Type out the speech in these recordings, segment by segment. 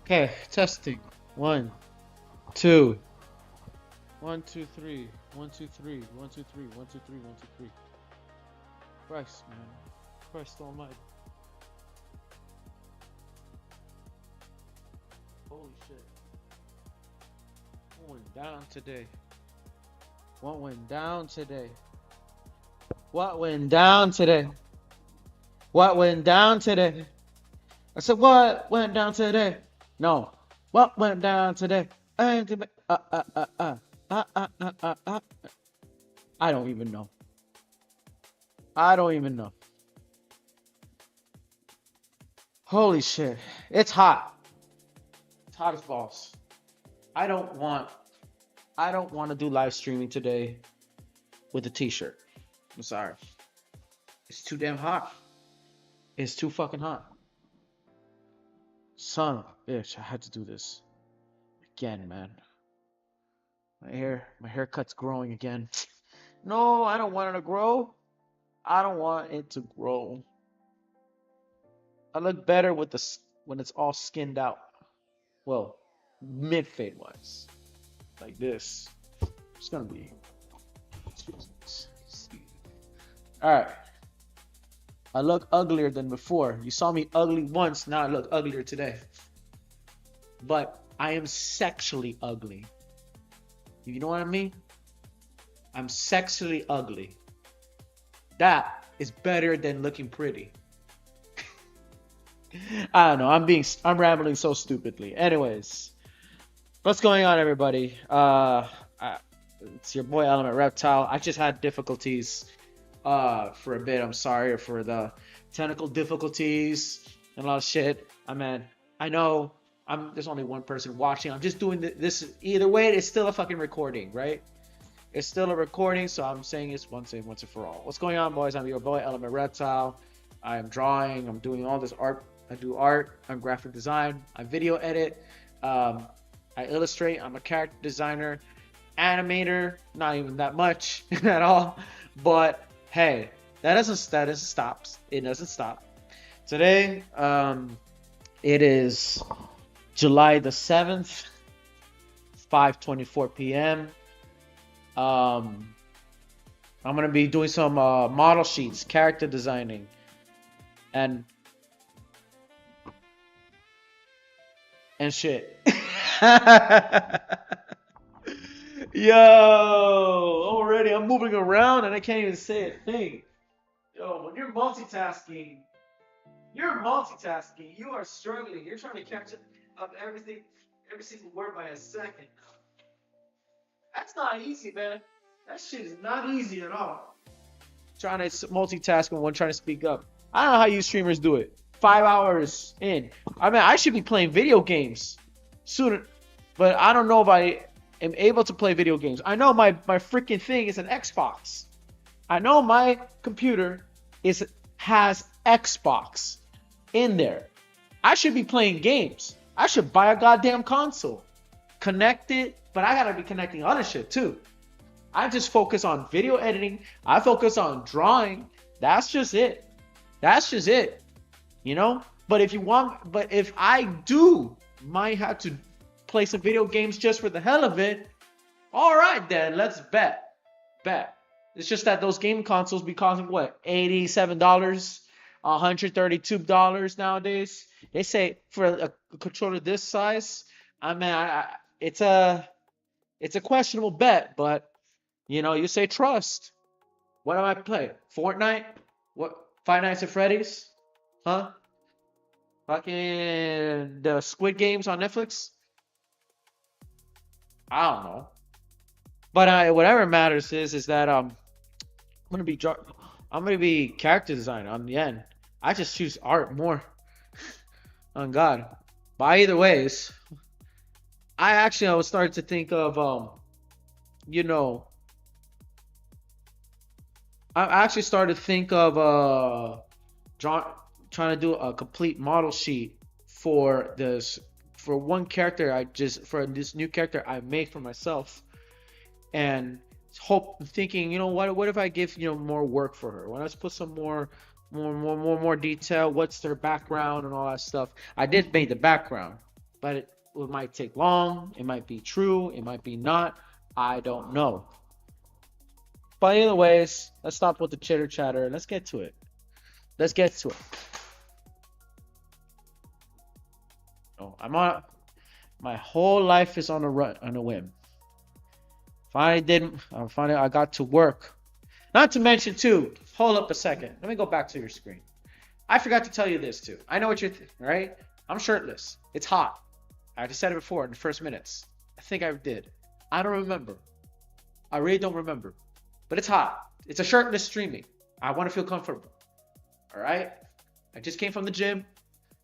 Okay, testing. 1, 2. 1, 2, 3. 1, 2, 3. 1, 2, 3. 1, 2, 3. 1, 2, 3. Christ, man. Christ almighty. Holy shit. What went down today? What went down today? What went down today? What went down today? I said, what went down today? No. What went down today? I don't even know. I don't even know. Holy shit. It's hot. It's hot as balls. I don't want to do live streaming today with a t-shirt. I'm sorry. It's too damn hot. It's too fucking hot. Son of a bitch, I had to do this. Again, man. My haircut's growing again. No, I don't want it to grow. I don't want it to grow. I look better with when it's all skinned out. Well, mid fade wise, like this. It's gonna be. All right. I look uglier than before. You saw me ugly once. Now I look uglier today. But I am sexually ugly. You know what I mean? I'm sexually ugly. That is better than looking pretty. I don't know. I'm rambling so stupidly. Anyways, what's going on, everybody? It's your boy Element Reptile. I just had difficulties for a bit. I'm sorry for the technical difficulties and a lot of shit. I know there's only one person watching. I'm just doing this. Either way, it's still a fucking recording, right? It's still a recording, so I'm saying it's once and for all. What's going on, boys? I'm your boy Element Reptile. I am drawing. I'm doing all this art. I do art. I'm graphic design. I video edit. I illustrate. I'm a character designer, animator. Not even that much at all. But hey, that doesn't stop. It doesn't stop. Today, it is July the 7th, 5:24 p.m. I'm gonna be doing some model sheets, character designing, and shit. Yo, already I'm moving around and I can't even say a thing. Yo, when you're multitasking, you are struggling. You're trying to catch up everything, every single word by a second. That's not easy, man. That shit is not easy at all. Trying to multitask when one trying to speak up. I don't know how you streamers do it. 5 hours in. I should be playing video games sooner, but I don't know if I am able to play video games. I know my freaking thing is an Xbox. I know my computer has Xbox in there. I should be playing games. I should buy a goddamn console. Connect it, but I gotta be connecting other shit too. I just focus on video editing. I focus on drawing. That's just it. You know? But if I might have to play some video games just for the hell of it, all right then, let's bet. It's just that those game consoles be costing what? $87, $132 nowadays. They say for a controller this size, it's a questionable bet, but you say trust. What am I playing? Fortnite? What? Five Nights at Freddy's? Huh? Fucking the Squid Games on Netflix? I don't know. But whatever matters is that I'm gonna be character designer on the end. I just choose art more. On God. But either ways, I was starting to think of I actually started to think of trying to do a complete model sheet for one character for this new character I made for myself, and thinking, what if I give more work for her? When I put some more detail, what's their background and all that stuff. I did make the background, but it might take long. It might be true. It might be not. I don't know. But anyways, let's stop with the chitter chatter. Let's get to it. Let's get to it. Oh, I'm on. My whole life is on a run, on a whim. Finally, I got to work. Not to mention, too. Hold up a second. Let me go back to your screen. I forgot to tell you this too. I know what you're thinking, right? I'm shirtless. It's hot. I just said it before in the first minutes. I think I did. I don't remember. I really don't remember. But it's hot. It's a shirtless streaming. I want to feel comfortable. All right. I just came from the gym.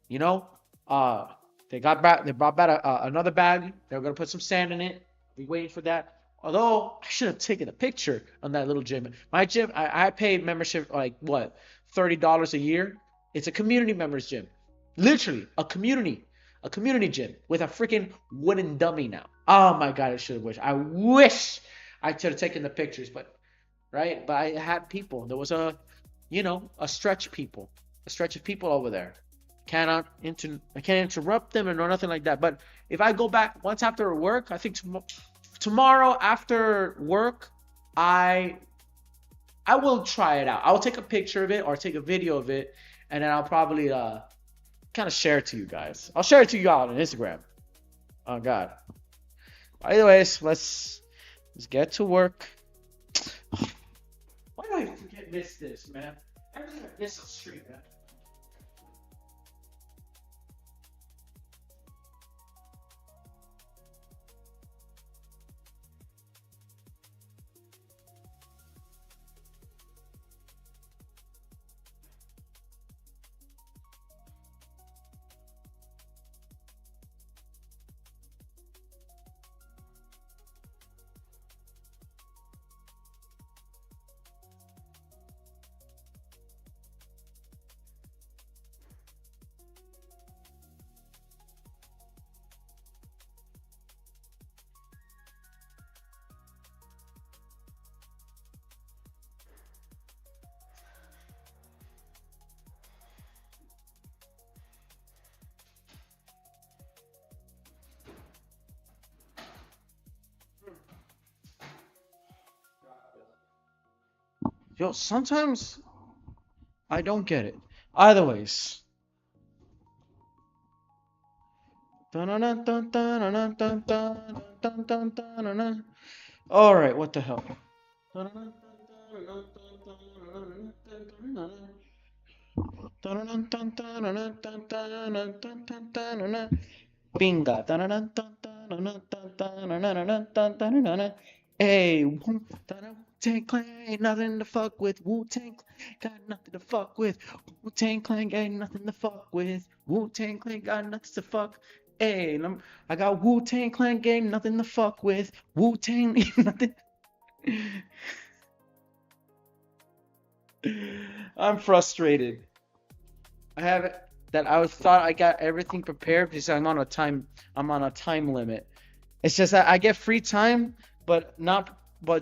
You know, they got back. They brought back another bag. They were gonna put some sand in it. Be waiting for that. Although I should have taken a picture on that little gym. My gym, I paid membership like what, $30 a year. It's a community members gym. Literally a community gym with a freaking wooden dummy now. Oh my God, I wish I could have taken the pictures, but right. But I had people. There was a stretch of people over there. I can't interrupt them or nothing like that. But if I go back once after work, I think tomorrow after work, I will try it out. I'll take a picture of it or take a video of it, and then I'll probably kind of share it to you guys. I'll share it to you all on Instagram. Oh God. Anyways, let's get to work. Why do I miss this, man? Every time I miss a stream, man. Yo, sometimes I don't get it. Either ways. All right, what the hell? Binga. Hey, Wu-Tang Clan ain't nothing to fuck with. Wu-Tang Clan got nothing to fuck with. Wu-Tang Clan ain't nothing to fuck with. Wu-Tang Clan got nothing to fuck. Hey, I got Wu-Tang Clan game, nothing to fuck with. Wu-Tang ain't nothing. I'm frustrated. I have that I thought I got everything prepared because I'm on a time limit. It's just that I get free time, but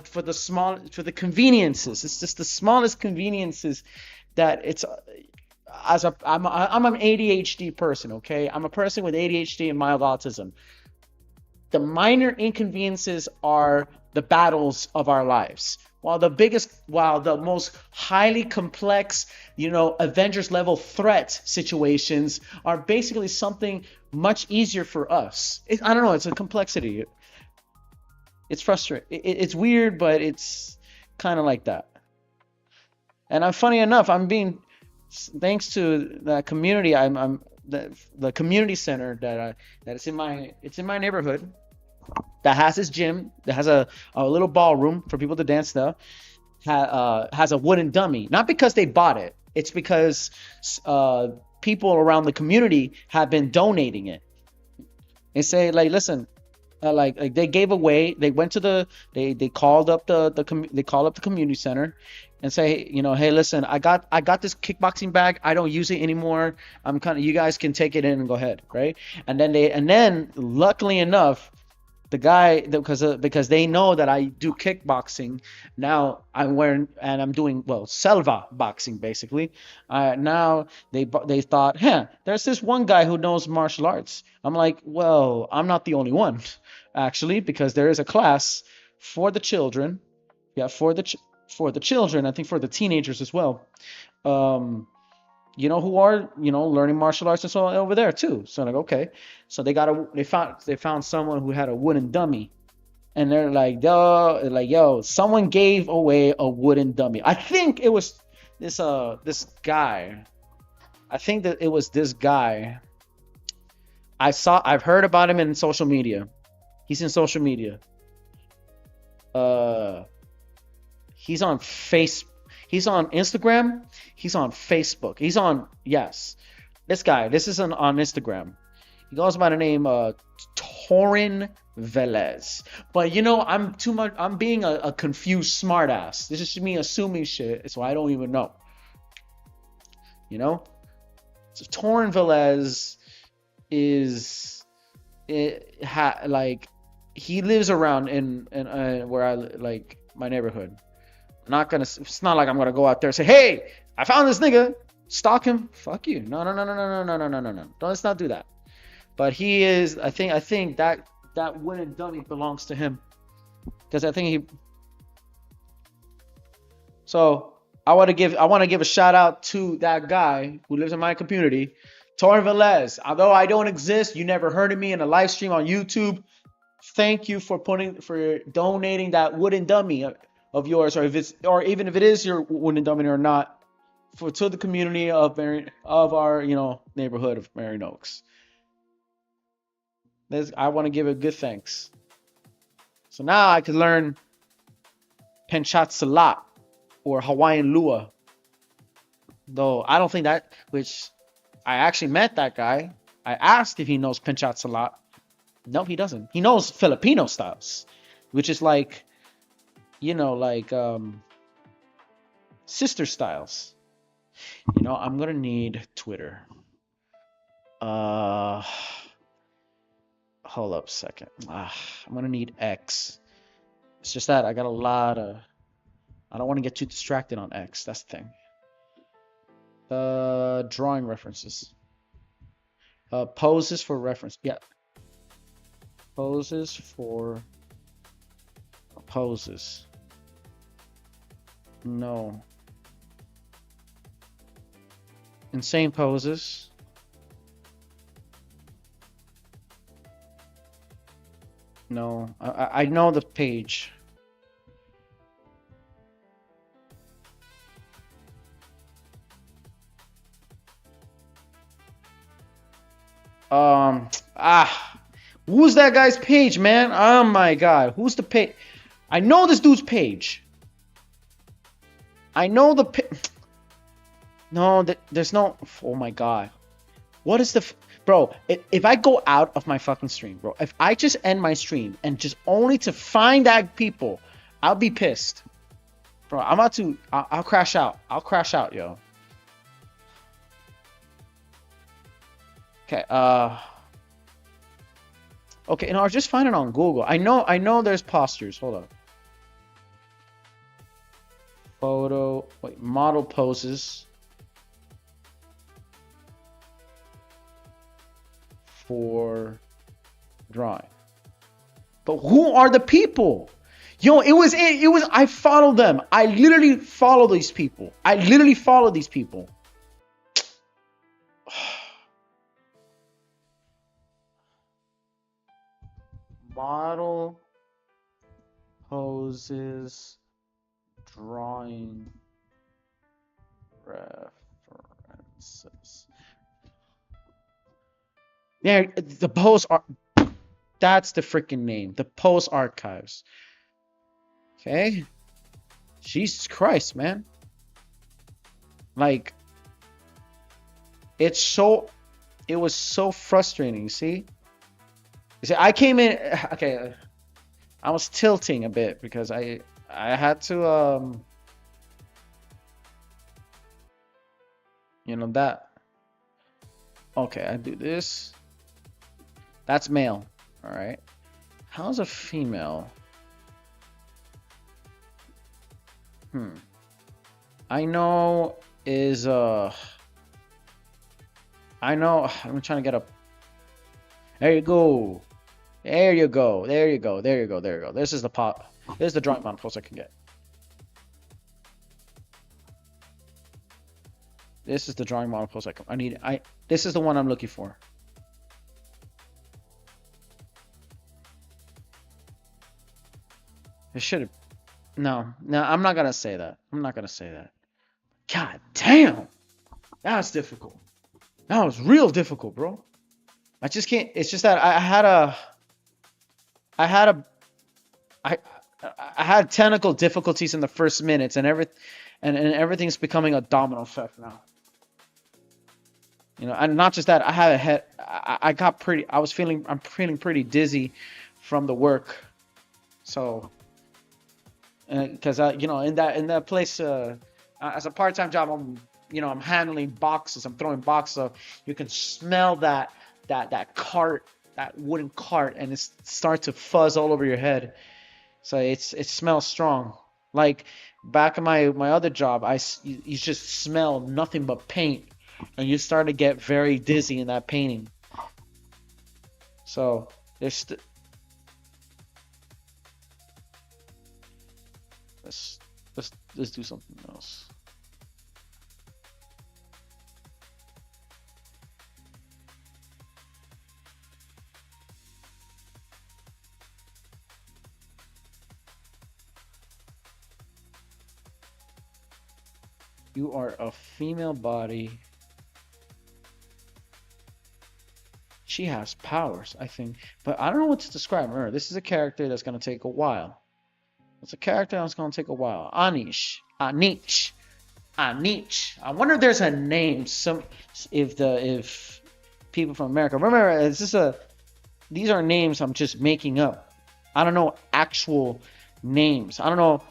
for the conveniences. It's just the smallest conveniences that it's I'm an ADHD person, okay? I'm a person with ADHD and mild autism. The minor inconveniences are the battles of our lives. While the most highly complex, Avengers level threat situations are basically something much easier for us. I don't know, it's a complexity. It's frustrating. It's weird, but it's kind of like that. And funny enough, thanks to the community, I'm the community center that it's in my neighborhood that has this gym that has a little ballroom for people to dance there. Has a wooden dummy, not because they bought it. It's because people around the community have been donating it. They say, like, listen, like they gave away. They went to they called up the community center and say, hey, listen, I got this kickboxing bag. I don't use it anymore. You guys can take it in and go ahead, right? And then luckily enough, The guy, because they know that I do kickboxing. Now I'm wearing and I'm doing, well, selva boxing basically. Now they thought, huh, there's this one guy who knows martial arts. I'm like, well, I'm not the only one, actually, because there is a class for the children. Yeah, for the children, I think for the teenagers as well. Um, who are, learning martial arts and so on over there too. So like, okay, so they found someone who had a wooden dummy, and they're like, yo, someone gave away a wooden dummy. I think it was this guy. I think that it was this guy. I've heard about him in social media. He's in social media. Uh, he's on face. He's on Instagram. He's on Facebook. He's on, yes. This guy. This is on Instagram. He goes by the name Torin Velez. But I'm too much. I'm being a confused smartass. This is me assuming shit, so I don't even know. So Torin Velez is like, he lives around in where I like my neighborhood. It's not like I'm gonna go out there and say, hey, I found this nigga, stalk him. Fuck you. No. Let's not do that. But he is, I think that wooden dummy belongs to him. Because I think he. So I want to give a shout out to that guy who lives in my community, Torren Velez. Although I don't exist, you never heard of me in a live stream on YouTube. Thank you for donating that wooden dummy of yours, or even if it is your wooden dummy or not, to the community of our neighborhood of Marion Oaks. I want to give a good thanks. So now I can learn Penchat Salat or Hawaiian Lua. Though I don't think that, which I actually met that guy. I asked if he knows Penchat Salat. No, he doesn't. He knows Filipino styles, which is like, sister styles. I'm gonna need Twitter. Hold up a second. I'm gonna need X. It's just that I got a lot of. I don't want to get too distracted on X. That's the thing. Drawing references. Poses for reference. Yeah. Poses for poses. No. Insane poses. No. I know the page. Who's that guy's page, man? Oh my god. Who's the page? I know this dude's page. I know the No, there's no. Oh my god. What is bro? If I go out of my fucking stream, bro, if I just end my stream and just only to find that people, I'll be pissed, bro. I'm about to. I'll crash out. I'll crash out, yo. Okay. Okay. No, I'll just find it on Google. I know. There's postures. Hold on. Photo. Wait. Model poses. For drawing. But who are the people? Yo, it was I follow them. I literally follow these people. Model poses drawing references. Yeah, the pose are. That's the freaking name. The Pose Archives. Okay. Jesus Christ, man. Like, it was so frustrating. See, I came in. Okay, I was tilting a bit because I had to that. Okay, I do this. That's male. All right. How's a female? I know is I know. I'm trying to get up. There you go. There you go. There you go. There you go. There you go. This is the pot. This is the drawing model post I can get. This is the drawing model post I need. This is the one I'm looking for. It should have. No, no, I'm not gonna say that. I'm not gonna say that. God damn, that was difficult. That was real difficult, bro. I just can't. It's just that I had a, I, I had technical difficulties in the first minutes, and everything's becoming a domino effect now. You know, and not just that. I had a head. I got pretty. I'm feeling pretty dizzy from the work. So, because you know, in that place, as a part-time job, I'm handling boxes. I'm throwing boxes. So you can smell that cart, that wooden cart, and it starts to fuzz all over your head. So it smells strong. Like back in my other job, you just smell nothing but paint, and you start to get very dizzy in that painting. So there's let's do something else. You are a female body. She has powers, I think, but I don't know what to describe her. This is a character that's gonna take a while. It's a character that's gonna take a while. Anish. I wonder if there's a name. If people from America remember, these are names I'm just making up. I don't know actual names. I don't know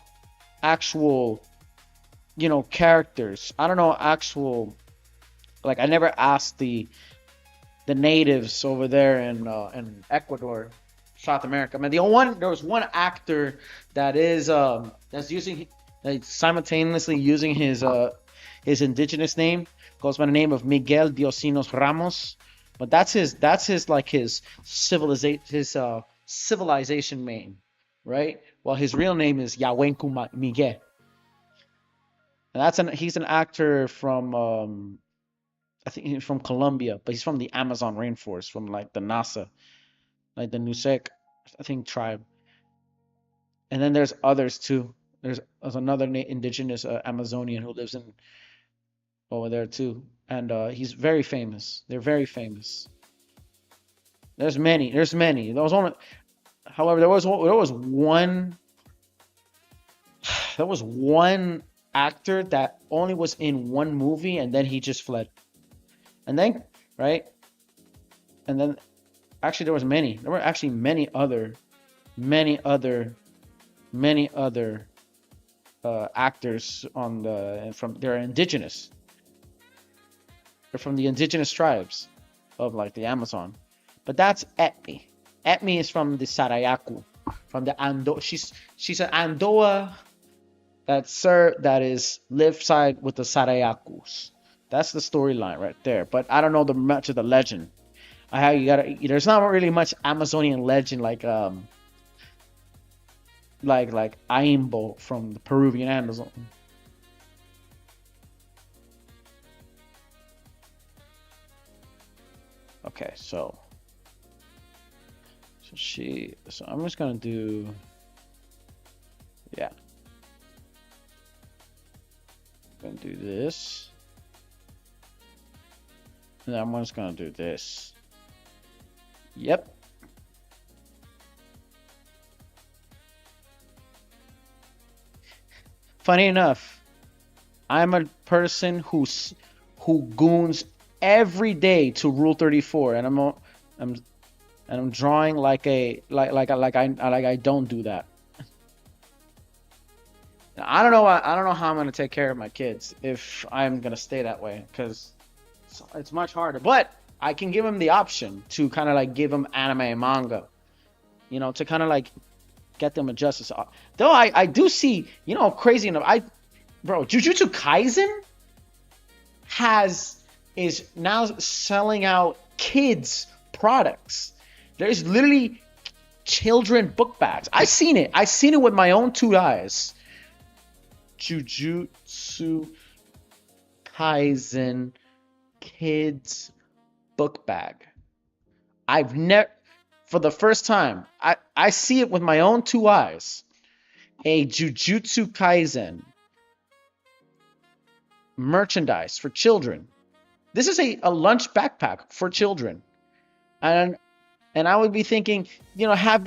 actual, characters. I don't know actual. Like I never asked the natives over there in Ecuador, South America. I mean, there was one actor that is that's simultaneously using his indigenous name, goes by the name of Miguel Diosinos Ramos, but that's his civilization name, right? Well, his real name is Yawenku Miguel, and he's an actor from I think he's from Colombia, but he's from the Amazon rainforest, from like the Nasa, like the Nusek, I think, tribe. And then there's others too. There's another indigenous Amazonian who lives in over there too, and he's very famous. They're very famous. There's many. There's many. There was only, however, there was one. There was one actor that only was in one movie, and then he just fled. And then, right? And then, actually, there was many. There were actually many other actors they're indigenous. They're from the indigenous tribes of like the Amazon. But that's Etmi. Etmi is from the Sarayaku, from the Ando. She's an Andoa that is live side with the Sarayakus. That's the storyline right there. But I don't know much of the legend. There's not really much Amazonian legend like Aimbo from the Peruvian Amazon. Okay, so I'm just gonna do, yeah. I'm gonna do this. And then I'm just gonna do this. Yep. Funny enough, I'm a person who goons every day to Rule 34, and I'm drawing like I don't do that. I don't know how I'm gonna take care of my kids if I'm gonna stay that way, because it's much harder. But I can give them the option to kind of like give them anime and manga. to kind of like get them adjusted. So, though I do see, crazy enough, bro, Jujutsu Kaisen has is now selling out kids products. There's literally children book bags. I seen it. I seen it with my own two eyes. Jujutsu Kaisen kids book bag. I've never, for the first time, I see it with my own two eyes. A Jujutsu Kaisen merchandise for children. This is a lunch backpack for children. And and I would be thinking, have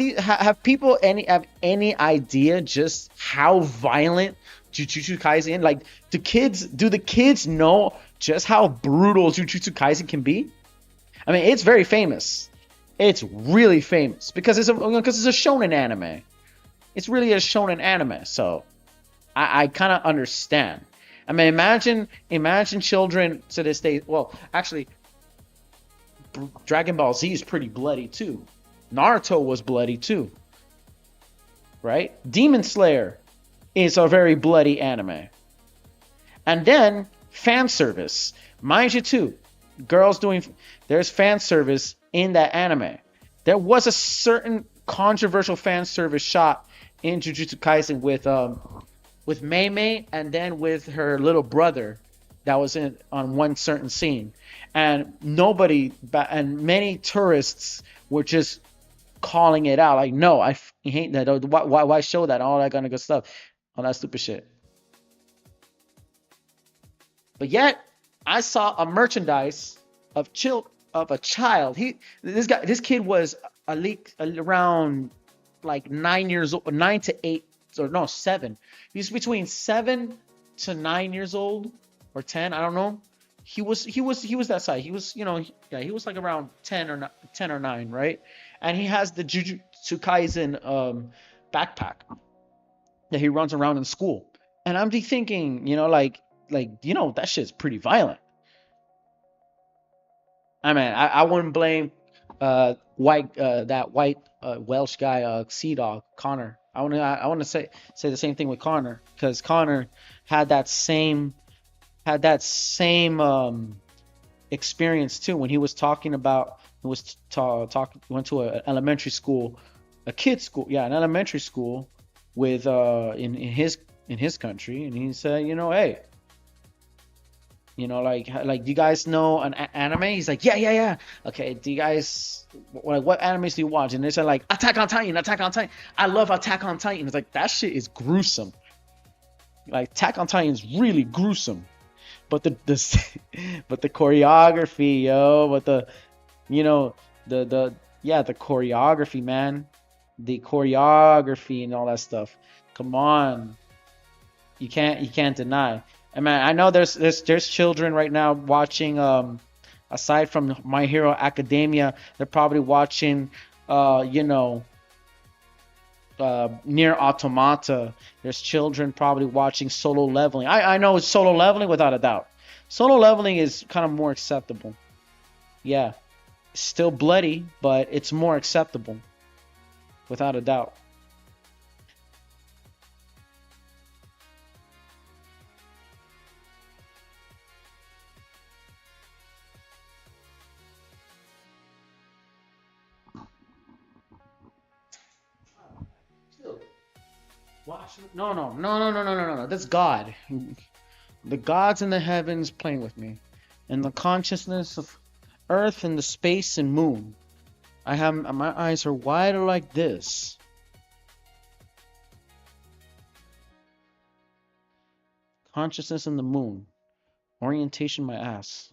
people have any idea just how violent Jujutsu Kaisen? Like, do the kids know just how brutal Jujutsu Kaisen can be? I mean, it's very famous. It's really famous because it's a shonen anime. It's really a shonen anime, so I kind of understand. I mean, imagine children to this day. Well, actually, Dragon Ball Z is pretty bloody too. Naruto was bloody too, right? Demon Slayer is a very bloody anime. And then fan service, mind you too. There's fan service in that anime. There was a certain controversial fan service shot in Jujutsu Kaisen with Mei Mei and then with her little brother that was in on one certain scene, and many tourists were just calling it out like, no, I hate that. Why show that? All that kind of good stuff, all that stupid shit. But yet, I saw a merchandise of a child. This kid was around like 9 years old, 9 to 8, or no, 7. He's between 7 to 9 years old, or 10. I don't know. He was that size. He was, he was like around 10 or 9, right? And he has the Jujutsu Kaisen backpack that he runs around in school. And I'm just thinking, that shit's pretty violent. I mean, I wouldn't blame that white Welsh guy, Sea Dog Connor. I want to say the same thing with Connor, because Connor had that same experience too when he was talking about he went to an elementary school, a kid's school, yeah, an elementary school with in his country, and he said, hey, like, do you guys know an anime? He's like, yeah. Okay, do you guys, what animes do you watch? And they said like Attack on Titan. I love Attack on Titan. It's like, that shit is gruesome. Like, Attack on Titan is really gruesome, but the but the choreography, but the choreography, man, the choreography and all that stuff. Come on, you can't deny. And man, I know there's children right now watching. Aside from My Hero Academia, they're probably watching, Near Automata. There's children probably watching Solo Leveling. I know it's Solo Leveling without a doubt. Solo Leveling is kind of more acceptable. Yeah, still bloody, but it's more acceptable, without a doubt. Watch. No. That's God. The gods in the heavens playing with me, and the consciousness of Earth and the space and moon. My eyes are wider like this. Consciousness in the moon. Orientation my ass.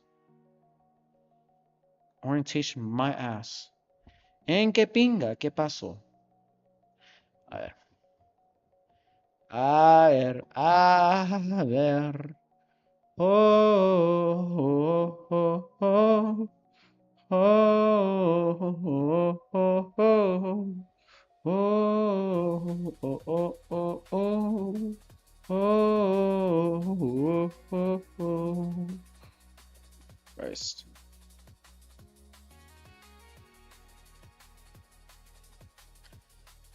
Orientation my ass. En que pinga, ¿qué pasó? A ver. A ver. Oh, oh, oh, oh, oh, oh, oh, oh, oh, oh, oh, oh, oh, oh, oh. Christ.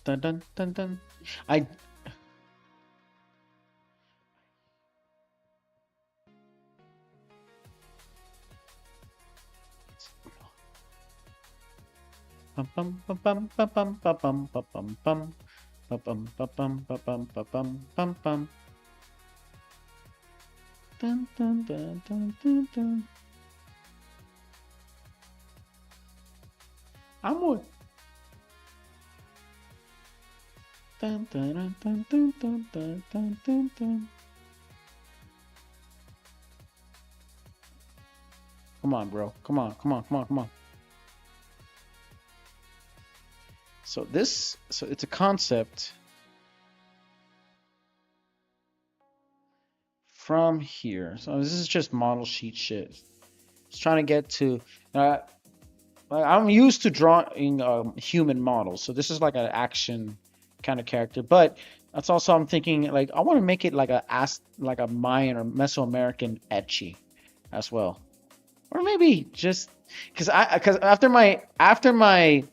Dun dun dun dun. I pum pum pum pum pum pum pum pum pum pum pum pum pum pum pum pum pum pum pum. Dun dun dun dun dun dun. Amor. Dun dun dun dun dun dun dun dun dun dun. Come on, bro. Come on, come on, come on, come on. So it's a concept from here. So this is just model sheet shit. Just trying to get to. Uh, I'm used to drawing human models, so this is like an action kind of character. But that's also I'm thinking like I want to make it like a Mayan or Mesoamerican etchy as well, or maybe just because after my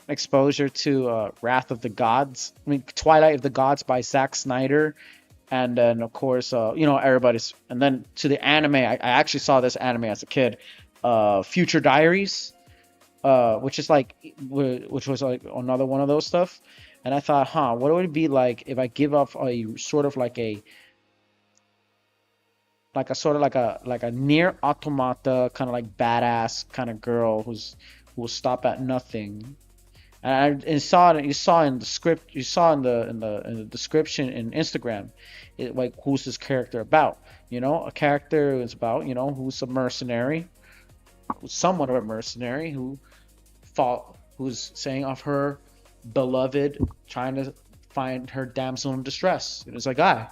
exposure to Wrath of the Gods, I mean Twilight of the Gods by Zack Snyder, and then of course everybody's, and then to the anime. I actually saw this anime as a kid, Future Diaries, which was like another one of those stuff. And I thought, what would it be like if I give up a sort of like a near automata kind of like badass kind of girl who will stop at nothing. And you saw in the script, you saw in the description in Instagram, like who's this character about? A character who's about who's a mercenary, who's somewhat of a mercenary who's saying of her beloved, trying to find her damsel in distress. It's a guy,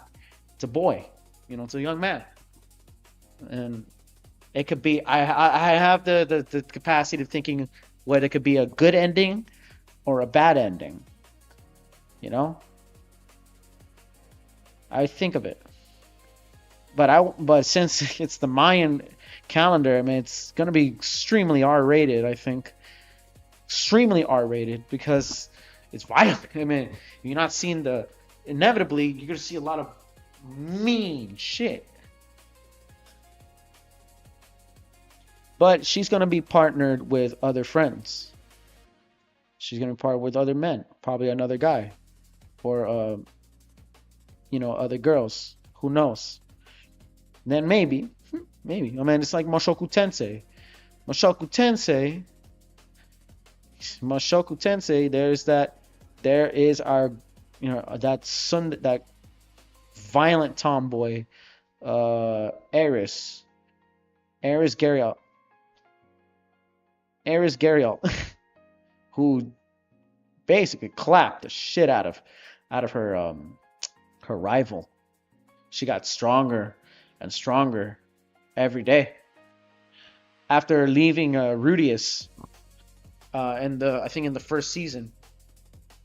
it's a boy, it's a young man, and it could be. I have the capacity of thinking whether it could be a good ending or a bad ending. You know, I think of it, but since it's the Mayan calendar, I mean, it's gonna be extremely R-rated. I think extremely R-rated because it's violent. I mean, you're not seeing inevitably you're gonna see a lot of mean shit. But she's gonna be partnered with other friends. She's gonna part with other men, probably another guy, or other girls. Who knows? Then maybe. I mean, it's like Mushoku Tensei. Mushoku Tensei. Mushoku Tensei. There is our, that violent tomboy, Eris Gariel, who basically clapped the shit out of her rival. She got stronger and stronger every day after leaving Rudius. I think in the first season,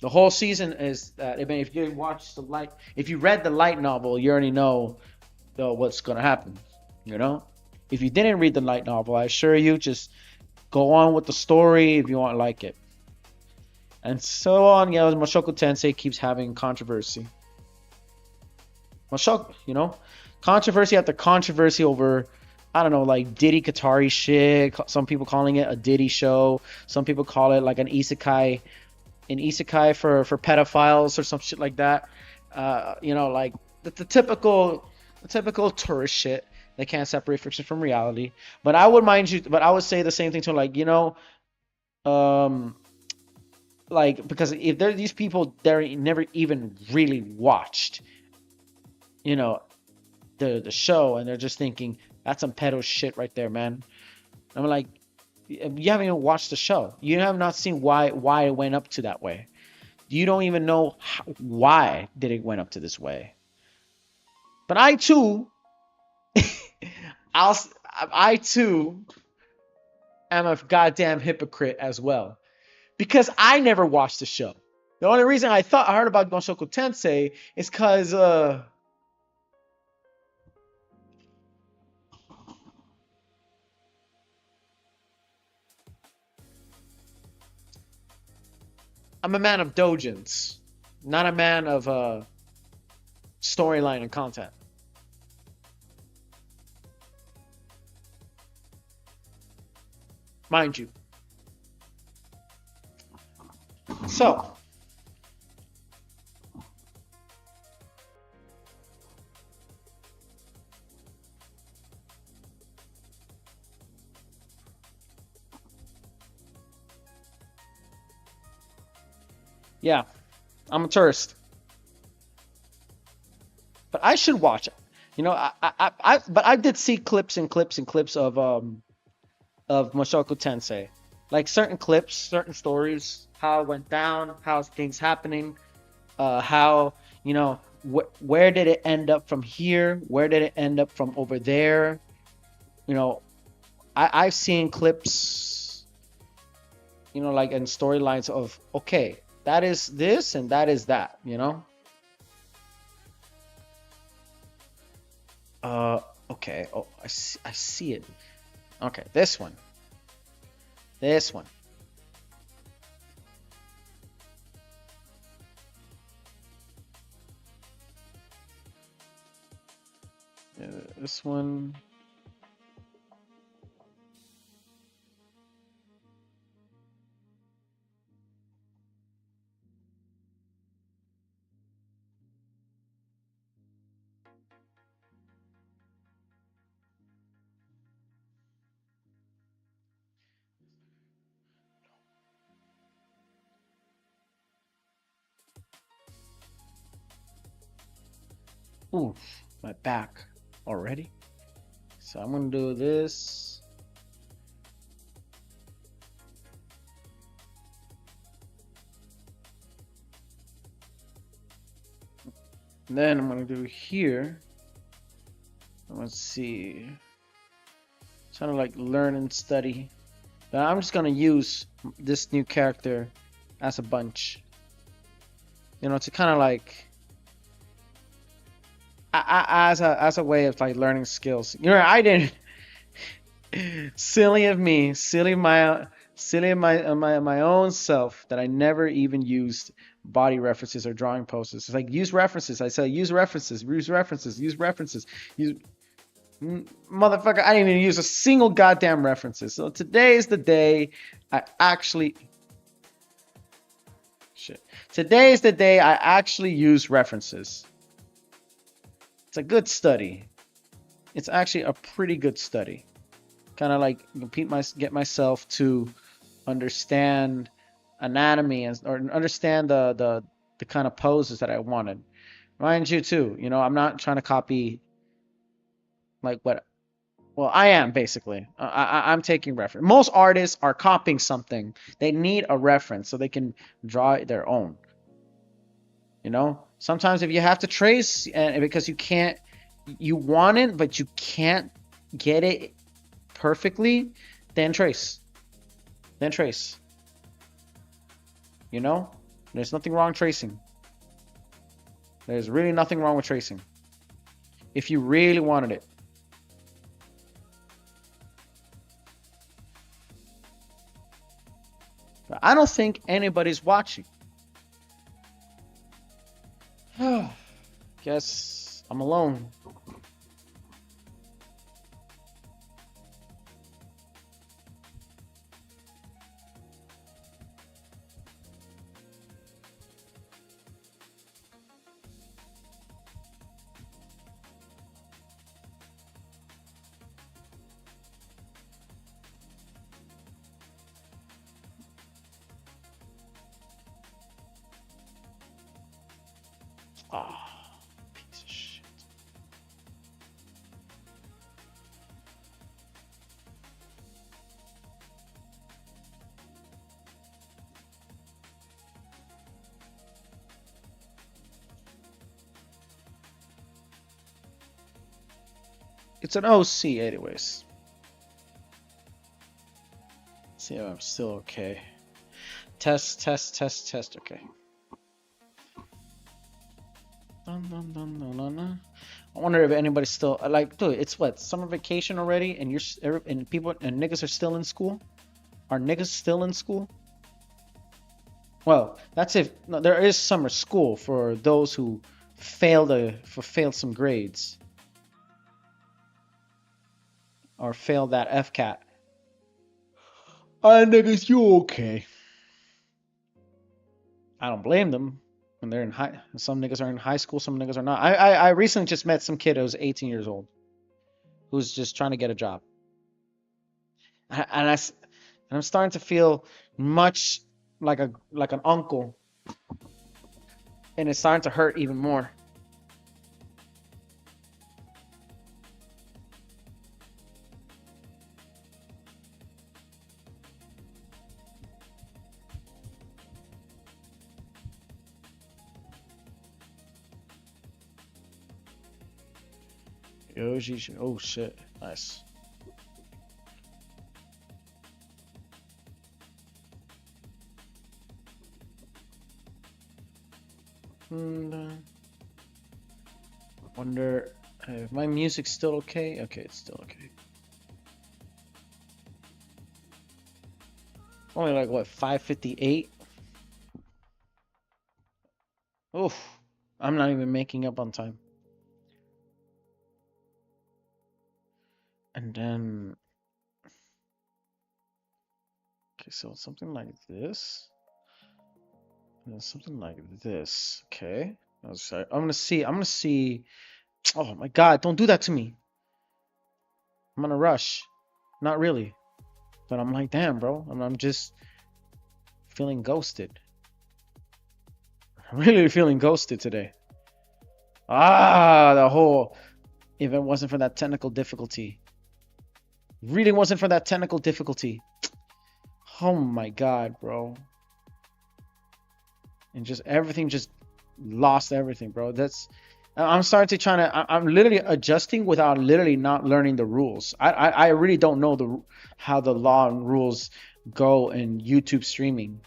the whole season is that. I mean, if you read the light novel, you already know what's gonna happen. If you didn't read the light novel, I assure you, just go on with the story if you want to like it. And so on. Mushoku Tensei keeps having controversy. Controversy after controversy over, I don't know, like Diddy Katari shit. Some people calling it a Diddy show. Some people call it like an isekai for pedophiles or some shit like that. Like the typical tourist shit. They can't separate fiction from reality. But I would say the same thing to because if there are these people they never even really watched, the show, and they're just thinking that's some pedo shit right there, man. I'm like, you haven't even watched the show. You have not seen why it went up to that way. You don't even know why did it went up to this way. But I too, I too am a goddamn hypocrite as well, because I never watched the show. The only reason I heard about Mushoku Tensei is because I'm a man of dojins, not a man of storyline and content. Mind you. So, yeah, I'm a tourist, but I should watch it. You know, but I did see clips and clips and clips of Mushoku Tensei, like certain clips, certain stories, how it went down, how things happening, how where did it end up from here, where did it end up from over there. You know, I've seen clips, like in storylines of, okay, that is this and that is that, okay, oh, I see it. Okay, this one, this one. This one. Ooh, my back already. So I'm gonna do this. And then I'm gonna do here. Let's see. Trying to like learn and study. But I'm just gonna use this new character as a bunch. To kind of like as a way of like learning skills. I didn't. Silly of me, silly of my own self that I never even used body references or drawing poses. It's like use references. I said use references, use references, use references. Use motherfucker. I didn't even use a single goddamn references. So today is the day I actually. Shit. Today is the day I actually use references. It's a good study. It's actually a pretty good study. Kind of like get myself to understand anatomy or understand the kind of poses that I wanted. Mind you, too. I'm not trying to copy like what. Well, I am basically. I'm taking reference. Most artists are copying something. They need a reference so they can draw their own. Sometimes if you have to trace, and because you want it, but you can't get it perfectly, then trace. There's nothing wrong tracing. There's really nothing wrong with tracing if you really wanted it. But I don't think anybody's watching. Guess I'm alone. Piece of shit. It's an OC anyways. See if I'm still okay. Test. Okay. I wonder if anybody's still like, dude. It's what, summer vacation already, and people and niggas are still in school. Are niggas still in school? Well, that's if no, there is summer school for those who failed some grades or failed that FCAT. Niggas, you okay? I don't blame them when they're in high. Some niggas are in high school, some niggas are not. I recently just met some kid who was 18 years old who's just trying to get a job, and I'm starting to feel much like an uncle, and it's starting to hurt even more. Yoji, oh shit, nice. Wonder if my music's still okay. Okay, it's still okay. Only like what 5:58. Oof, I'm not even making up on time. And then, okay, so something like this. And then something like this. Okay. I'm gonna see. I'm gonna see. Oh my God! Don't do that to me. I'm gonna rush. Not really. But I'm like, damn, bro. I'm just feeling ghosted. I'm really feeling ghosted today. The whole. If it wasn't for that technical difficulty. Really wasn't for that technical difficulty. Oh my God, bro. And just everything just lost everything, bro. I'm starting to try to. I'm literally adjusting without literally not learning the rules. I really don't know how the law and rules go in YouTube streaming.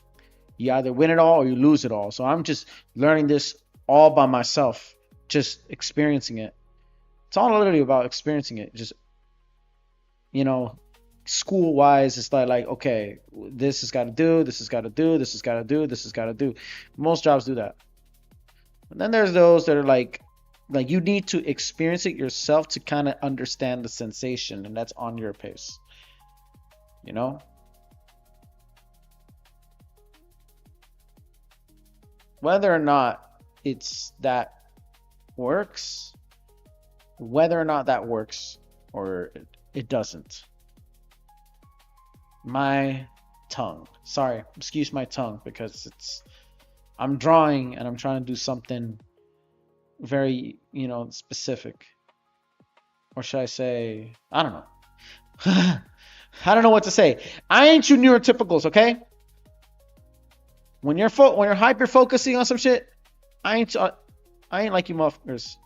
You either win it all or you lose it all. So I'm just learning this all by myself, just experiencing it. It's all literally about experiencing it. Just, school wise, it's like okay, this has got to do, this has got to do, this has got to do, this has got to do. Most jobs do that. And then there's those that are like you need to experience it yourself to kind of understand the sensation, and that's on your pace. Whether or not that works, whether or not that works or it doesn't. My tongue. Sorry, excuse my tongue because I'm drawing and I'm trying to do something very, specific. Or should I say, I don't know. I don't know what to say. I ain't you neurotypicals, okay? When you're hyper focusing on some shit, I ain't like you motherfuckers.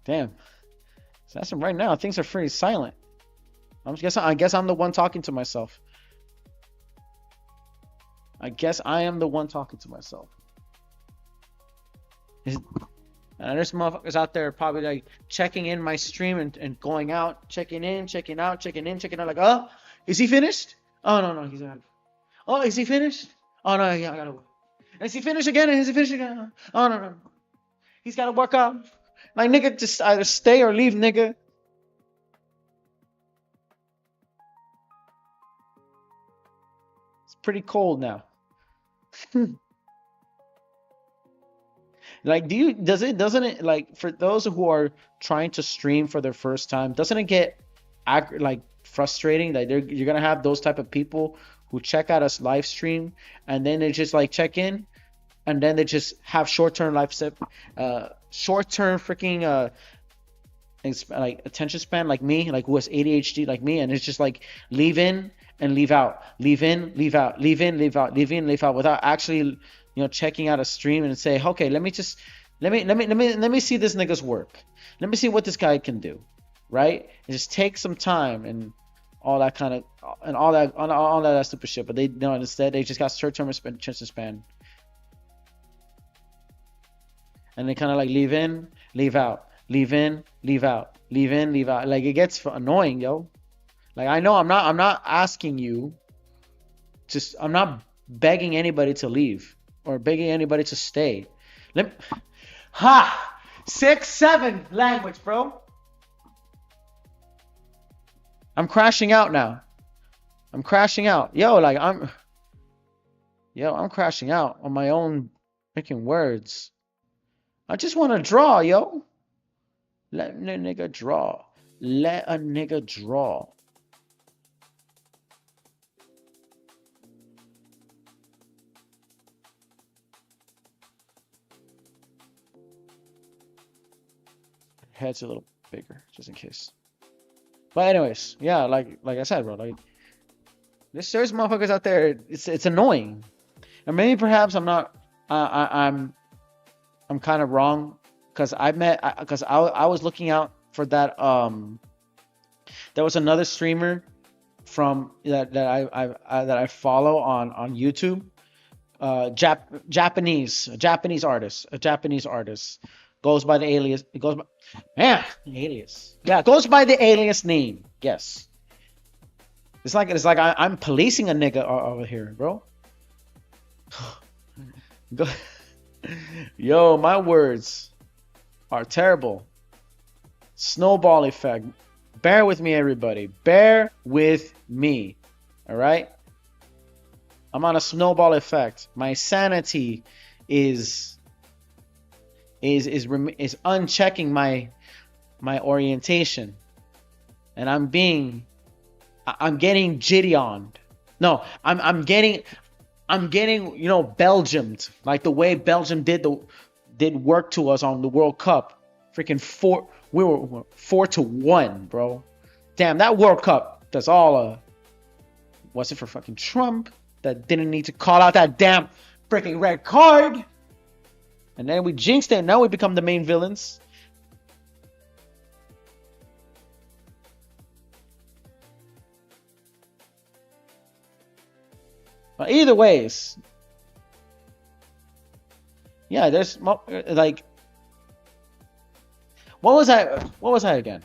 Damn. So that's right now. Things are pretty silent. I guess I'm the one talking to myself. I guess I am the one talking to myself. And there's motherfuckers out there probably like checking in my stream and going out, checking in, checking out, checking in, checking out. Like, oh, is he finished? Oh no, he's not. Oh, is he finished? Oh no, yeah, I gotta. Is he finished again? Is he finished again? Oh no. He's gotta work out. Like, nigga, just either stay or leave, nigga. It's pretty cold now. Like, doesn't it like for those who are trying to stream for their first time, doesn't it get like frustrating that you're gonna have those type of people who check out a live stream and then they just like check in and then they just have short-term freaking like attention span like me, like who has ADHD like me, and it's just like leave in and leave out, leave in, leave out, leave in, leave out, leave in, leave out without actually checking out a stream and say, okay, let me see this nigga's work. Let me see what this guy can do, right? And just take some time and all that kind of and all that stupid shit. But they don't. Instead, they just got short-term attention span, and they kind of like leave in, leave out, leave in, leave out. leave in, leave out. Like it gets annoying, yo. Like I know I'm not asking you. Just I'm not begging anybody to leave or begging anybody to stay. Let ha 6-7 language, bro. I'm crashing out now. I'm crashing out. I'm crashing out on my own freaking words. I just want to draw, yo. Let a nigga draw. Let a nigga draw. Head's a little bigger, just in case. But anyways, yeah, like I said, bro, like there's motherfuckers out there. It's annoying, and maybe perhaps I'm not. I'm kind of wrong because I was looking out for that. There was another streamer from that I follow on YouTube. Japanese artist goes by the alias. It goes by alias. Yeah, goes by the alias name. Yes. It's like I'm policing a nigga over here, bro. Yo, my words are terrible. Snowball effect. Bear with me, everybody. Bear with me. All right. I'm on a snowball effect. My sanity is unchecking my orientation, and I'm getting jitty-oned. No, I'm getting Belgiumed, like the way Belgium did work to us on the World Cup. Freaking we were 4-1, bro. Damn, that World Cup. That's all was it for fucking Trump that didn't need to call out that damn freaking red card? And then we jinxed it. Now we become the main villains. But either ways, yeah, there's like, what was I again?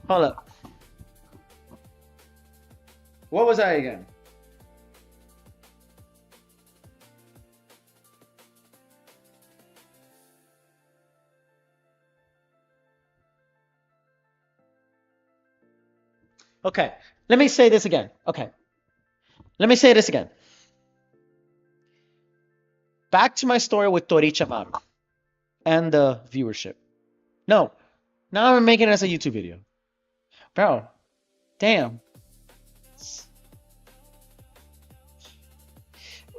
Hold up. What was I again? Okay, let me say this again. Okay, let me say this again. Back to my story with Torichamaru and the viewership. No, now I'm making it as a YouTube video. Bro, damn.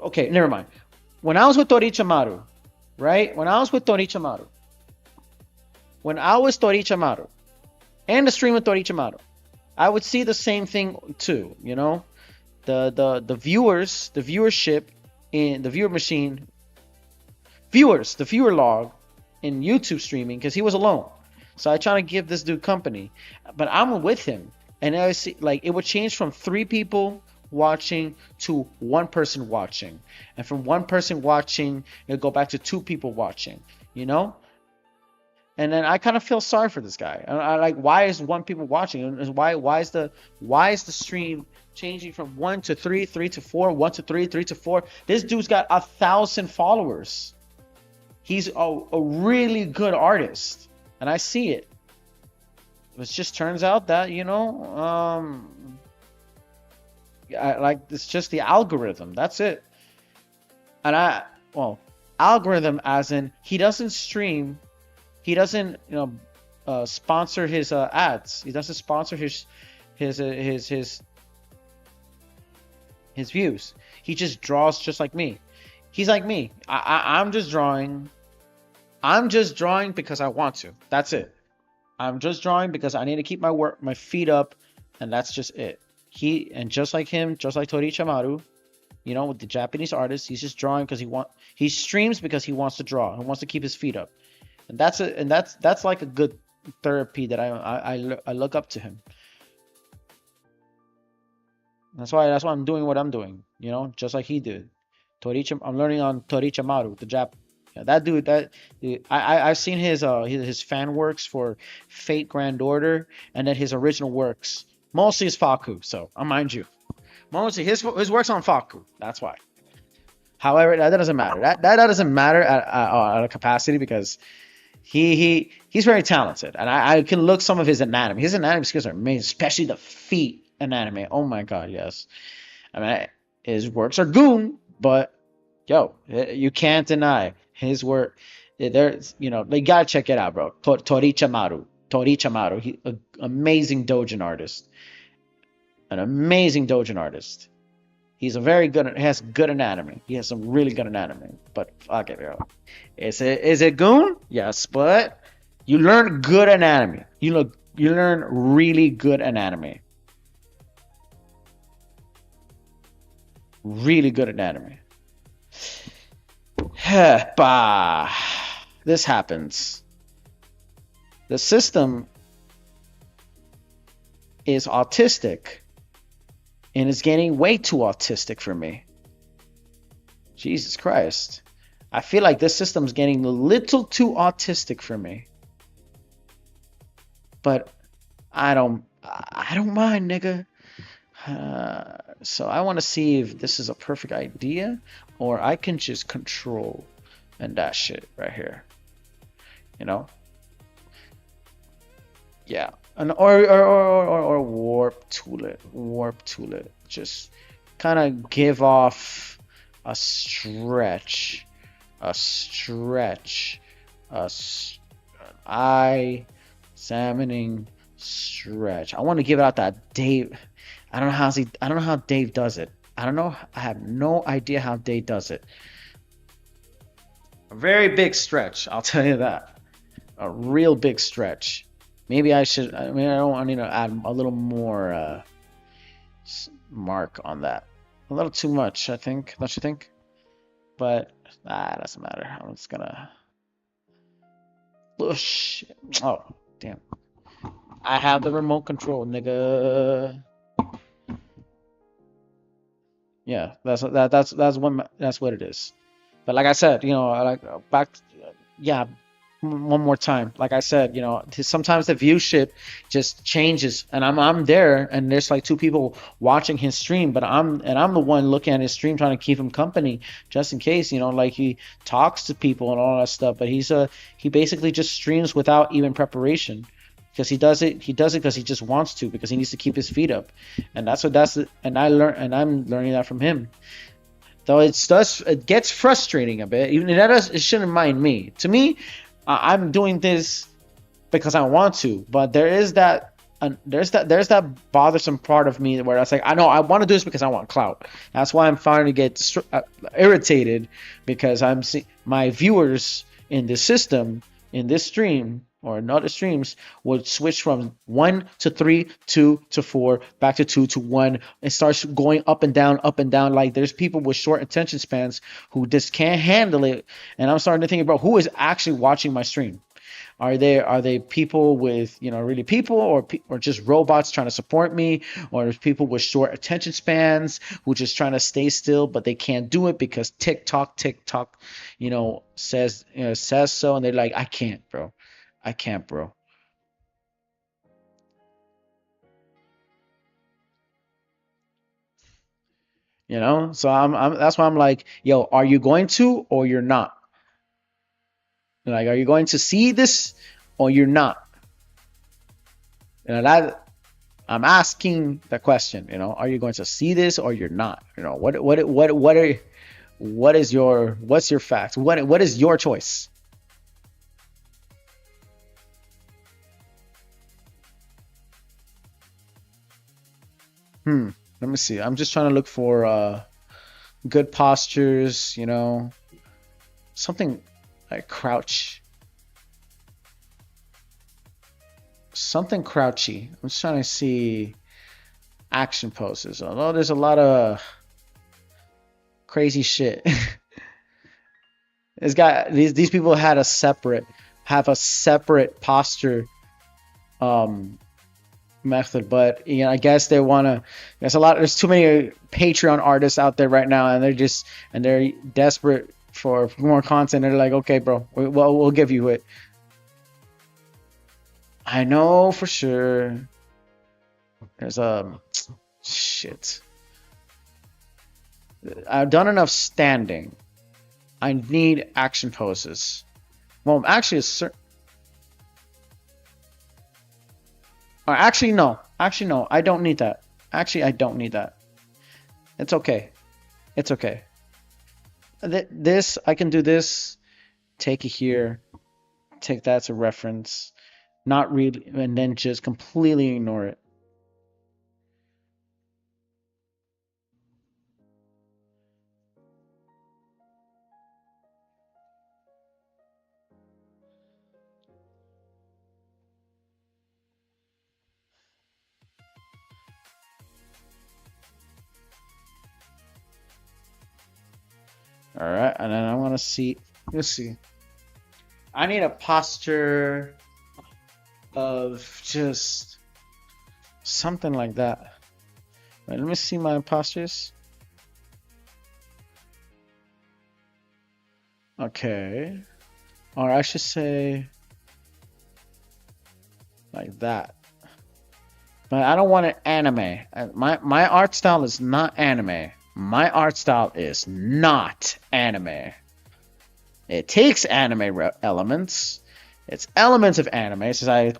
Okay, never mind. When I was with Torichamaru, right? When I was Torichamaru and the stream with Torichamaru, I would see the same thing too, you know? The viewers, the viewership in the viewer machine, the viewer log in YouTube streaming, because he was alone. So I try to give this dude company. But I'm with him. And I see, like, it would change from 3 people watching to 1 person watching. And from 1 person watching, it would go back to 2 people watching, you know? And then I kind of feel sorry for this guy. I like, why is 1 people watching? Why is the stream changing from 1 to 3, 3 to 4, 1 to 3, 3 to 4? This dude's got 1,000 followers. He's a really good artist, and I see it. It just turns out that, you know, it's just the algorithm. That's it. And algorithm as in he doesn't stream. He doesn't, sponsor his ads. He doesn't sponsor his views. He just draws just like me. He's like me. I'm just drawing. I'm just drawing because I want to. That's it. I'm just drawing because I need to keep my feet up, and that's just it. And just like him, just like Torichamaru, with the Japanese artist, he's just drawing because he streams because he wants to draw. He wants to keep his feet up. And that's like a good therapy that I look up to him. That's why I'm doing what I'm doing, just like he did. I'm learning on Torichamaru, the Yeah, that dude, I've seen his fan works for Fate Grand Order, and then his original works. Mostly is Faku, so mind you, mostly his works on Faku. That's why. However, that doesn't matter. That doesn't matter at a capacity because he's very talented, and I can look some of his anatomy. His anatomy skills are amazing, especially the feet anatomy. Oh my god, yes. I mean, his works are goon, but yo, you can't deny his work. There's, they gotta check it out, bro. Torichamaru, he amazing Dojin artist, an amazing Dojin artist. He's a very good. He has good anatomy. He has some really good anatomy. But fuck it, bro. Is it goon? Yes, but you learn good anatomy. You learn really good anatomy. Really good anatomy. Bah. This happens. The system is autistic, and it's getting way too autistic for me. Jesus Christ. I feel like this system's getting a little too autistic for me. But I don't mind, nigga. So I want to see if this is a perfect idea, or I can just control and that shit right here. Yeah. Or warp tool it. Just kind of give off a stretch, eye examining stretch. I want to give it out that Dave. I don't know how Dave does it. I have no idea how Dave does it. A very big stretch, I'll tell you that. A real big stretch. Maybe I should. I need to add a little more mark on that. A little too much, I think. Don't you think? But it doesn't matter. I'm just gonna. Oh shit! Oh damn! I have the remote control, nigga. Yeah, that's what it is. But like I said, one more time. Like I said, sometimes the viewership just changes, and I'm there, and there's like two people watching his stream, but I'm the one looking at his stream trying to keep him company just in case, like he talks to people and all that stuff. But he basically just streams without even preparation. Because he does it because he just wants to, because he needs to keep his feet up, and I'm learning that from him. Though it gets frustrating a bit. Even it shouldn't mind me. To me, I'm doing this because I want to, but there's that bothersome part of me where I was like, I know I want to do this because I want clout. That's why I'm starting to get irritated, because I'm seeing my viewers in this system, in this stream, or in other streams, would switch from 1 to 3, 2 to 4, back to 2 to 1. It starts going up and down. Like there's people with short attention spans who just can't handle it. And I'm starting to think about who is actually watching my stream. Are they people with, really people, or just robots trying to support me, or there's people with short attention spans who just trying to stay still, but they can't do it because TikTok, says so, and they're like, I can't, bro. So I'm that's why I'm like, yo, are you going to, or you're not? Like, are you going to see this, or you're not? That I'm asking the question. Are you going to see this, or you're not? What's your fact? What is your choice? Let me see. I'm just trying to look for good postures, something like crouch. Something crouchy. I'm just trying to see action poses. Although there's a lot of crazy shit. These people have a separate posture method, but I guess they want to. There's too many Patreon artists out there right now, and they're desperate for more content. They're like, okay, bro, we'll give you it. I know for sure. There's shit. I've done enough standing. I need action poses. Well, actually, or actually no. Actually no. I don't need that. Actually, I don't need that. It's okay. It's okay. This I can do this. Take it here. Take that as a reference. Not really, and then just completely ignore it. All right, and then I want to see. Let's see. I need a posture of just something like that. Right, let me see my postures. Okay. Or I should say like that. But I don't want it anime. My art style is not anime. My art style is not anime. It takes anime elements. It's elements of anime. Since I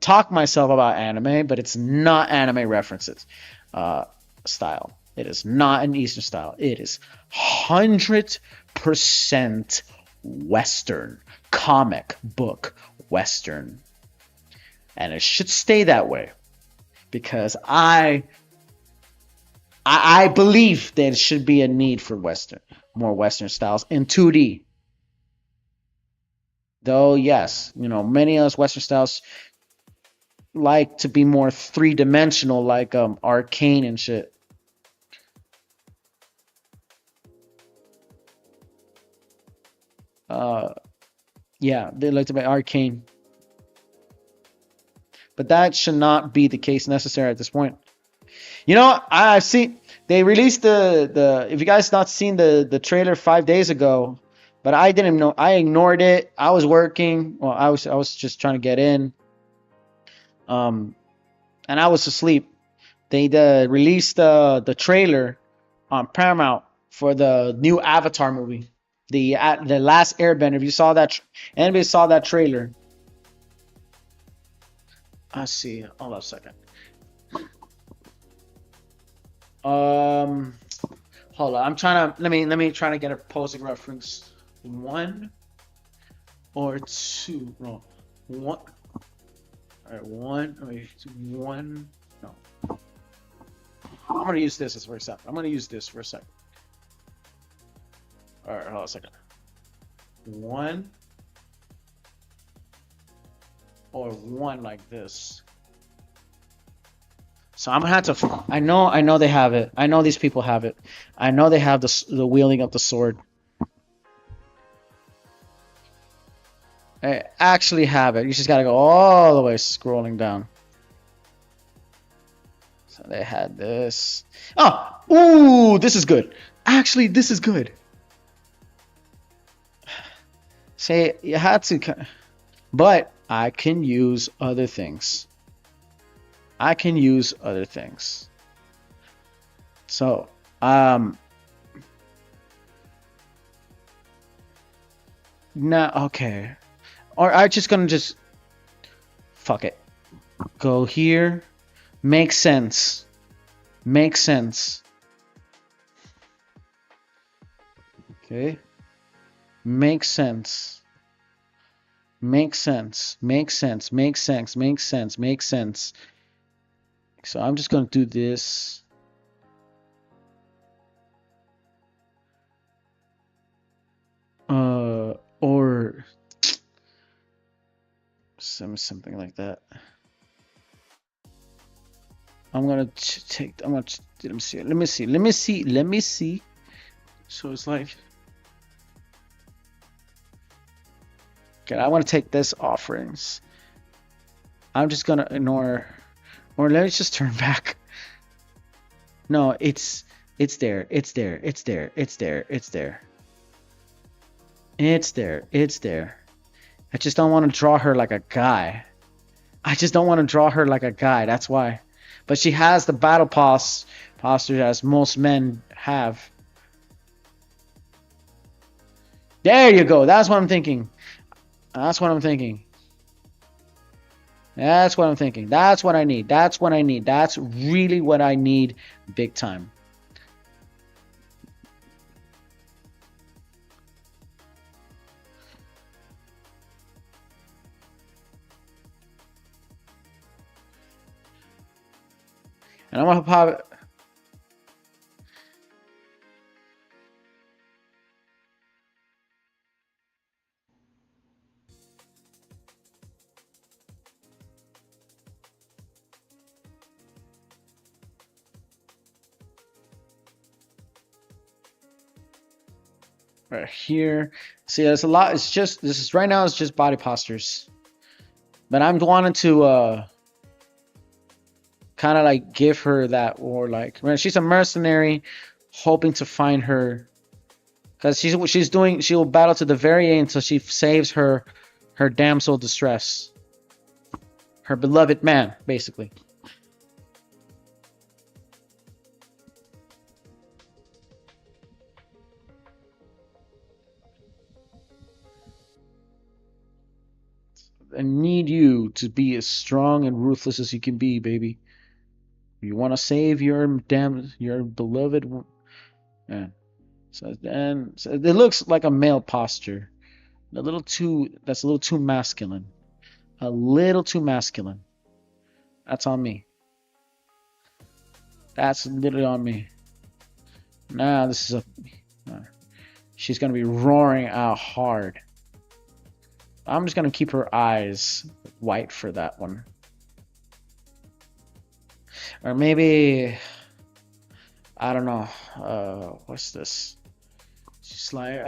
talk myself about anime, but it's not anime references style. It is not an Eastern style. It is 100% Western, comic book Western. And it should stay that way because I believe there should be a need for more Western styles in 2D. Though, yes, many of us Western styles like to be more three-dimensional, like Arcane and shit. Yeah, they like to be Arcane. But that should not be the case necessary at this point. I've seen they released the if you guys not seen the trailer 5 days ago, but I didn't know. I ignored it. I was working. Well, I was just trying to get in. And I was asleep. They released the trailer on Paramount for the new Avatar movie, the Last Airbender. If you saw that, anybody saw that trailer? Let's see. Hold on a second. Hold on. I'm trying to let me try to get a posing reference. 1 or 2? No, 1. All right, 1. Wait, 1. No. I'm gonna use this for a second. I'm gonna use this for a second. All right, hold on a second. 1 or 1 like this. So I'm gonna have to. I know they have it. I know these people have it. I know they have the wielding of the sword. I actually have it. You just gotta go all the way scrolling down. So they had this. Oh, ooh, this is good. Actually, this is good. Say you had to, but I can use other things. I can use other things. So, now, okay. Or I'm just gonna fuck it. Go here. Makes sense. Makes sense. Okay. Makes sense. Makes sense. Makes sense. Makes sense. Makes sense. Makes sense. So I'm just going to do this. Or something like that. I'm going to take, let me see. So it's like, okay, I want to take this offerings. I'm just going to ignore. Or let me just turn back. No, it's there. It's there. It's there. It's there. It's there. It's there. It's there. I just don't want to draw her like a guy. I just don't want to draw her like a guy. That's why. But she has the battle posture as most men have. There you go. That's what I'm thinking. That's what I'm thinking. That's what I'm thinking. That's what I need. That's what I need. That's really what I need big time. And I'm gonna pop. Right here. See, there's a lot. It's just this is right now. It's just body postures, but I'm wanting to kind of like give her that, or like she's a mercenary, hoping to find her because she's doing. She'll battle to the very end until she saves her damsel distress, her beloved man, basically. I need you to be as strong and ruthless as you can be, baby. You want to save your beloved. Yeah. So it looks like a male posture. A little too. That's a little too masculine. A little too masculine. That's on me. That's literally on me. Now this is a. She's gonna be roaring out hard. I'm just gonna keep her eyes white for that one. Or maybe I don't know. What's this? Just like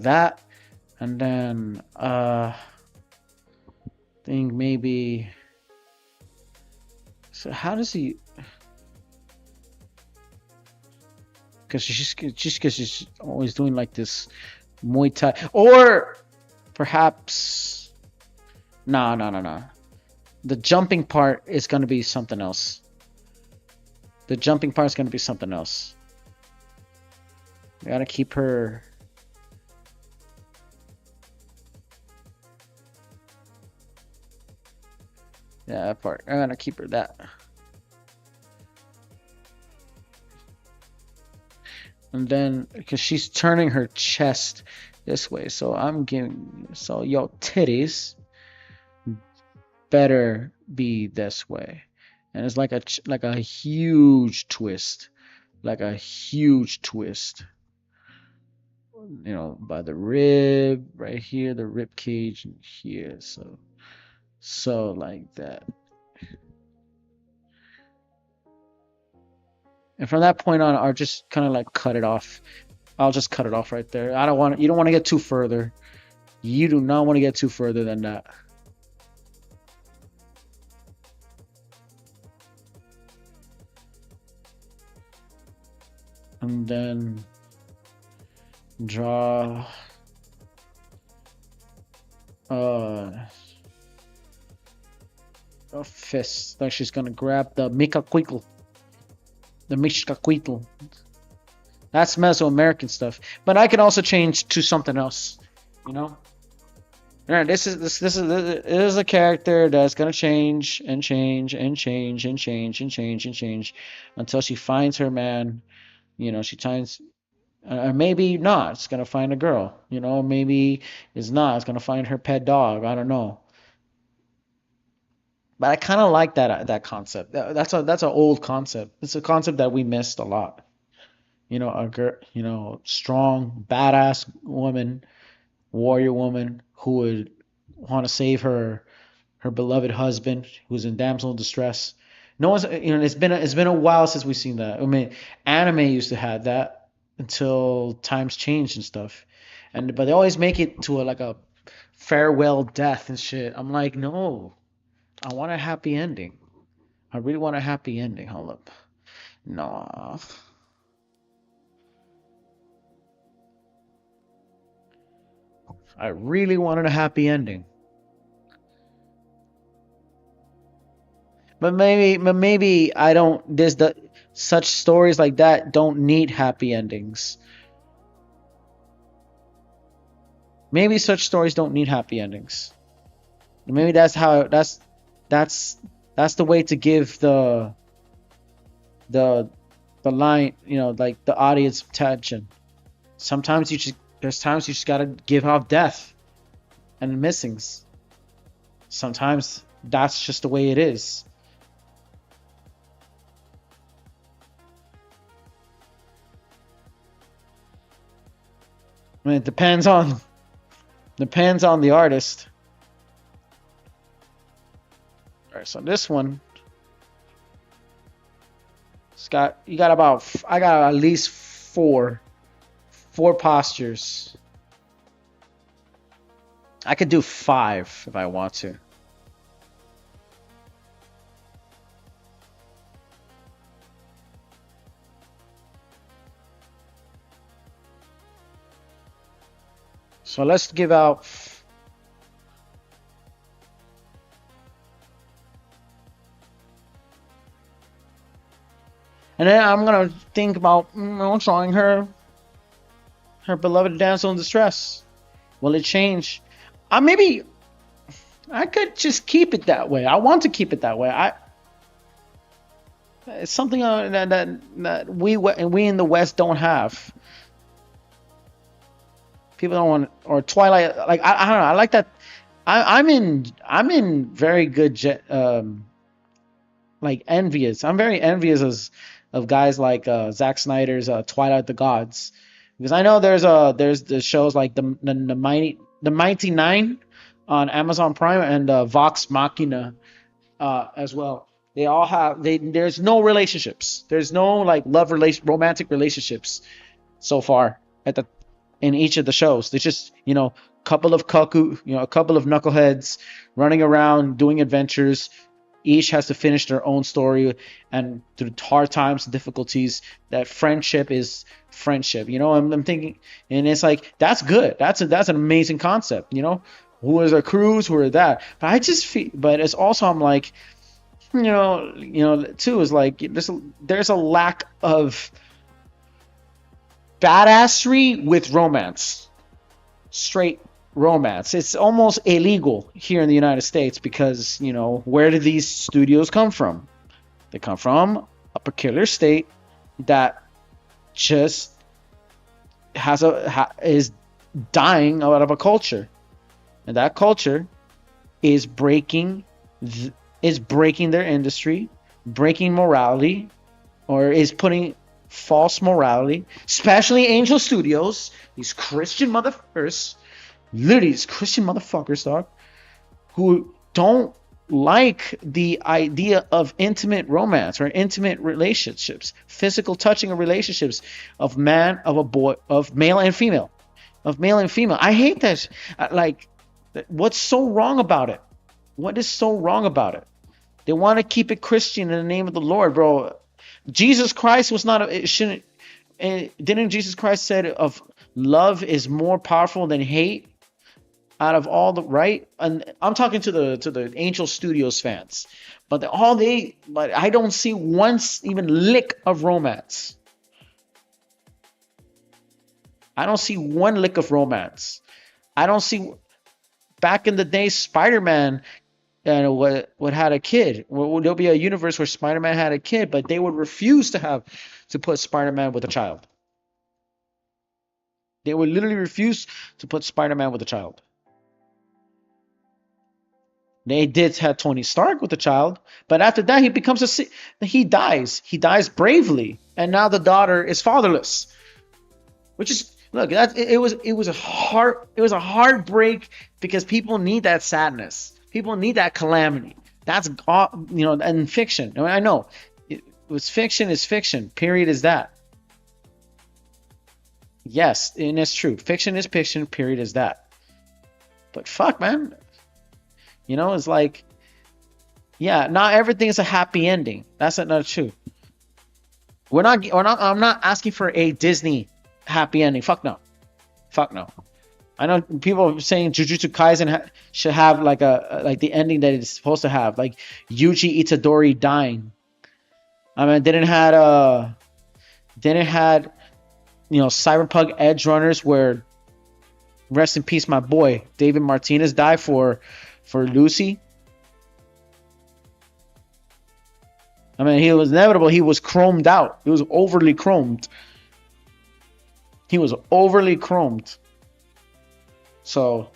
that, and then think maybe. So how does he? Because she's always doing like this Muay Thai, or perhaps no. The jumping part is gonna be something else. The jumping part is gonna be something else. We gotta keep her. Yeah, that part. I gotta keep her that. And then because she's turning her chest this way, so I'm giving yo titties better be this way, and it's like a huge twist, like a huge twist. You know, by the rib right here, the rib cage here, so like that. And from that point on, I'll just kind of like cut it off. I'll just cut it off right there. I don't want you don't want to get too further. You do not want to get too further than that. And then draw a fist. Like she's gonna grab the Mikaquitl. The Mishkaquitl. That's Mesoamerican stuff. But I can also change to something else. You know? Alright, this is a character that's gonna change and change and change and change and change and change until she finds her man. You know, she finds maybe not. It's gonna find a girl. You know, maybe it's not. It's gonna find her pet dog. I don't know. But I kind of like that concept. That's an old concept. It's a concept that we missed a lot. You know, a girl, you know, strong, badass woman, warrior woman who would want to save her beloved husband who's in damsel in distress. No one's, you know, it's been a while since we've seen that. I mean, anime used to have that. until times change and stuff. But they always make it to a farewell death and shit. I'm like, no, I want a happy ending. I really want a happy ending. Hold up. No. I really wanted a happy ending. But maybe I don't. There's the such stories like that don't need happy endings. Maybe such stories don't need happy endings. Maybe that's that's the way to give the the line, like the audience attention. Sometimes there's times you just gotta give off death and missings. Sometimes that's just the way it is. I mean, it depends on the artist. All right, so this one, you got about, I got at least four postures. I could do 5 if I want to. So let's give out. And then I'm gonna think about showing her beloved damsel in distress. Will it change? Maybe I could just keep it that way. I want to keep it that way. It's something that we in the West don't have. People don't want, or Twilight. Like I don't know. I like that. I'm in very good like envious. I'm very envious of guys like Zack Snyder's Twilight of the Gods, because I know there's the shows like the Mighty Nine on Amazon Prime and Vox Machina as well. They all have there's no relationships. There's no like romantic relationships so far in each of the shows. There's just couple of a couple of knuckleheads running around doing adventures. Each has to finish their own story, and through hard times and difficulties, that friendship is friendship. I'm thinking, and it's like that's good. That's an amazing concept. Who is a cruise? Who are that? But I just feel, but it's also I'm like, too is like there's a lack of badassery with romance, straight romance. It's almost illegal here in the United States because where do these studios come from? They come from a peculiar state that just is dying out of a culture, and that culture is breaking their industry, breaking morality, or is putting false morality, especially Angel Studios, these Christian motherfuckers, literally these Christian motherfuckers, dog, who don't like the idea of intimate romance or intimate relationships, physical touching of relationships of man, of a boy, of male and female. I hate that. Like, what's so wrong about it? What is so wrong about it? They want to keep it Christian in the name of the Lord, bro. Jesus Christ was not didn't Jesus Christ said of love is more powerful than hate out of all the right? And I'm talking to the Angel Studios fans, but I don't see once even lick of romance. I don't see one lick of romance. I don't see. Back in the day, Spider-Man what had a kid. There'll be a universe where Spider-Man had a kid, but they would refuse to put Spider-Man with a child. They would literally refuse to put Spider-Man with a child. They did have Tony Stark with a child, but after that he dies. He dies bravely, and now the daughter is fatherless. Which is look, it was a heartbreak because people need that sadness. People need that calamity. That's and fiction. I mean, I know it was fiction is fiction. Period is that. Yes, and it's true. Fiction is fiction, period is that. But fuck, man. It's like, yeah, not everything is a happy ending. That's not true. I'm not asking for a Disney happy ending. Fuck no. Fuck no. I know people are saying Jujutsu Kaisen should have like the ending that it's supposed to have, like Yuji Itadori dying. I mean, didn't had Cyberpunk Edge Runners where rest in peace my boy David Martinez died for Lucy. I mean, he was inevitable. He was chromed out. He was overly chromed. He was overly chromed. So,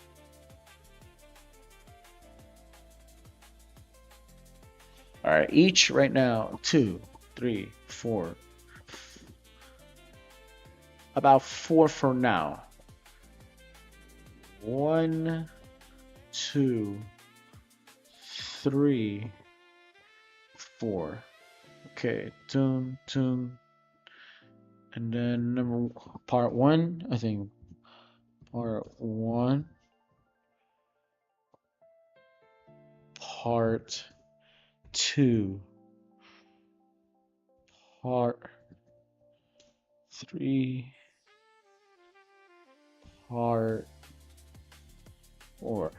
all right, each right now, 2, 3, 4, about 4 for now. 1, 2, 3, 4. Okay, tune. And then part 1, I think. Part 1. Part 2. Part 3. Part 4.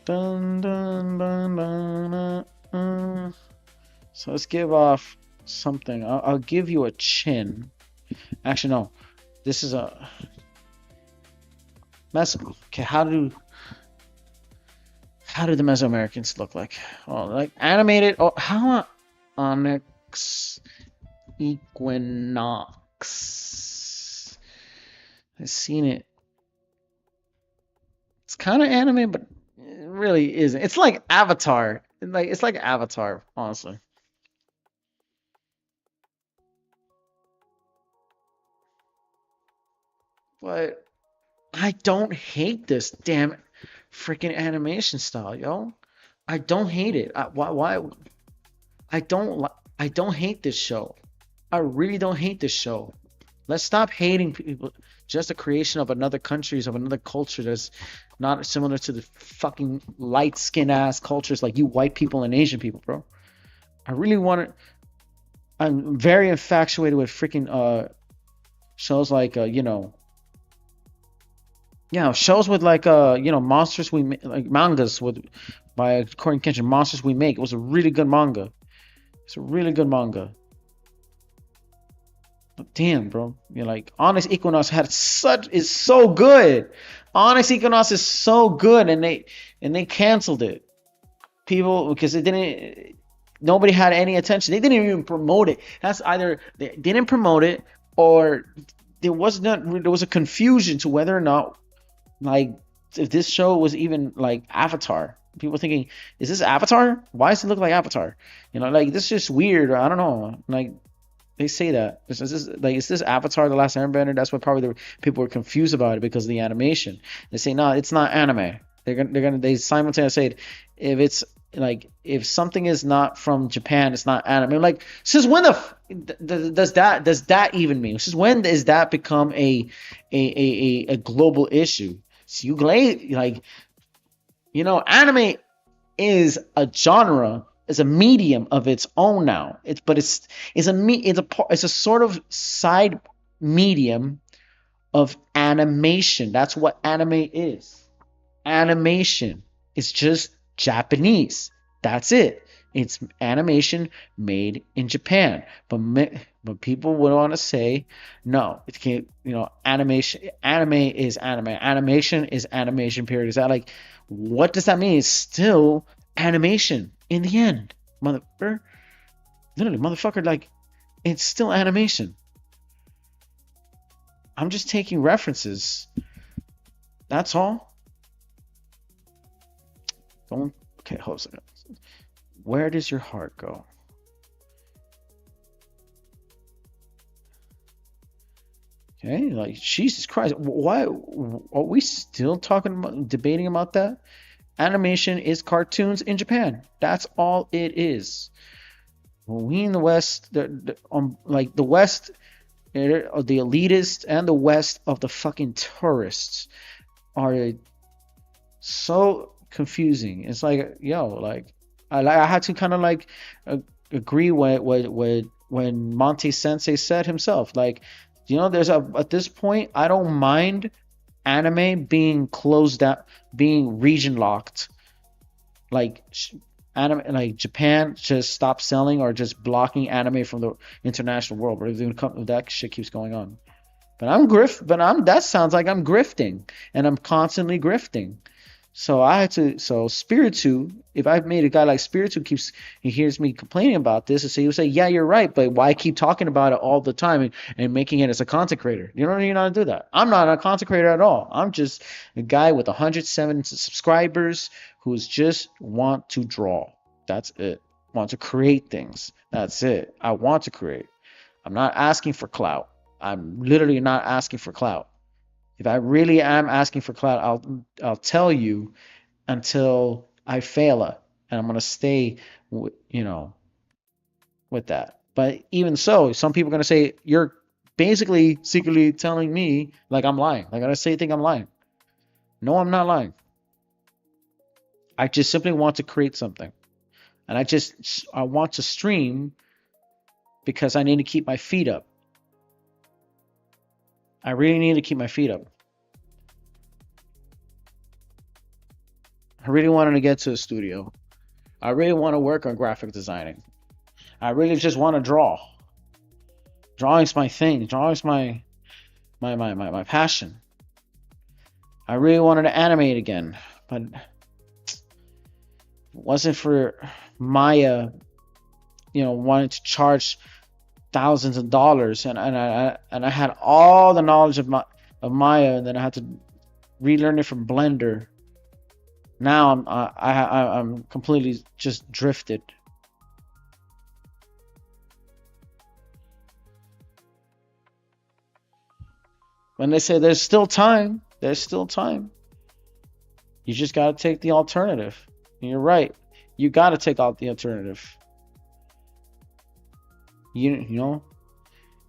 Dun, dun, dun, dun, So let's give off something. I'll give you a chin. Actually, no. This is a okay. How do the Mesoamericans look like? Oh, like animated. Oh, how Onyx Equinox. I've seen it. It's kind of anime, but it really isn't. It's like Avatar. It's like Avatar, honestly. But I don't hate this damn freaking animation style, yo. I don't hate it. Why? I don't hate this show. I really don't hate this show. Let's stop hating people. Just a creation of another countries, of another culture that's not similar to the fucking light skin ass cultures like you white people and Asian people, bro. I really want to. I'm very infatuated with freaking shows like shows with like monsters we make, like mangas with by Cory Kenshin, Monsters We Make. It was a really good manga. It's a really good manga. But damn, bro, you're like Onyx Equinox is so good. Onyx Equinox is so good, and they canceled it. People because it didn't. Nobody had any attention. They didn't even promote it. That's either they didn't promote it or there was a confusion to whether or not like if this show was even like Avatar. People thinking, is this Avatar? Why does it look like Avatar? Like this is just weird. I don't know. Like they say that. Is this Avatar: The Last Airbender? That's what probably the people were confused about it because of the animation. They say no, it's not anime. They simultaneously say if it's like if something is not from Japan, it's not anime. Like since when does that even mean? Since when does that become a global issue? So anime is a genre, is a medium of its own now. It's a sort of side medium of animation. That's what anime is. Animation is just Japanese. That's it. It's animation made in Japan. But people would want to say, no, it can't. Animation. Anime is anime. Animation is animation. Period. Is that like? What does that mean? It's still animation in the end, motherfucker. Literally, motherfucker. Like, it's still animation. I'm just taking references. That's all. Don't. Okay, hold on. Where does your heart go? Okay, like Jesus Christ, why are we still talking about debating about that? Animation is cartoons in Japan. That's all it is. Well, we in the West, like the West, the elitists and the West of the fucking tourists are so confusing. It's like, yo, like I had to kind of like agree with when Monte Sensei said himself, like, there's at this point I don't mind anime being closed out, being region locked, like anime, like Japan just stop selling or just blocking anime from the international world. But that shit keeps going on. But that sounds like I'm grifting, and I'm constantly grifting. So I had to. So Spiritu, if I've made a guy like Spiritu he hears me complaining about this, and so he'll say, "Yeah, you're right, but why keep talking about it all the time and making it as a content creator? You don't need to do that. I'm not a content creator at all. I'm just a guy with 107 subscribers who's just want to draw. That's it. Want to create things. That's it. I want to create. I'm not asking for clout. I'm literally not asking for clout. If I really am asking for clout, I'll tell you until I fail it, and I'm gonna stay, with that. But even so, some people are gonna say you're basically secretly telling me like I'm lying. Like I say, think I'm lying. No, I'm not lying. I just simply want to create something, and I want to stream because I need to keep my feet up. I really need to keep my feet up. I really wanted to get to a studio. I really want to work on graphic designing. I really just want to draw. Drawing's my thing. Drawing's my passion. I really wanted to animate again, but it wasn't for Maya, wanting to charge thousands of dollars, and I had all the knowledge of Maya, and then I had to relearn it from Blender. Now I'm completely just drifted. When they say there's still time, there's still time. You just got to take the alternative. And you're right. You got to take out the alternative. You know,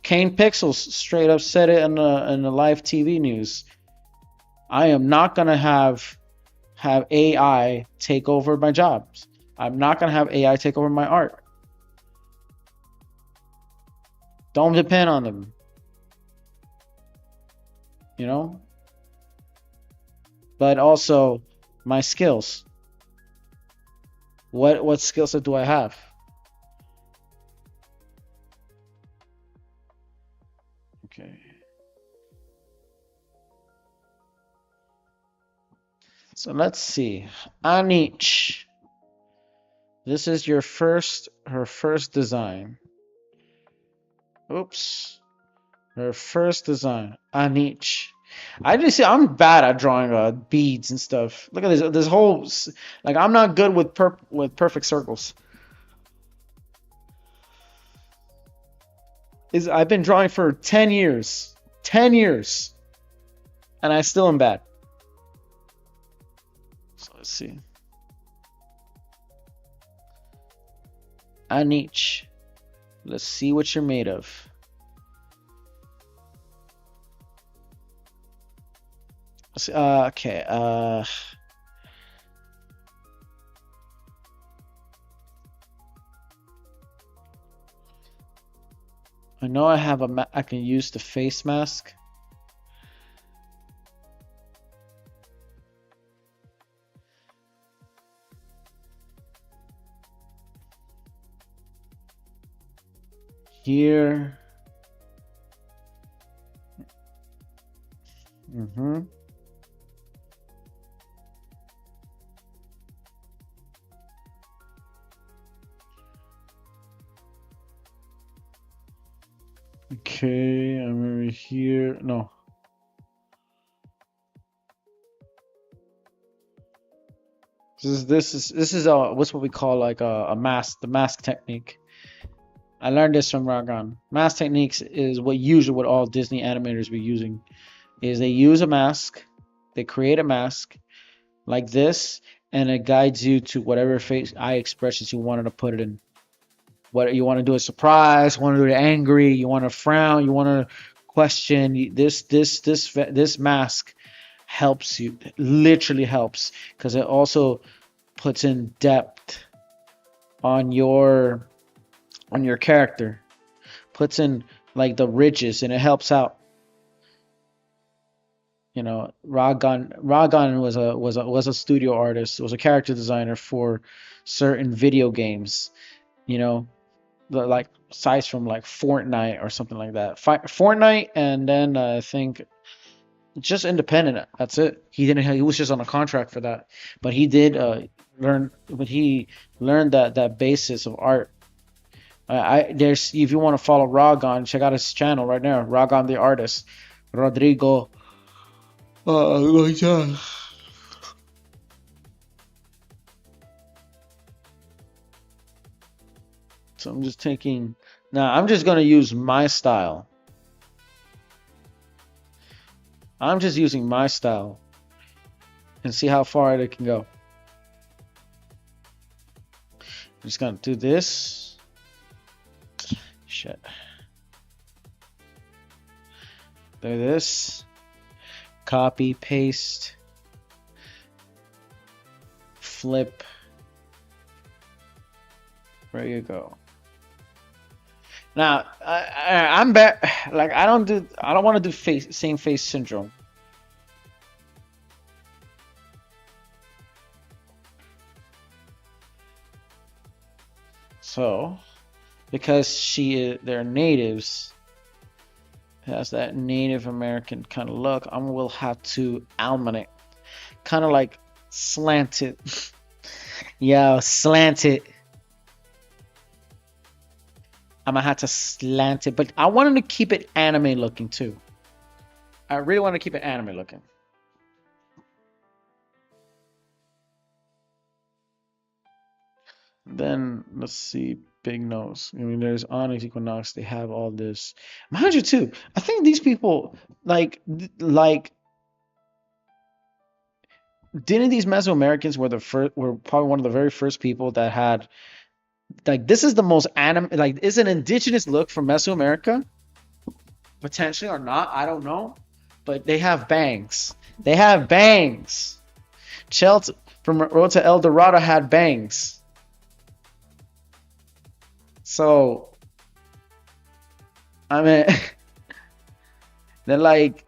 Kane Pixels straight up said it in the live TV news. I am not gonna have AI take over my jobs. I'm not gonna have AI take over my art. Don't depend on them. But also my skills. What skill set do I have? Okay. So let's see. Anich. This is her first design. Oops. Her first design. Anich. I just see I'm bad at drawing beads and stuff. Look at this whole, like, I'm not good with perfect circles. I've been drawing for 10 years. 10 years. And I still am bad. So let's see. Anich. Let's see what you're made of. Okay. I know I have I can use the face mask. Here. Okay, I'm over here. No. This is what's what we call like a mask, the mask technique. I learned this from Ragon. Mask techniques is what usually what all Disney animators be using. Is they use a mask, they create a mask like this, and it guides you to whatever face eye expressions you wanted to put it in. What you want to do a surprise, want to do it angry, you want to frown, you want to question. This mask helps you, literally helps, because it also puts in depth on your character, puts in like the ridges, and it helps out. You know, Ragon was a studio artist, was a character designer for certain video games. You know, like size from like Fortnite or something like that. Fortnite, and then I think just independent. That's it. He didn't. He was just on a contract for that, but he did learn. But he learned that basis of art. There's if you want to follow Ragon, check out his channel right now. Ragon the artist, Rodrigo. Yeah. So I'm just taking. Now I'm just gonna use my style. I'm just using my style and see how far it can go. I'm just gonna do this. Shit. Do this. Copy, paste, flip. There you go. Now I'm back. Like I don't want to do same face syndrome. So, because they're natives, has that Native American kind of look, I will have to almond kind of like slant it. Yeah, slant it. I'm gonna have to slant it, but I wanted to keep it anime looking too. I really want to keep it anime looking. Then let's see, big nose. I mean, there's Onyx Equinox. They have all this. Mind you, too. I think these people like didn't these Mesoamericans were probably one of the very first people that had like this is the most anime like is an indigenous look from Mesoamerica potentially or not, I don't know, but they have bangs. They have bangs. Chelt from Road to El Dorado had bangs. So, I mean, they're like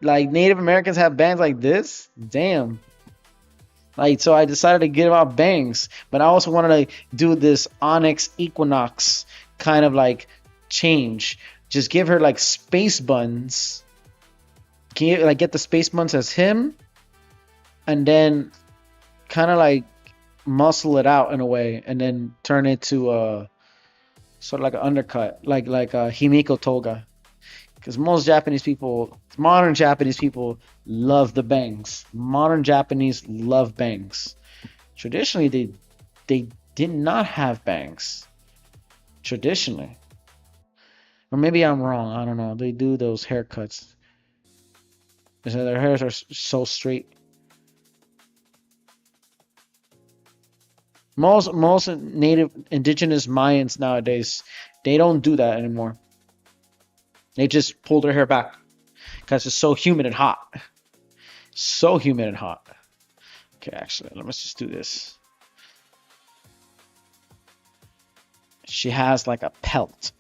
Native Americans have bangs like this. Damn. Like, so I decided to give out bangs, but I also wanted to do this Onyx Equinox kind of like change. Just give her like space buns. Can you like get the space buns as him, and then kind of like muscle it out in a way, and then turn it to sort of like an undercut, like Himiko Toga. Because most Japanese people, modern Japanese people, love the bangs. Modern Japanese love bangs. Traditionally, they did not have bangs. Traditionally, or maybe I'm wrong. I don't know. They do those haircuts. So their hairs are so straight. Most native indigenous Mayans nowadays, they don't do that anymore. They just pull their hair back because it's so humid and hot. So humid and hot. Okay, actually, let's just do this. She has like a pelt.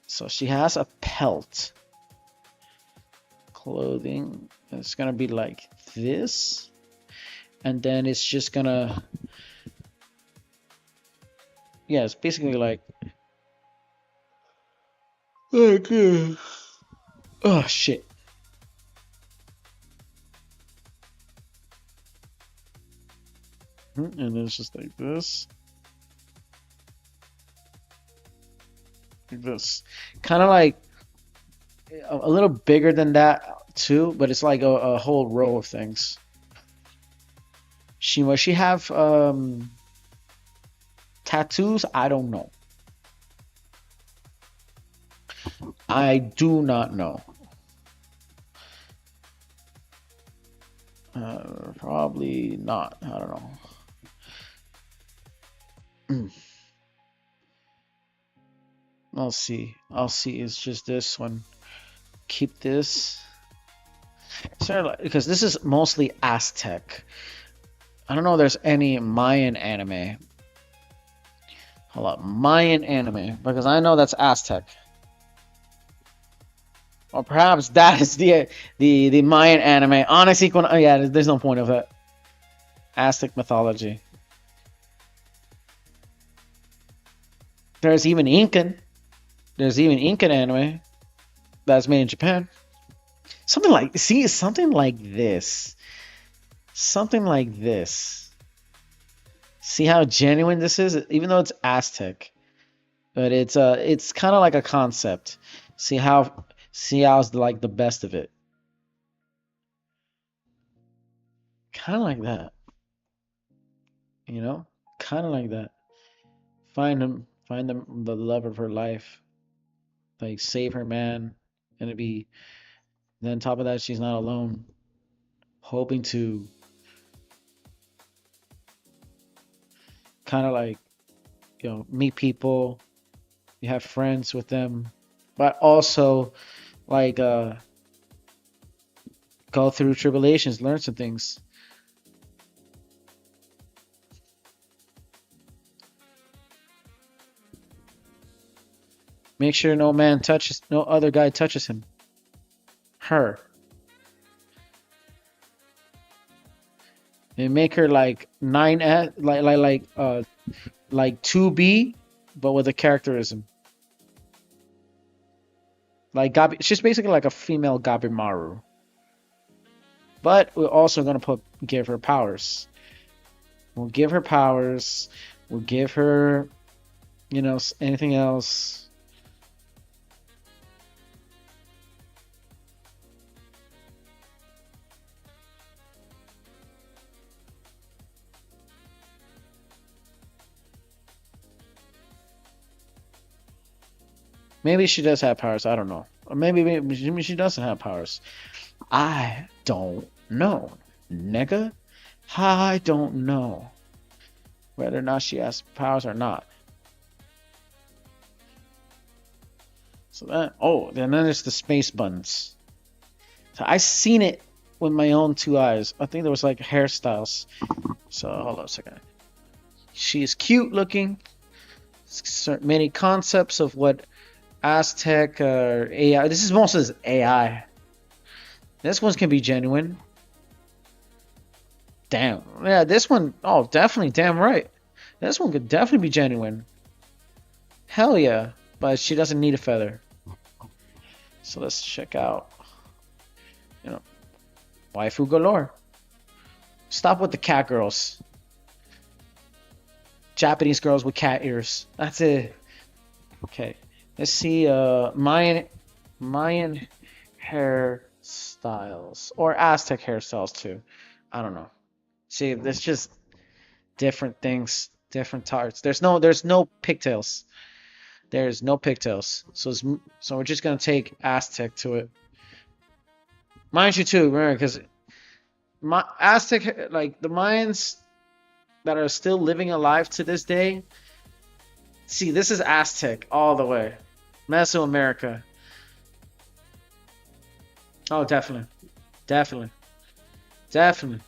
So she has a pelt. Clothing. It's gonna be like this, and then it's just gonna. Yeah, it's basically like. Oh shit. And it's just like this. Like this. Kind of like a little bigger than that too, but it's like a whole row of things. Does she have tattoos? I don't know. I do not know. Probably not. I don't know. I'll see. I'll see. It's just this one. Keep this. Because this is mostly Aztec. I don't know if there's any Mayan anime. Hold up. Mayan anime. Because I know that's Aztec. Or perhaps that is the Mayan anime. Onyx Equin. Oh, yeah, there's no point of it. Aztec mythology. There's even Incan. There's even Incan anime that's made in Japan. Something like something like this. Something like this. See how genuine this is, even though it's Aztec, but it's kind of like a concept. See how's like the best of it. Kind of like that, you know, kind of like that. Find the love of her life, like save her man, and it be. Then on top of that, she's not alone, hoping to kind of like meet people, you have friends with them, but also like go through tribulations, learn some things. Make sure no other guy touches him. Her. And make her like 9S, like 2B, but with a characterism. Like Gabi, she's basically like a female Gabimaru. But we're also gonna give her powers. We'll give her powers. We'll give her, anything else. Maybe she does have powers. I don't know. Or maybe she doesn't have powers. I don't know, nigga. I don't know whether or not she has powers or not. So then there's the space buttons. So I seen it with my own two eyes. I think there was like hairstyles. So hold on a second. She is cute looking. Many concepts of what Aztec AI. This is mostly AI. This one can be genuine. Damn. Yeah, this one. Oh, definitely. Damn right. This one could definitely be genuine. Hell yeah. But she doesn't need a feather. So let's check out. Waifu galore. Stop with the cat girls. Japanese girls with cat ears. That's it. Okay. Let's see. Mayan hairstyles or Aztec hairstyles too. I don't know. See, there's just different things, different tarts. There's no pigtails. There's no pigtails. So we're just gonna take Aztec to it. Mind you too, remember, because Aztec, like the Mayans that are still living alive to this day. See, this is Aztec all the way. Mesoamerica. Oh, definitely. Definitely. Definitely.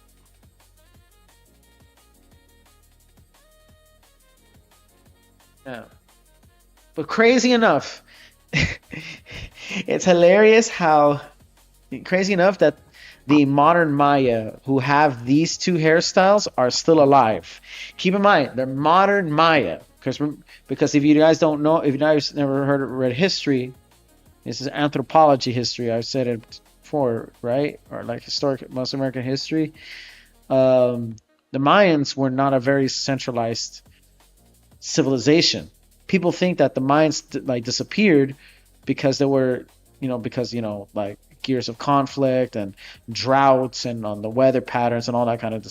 Yeah. But crazy enough, it's hilarious how crazy enough that the modern Maya who have these two hairstyles are still alive. Keep in mind, they're modern Maya because if you guys don't know, if you guys never read history, this is anthropology history. I've said it before, right? Or like historic Mesoamerican history. The Mayans were not a very centralized civilization. People think that the Mayans like disappeared because there were, like years of conflict and droughts and on the weather patterns and all that kind of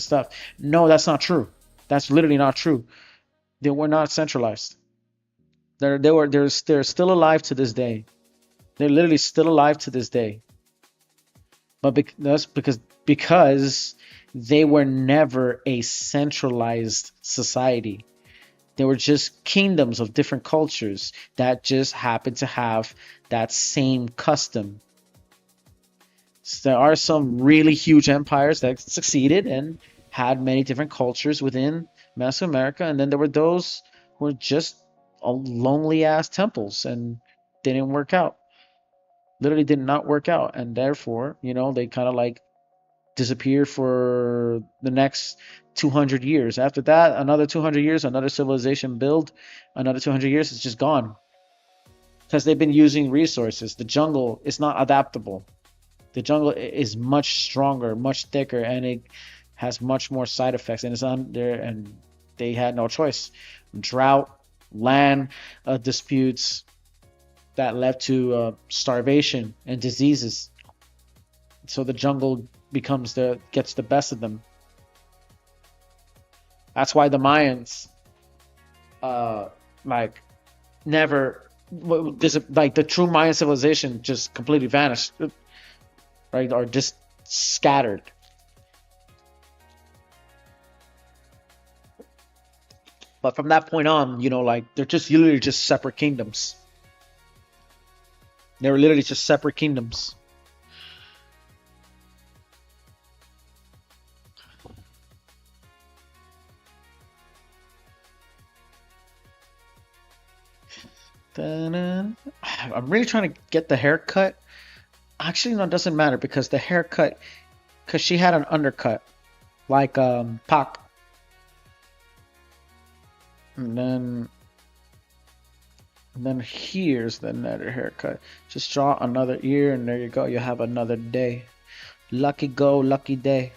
stuff. No, that's not true. That's literally not true. They were not centralized. they're still alive to this day. They're literally still alive to this day. But that's because they were never a centralized society. They were just kingdoms of different cultures that just happened to have that same custom. So there are some really huge empires that succeeded and had many different cultures within Mesoamerica, and then there were those who were just lonely ass temples and didn't work out. Literally did not work out, and therefore, they kind of like disappear for the next 200 years. After that, another 200 years, another civilization build, another 200 years, it's just gone. Because they've been using resources. The jungle is not adaptable. The jungle is much stronger, much thicker, and it has much more side effects. And it's under, and they had no choice. Drought, land disputes that led to starvation and diseases. So the jungle gets the best of them. That's why the Mayans, like, never, like the true Mayan civilization just completely vanished, right? Or just scattered. But from that point on, like they're just literally just separate kingdoms. They were literally just separate kingdoms. I'm really trying to get the haircut. Actually, no, it doesn't matter because the haircut, because she had an undercut, like Pac. And then here's the another haircut. Just draw another ear, and there you go. You have another day. Lucky go, lucky day.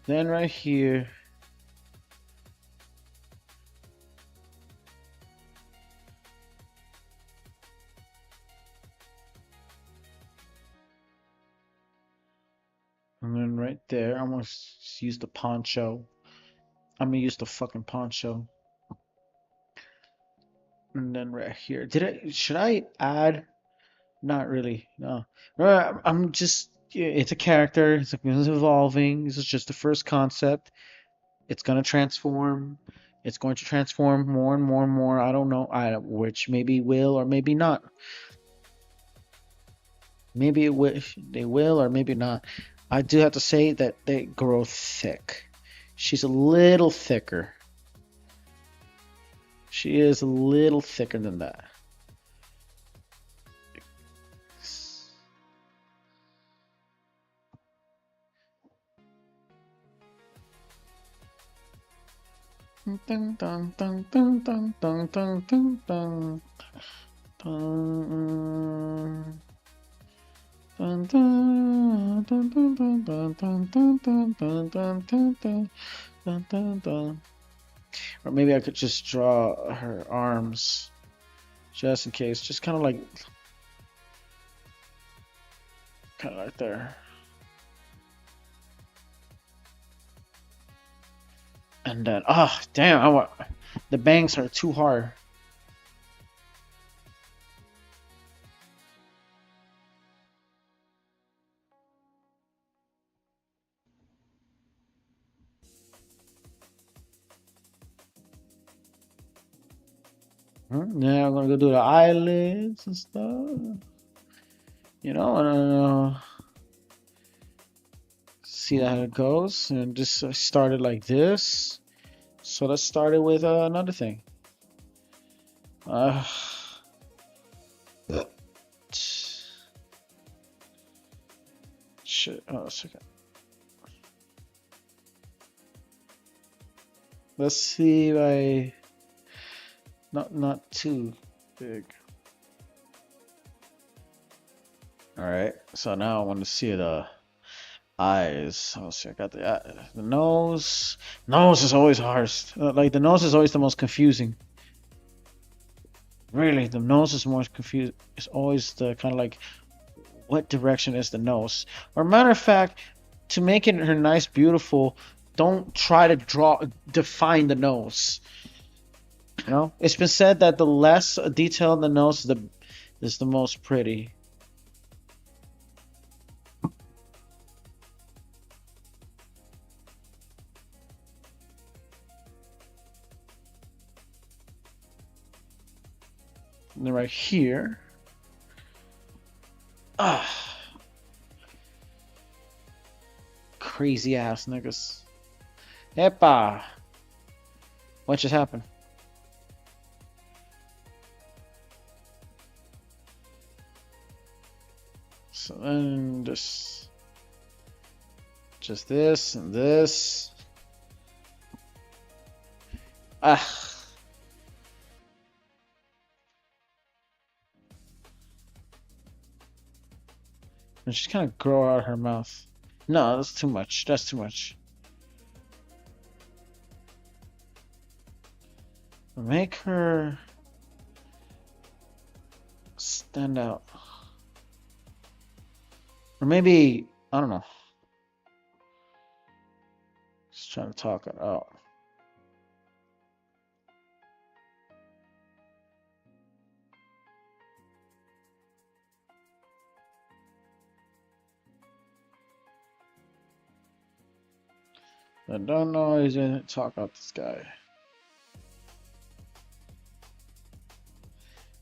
Then right here, and then right there, I'm gonna use the poncho. I'm gonna use the fucking poncho. And then right here, should I add? Not really, no. I'm just, it's a character, it's evolving. This is just the first concept. It's gonna transform. It's going to transform more and more and more. I don't know, which maybe will or maybe not. Maybe they will or maybe not. I do have to say that they grow thick. She's a little thicker. She is a little thicker than that. Dun, dun, dun, dun, dun, dun, dun, dun, dun. Dun, dun, dun, dun, dun, dun, dun, dun, dun, dun, dun, dun, dun, dun, dun. Or maybe I could just draw her arms, just in case, just kind of like right there. And then, oh damn, the bangs are too hard. Yeah, I'm gonna go do the eyelids and stuff. And see how it goes. And just started like this. So let's start it with another thing. Shit. Oh, a second. Let's see if I not too big. All right. So now I want to see the eyes. Oh, see, I got the nose. Nose is always hard. Like the nose is always the most confusing. Really, the nose is more confused. It's always the kind of like, what direction is the nose? Or matter of fact, to make it her nice, beautiful, don't try to define the nose. You know, it's been said that the less detail in the nose is the most pretty. And then right here. Ah, crazy ass niggas. Epa! What just happened? So then just this and this. Ah. And she's kind of grow out her mouth. No, that's too much. That's too much. Make her stand out. Or maybe, I don't know. Just trying to talk it out. I don't know he's gonna talk about this guy.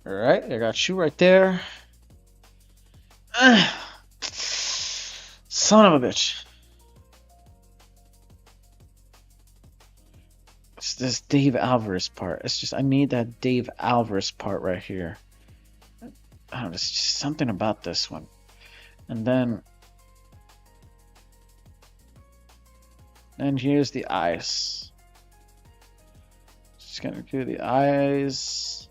Alright, I got you right there. Son of a bitch. It's this Dave Alvarez part. It's just, I need that Dave Alvarez part right here. I don't know, there's just something about this one. And then here's the eyes. Just gonna do the eyes.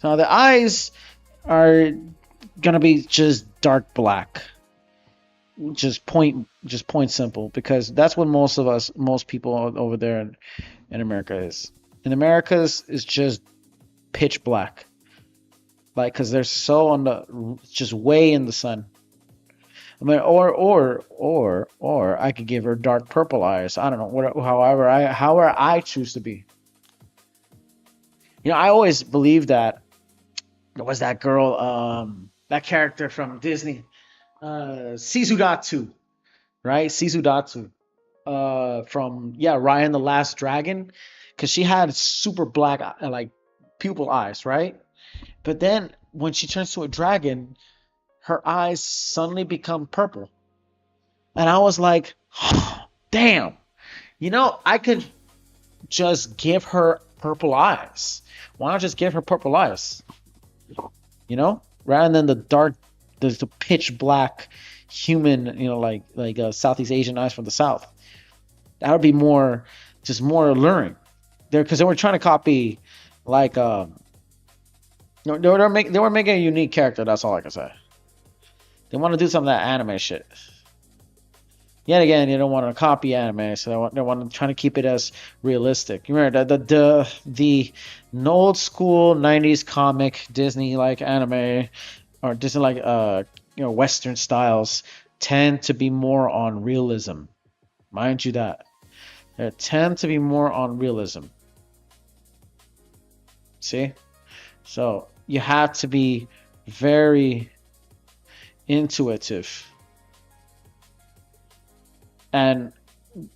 So the eyes are gonna be just dark black. Just point simple, because that's what most people over there in America is. In America's is just pitch black. Like, cause they're so just way in the sun. I mean, or I could give her dark purple eyes. I don't know, however I choose to be. You know, I always believed that there was that girl, that character from Disney, Sizudatu, right? Sizudatu, from Ryan the Last Dragon, because she had super black like pupil eyes, right? But then when she turns to a dragon, her eyes suddenly become purple. And I was like, oh, damn, you know, I could just give her purple eyes. Why not just give her purple eyes? You know, rather than the dark, the pitch black human, you know, like Southeast Asian eyes from the South. That would be more alluring. Because they were trying to copy, like, they were making a unique character. That's all I can say. They want to do some of that anime shit. Yet again, you don't want to copy anime, so they want to try to keep it as realistic. You remember the old school '90s comic Disney like anime, or Disney like Western styles tend to be more on realism. Mind you that. They tend to be more on realism. See? So you have to be very intuitive. And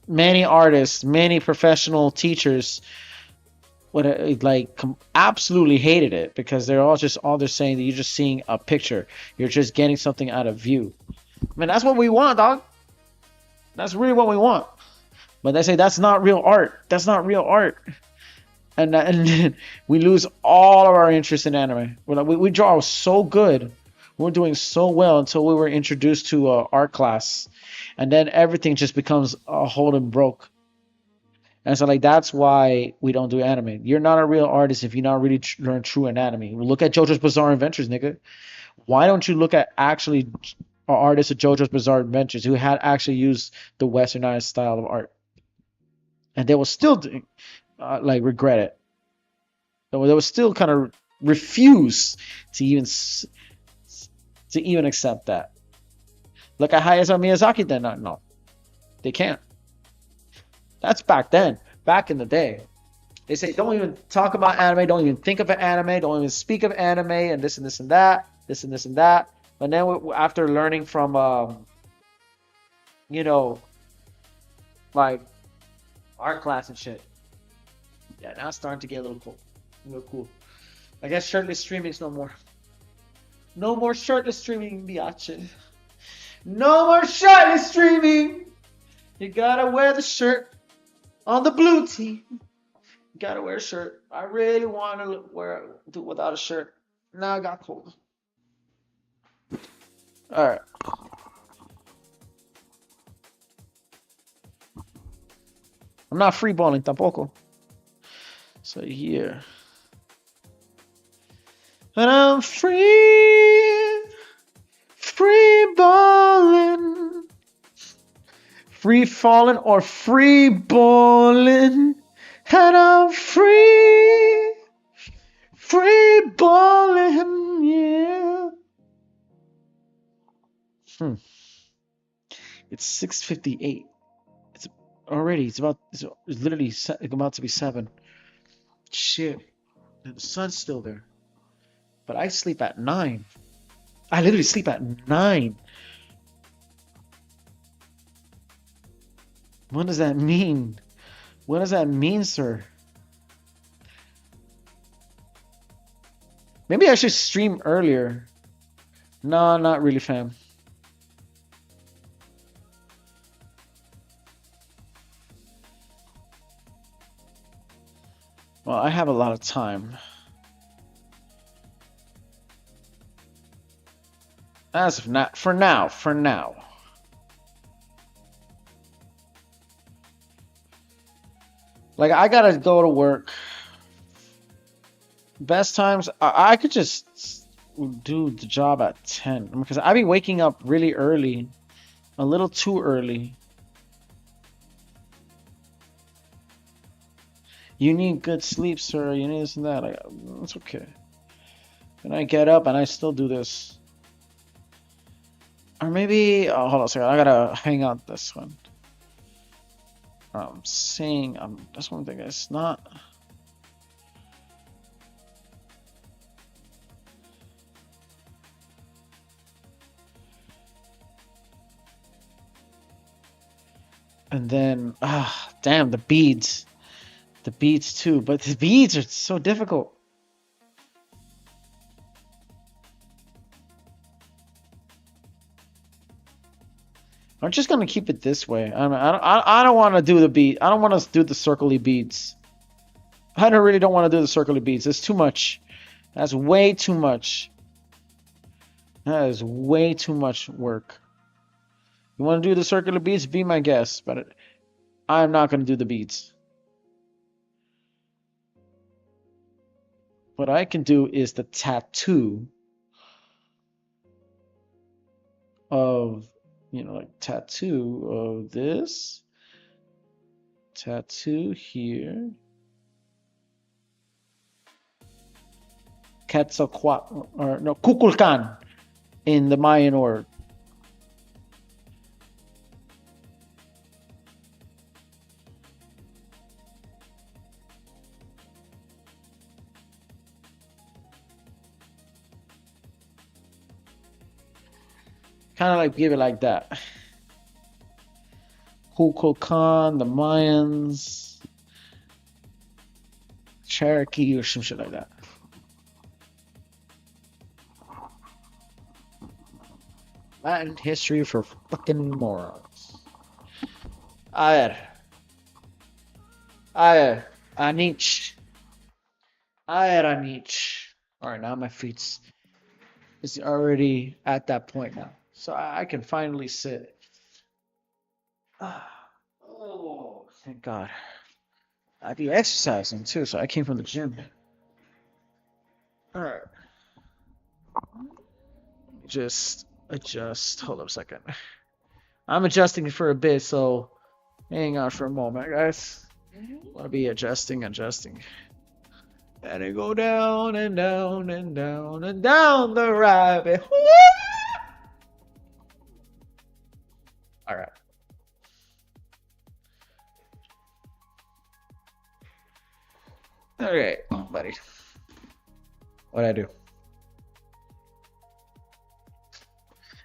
many artists, many professional teachers would absolutely hated it, because they're all they're saying that you're just seeing a picture. You're just getting something out of view. I mean, that's what we want, dog. That's really what we want. But they say that's not real art. That's not real art. And then we lose all of our interest in anime. We draw so good. We're doing so well until we were introduced to art class. And then everything just becomes a hold and broke. And so, that's why we don't do anime. You're not a real artist if you're not really learn true anatomy. Look at JoJo's Bizarre Adventures, nigga. Why don't you look at actually artists of JoJo's Bizarre Adventures who had actually used the westernized style of art? And they will still regret it. They will still kind of refuse to even accept that. Look at Hayao Miyazaki then. No, they can't. That's back then. Back in the day. They say don't even talk about anime, don't even think of an anime, don't even speak of anime, and this and this and that, this and this and that. But then after learning from, you know, like art class and shit, yeah, now it's starting to get a little cool. A little cool. I guess shirtless streaming's no more. No more shirtless streaming, biatch. No more shirtless streaming. You gotta wear the shirt on the blue tee. You gotta wear a shirt. I really want to do without a shirt. Now I got cold. All right. I'm not freeballing tampoco. So here. And I'm free balling, free falling or free balling, and I'm free balling, yeah. It's 6:58. It's literally about to be 7. Shit, and the sun's still there. But I sleep at 9. I literally sleep at 9. What does that mean? What does that mean, sir? Maybe I should stream earlier. No, not really, fam. Well, I have a lot of time. As of not, for now. Like, I gotta go to work. Best times, I could just do the job at 10. Because I be waking up really early. A little too early. You need good sleep, sir. You need this and that. It's okay. And I get up and I still do this. Or maybe, oh, hold on a second. I gotta hang out this one. I'm saying, that's one thing. It's not. And then, damn, the beads. The beads too. But the beads are so difficult. I'm just gonna keep it this way. I don't want to do the bead. I don't want to do the circly beads. I really don't want to do the circly beads. It's too much. That's way too much. That is way too much work. You want to do the circular beads? Be my guest, but I'm not gonna do the beads. What I can do is the tattoo of. You know, like tattoo of this, tattoo here, Quetzalcoatl, or no, Kukulkan in the Mayan word. Kind of like give it like that. Kukulkan, the Mayans, Cherokee, or some shit like that. Latin history for fucking morons. Anich. Alright, now my feet is already at that point now. So I can finally sit. Oh, thank God. I be exercising too, so I came from the gym. Alright. Just adjust. Hold up a second. I'm adjusting for a bit, so hang on for a moment, guys. I'll be adjusting. And it go down and down and down and down the rabbit. All right. All right, buddy. What'd I do?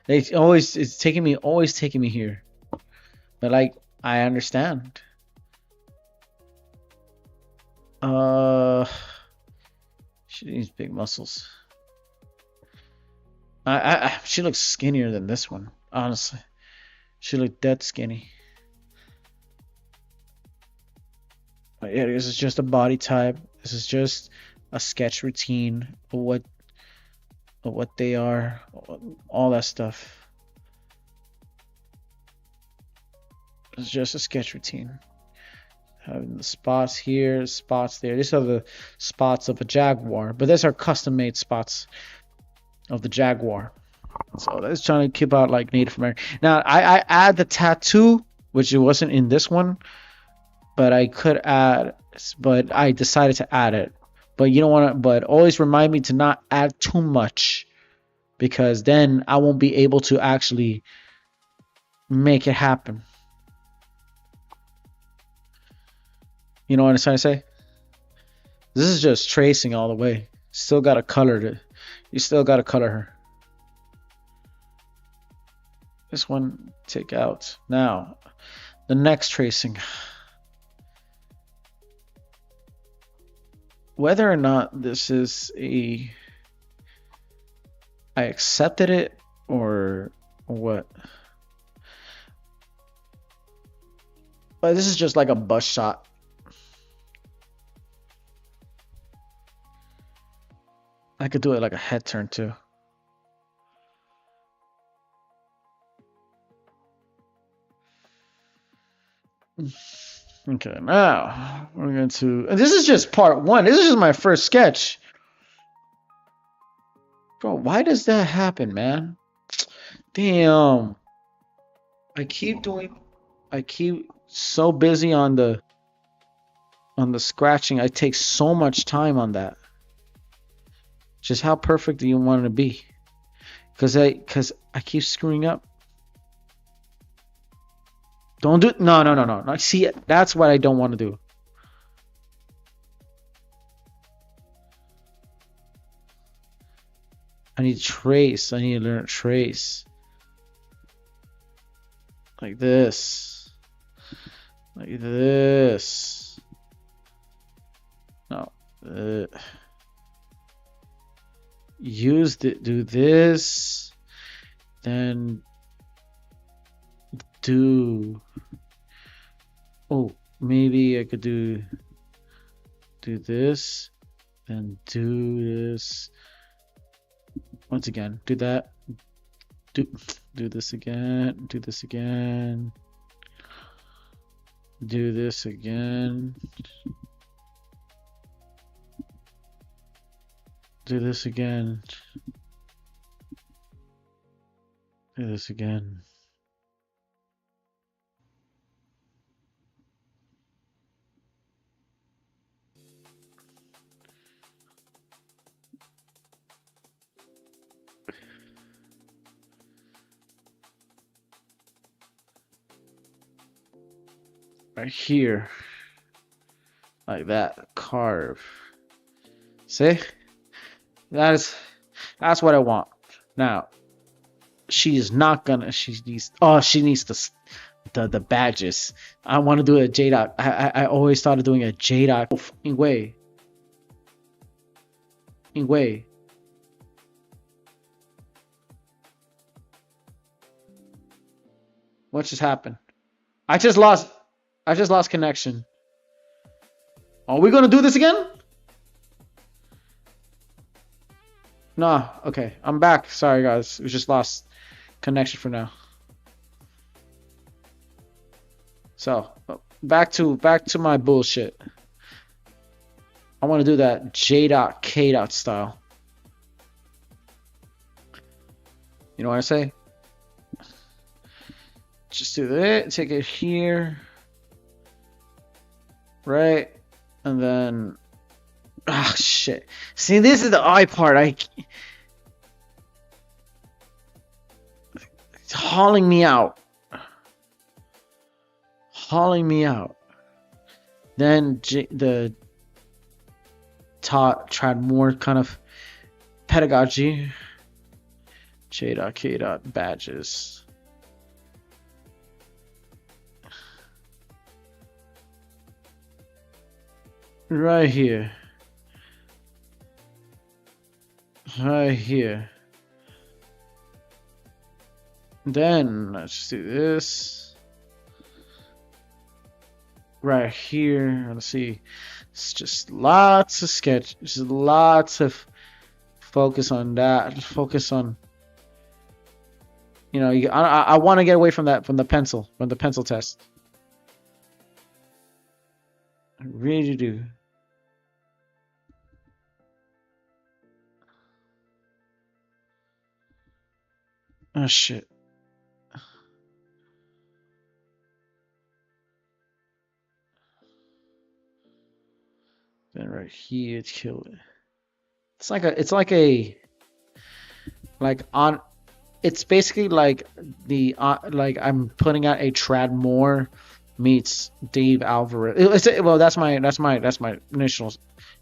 It's taking me, always taking me here. But like, I understand. She needs big muscles. She looks skinnier than this one, honestly. She looked dead skinny. But yeah, this is just a body type. This is just a sketch routine of what they are, all that stuff. It's just a sketch routine. Having the spots here, spots there. These are the spots of a jaguar, but these are custom-made spots of the jaguar. So that's trying to keep out like Native American. Now I add the tattoo, which it wasn't in this one, but I could add, but I decided to add it. But you don't want to, but always remind me to not add too much, because then I won't be able to actually make it happen. You know what I'm trying to say? This is just tracing all the way. Still got to color it. You still got to color her. This one, take out. Now, the next tracing. Whether or not this is I accepted it or what. But this is just like a bust shot. I could do it like a head turn too. Okay, now we're going to. And this is just part one. This is just my first sketch. Bro, why does that happen, man? Damn. I keep so busy on the scratching. I take so much time on that. Just how perfect do you want it to be? Because I keep screwing up. Don't do it. No. I see it. That's what I don't want to do. I need to trace. I need to learn to trace. Like this. Like this. No. Do this. Then do. Oh, maybe I could do this. Then do this. Once again, do that. Do this again. Do this again. Do this again. Do this again. Do this again. Right here. Like that. Carve. See? That's what I want. Now, she is not gonna. She needs the badges. I want to do a J-Dot. I always thought of doing a J-Dot. In way. What just happened? I just lost connection. Are we gonna do this again? Nah, okay. I'm back. Sorry guys. We just lost connection for now. So, back to my bullshit. I want to do that J-Dot K-Dot style. You know what I say? Just do that. Take it here. Right. And then Ah, shit. See, this is the eye part. It's hauling me out. Hauling me out. Then the tried more kind of pedagogy. J.K. badges. Right here. Right here. Then let's do this. Right here. Let's see. It's just lots of sketch. Just lots of focus on that. Focus on. You know, I want to get away from that, from the pencil test. I really do. Oh shit. Then right here, kill it. It's like on. It's basically like like I'm putting out a Trad Moore meets Dave Alvarez. Well, that's my initial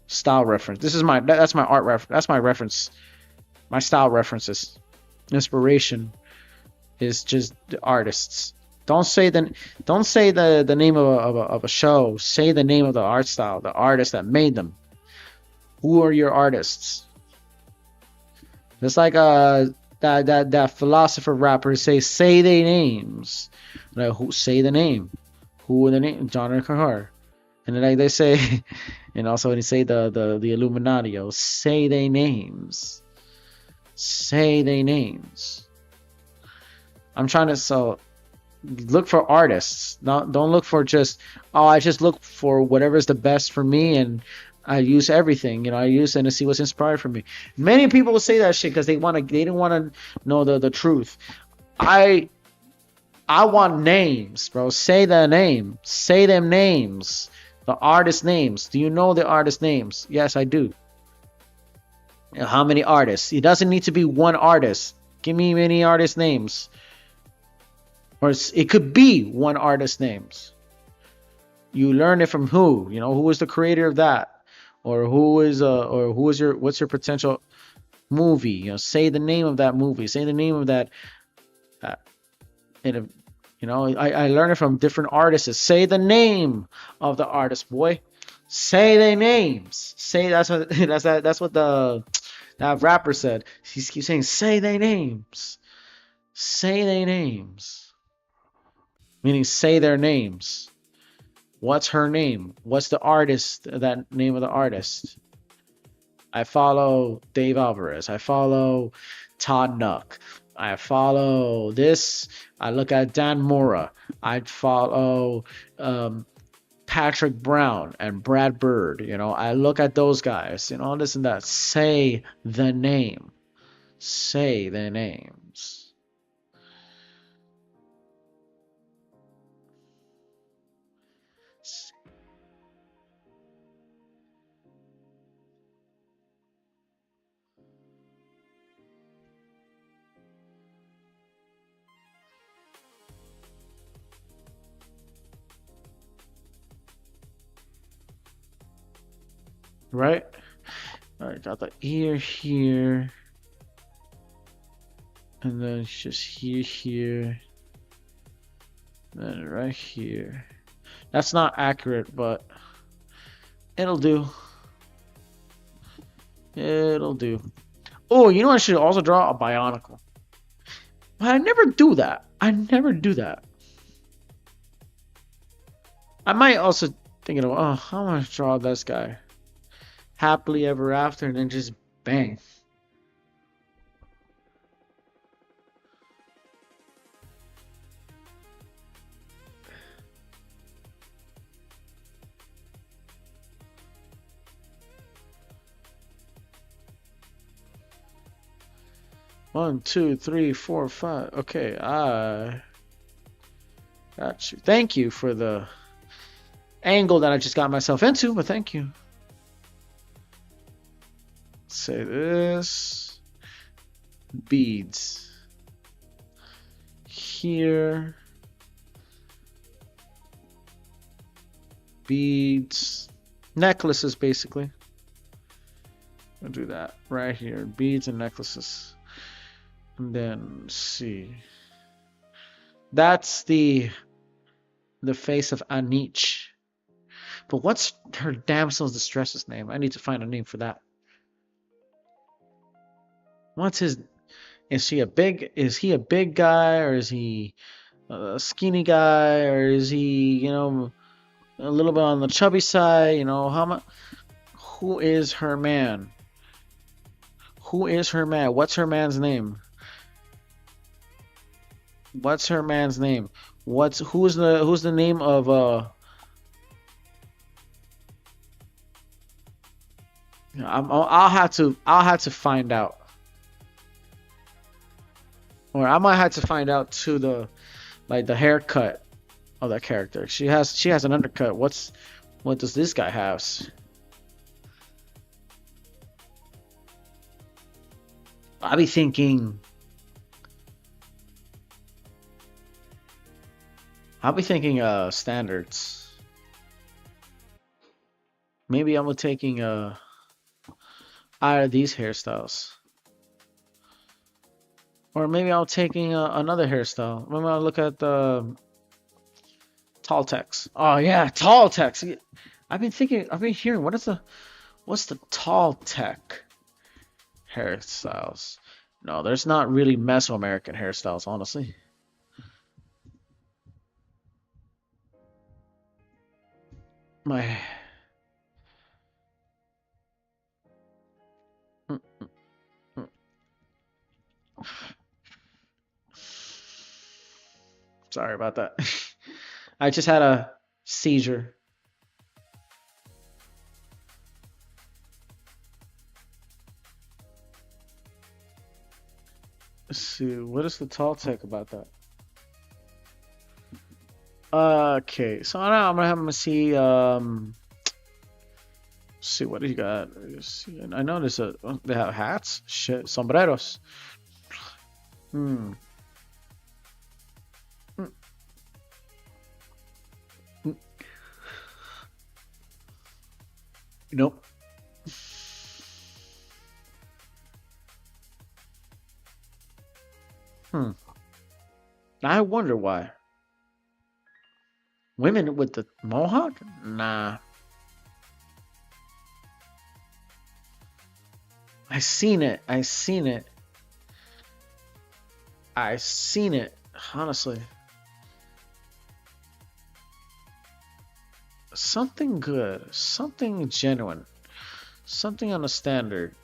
style reference. That's my art reference. That's my reference. My style references. Inspiration is just the artists. Don't say the name of a show. Say the name of the art style, the artist that made them. Who are your artists? It's like that philosopher rapper say their names. Like, who say the name? Who are the name? John Kahar. And then like they say, and also when they say the Illuminati, say their names. Say their names. I'm trying to look for artists. Don't look for just I just look for whatever's the best for me, and I use everything. You know, I use and to see what's inspired for me. Many people will say that shit because they didn't want to know the truth. I want names, bro. Say the name. Say them names. The artist names. Do you know the artist names? Yes, I do. You know, how many artists? It doesn't need to be one artist. Give me many artist names. Or it could be one artist names. You learn it from who? You know, who was the creator of that? Or what's your potential movie? You know, say the name of that movie. Say the name of that. You know, I learned it from different artists. Say the name of the artist, boy. Say their names. Say that's what that rapper said. He keeps saying, say their names. Say their names. Meaning say their names. What's her name? What's the artist, that name of the artist? I follow Dave Alvarez. I follow Todd Nuck. I follow this. I look at Dan Mora. I'd follow Patrick Brown and Brad Bird. You know, I look at those guys. You know, this and that. Say the name. Say the names. Right? All right, got the ear here. And then it's just here. Then right here. That's not accurate, but it'll do. It'll do. Oh, you know I should also draw a Bionicle. But I never do that. I never do that. I might also think of, oh, I want to draw this guy. Happily ever after, and then just bang. One, two, three, four, five. Okay, I got you. Thank you for the angle that I just got myself into, but thank you. say this. Beads. Here. Beads. Necklaces, basically. I'll do that right here. Beads and necklaces. And then see. That's the face of Anich. But what's her damsel's distress's name? I need to find a name for that. What's his? Is he a big guy, or is he a skinny guy, or is he, a little bit on the chubby side? How much? Who is her man? Who is her man? What's her man's name? What's her man's name? Who's the name of I'll have to find out. Or I might have to find out too the haircut of that character. She has an undercut. What does this guy have? I'll be thinking standards. Maybe I'm taking out of these hairstyles. Or maybe I'm taking another hairstyle. Maybe I'll look at the tall text. Oh yeah, tall text. I've been hearing what's the tall tech hairstyles? No, there's not really Mesoamerican hairstyles, honestly. My Sorry about that. I just had a seizure. Let's see, what is the tall tech about that? Okay, so now I'm gonna have him see. See what do you got? I know they have hats, shit, sombreros. Nope. I wonder why. Women with the mohawk? Nah. I seen it. Honestly. Something good. Something genuine. Something on a standard.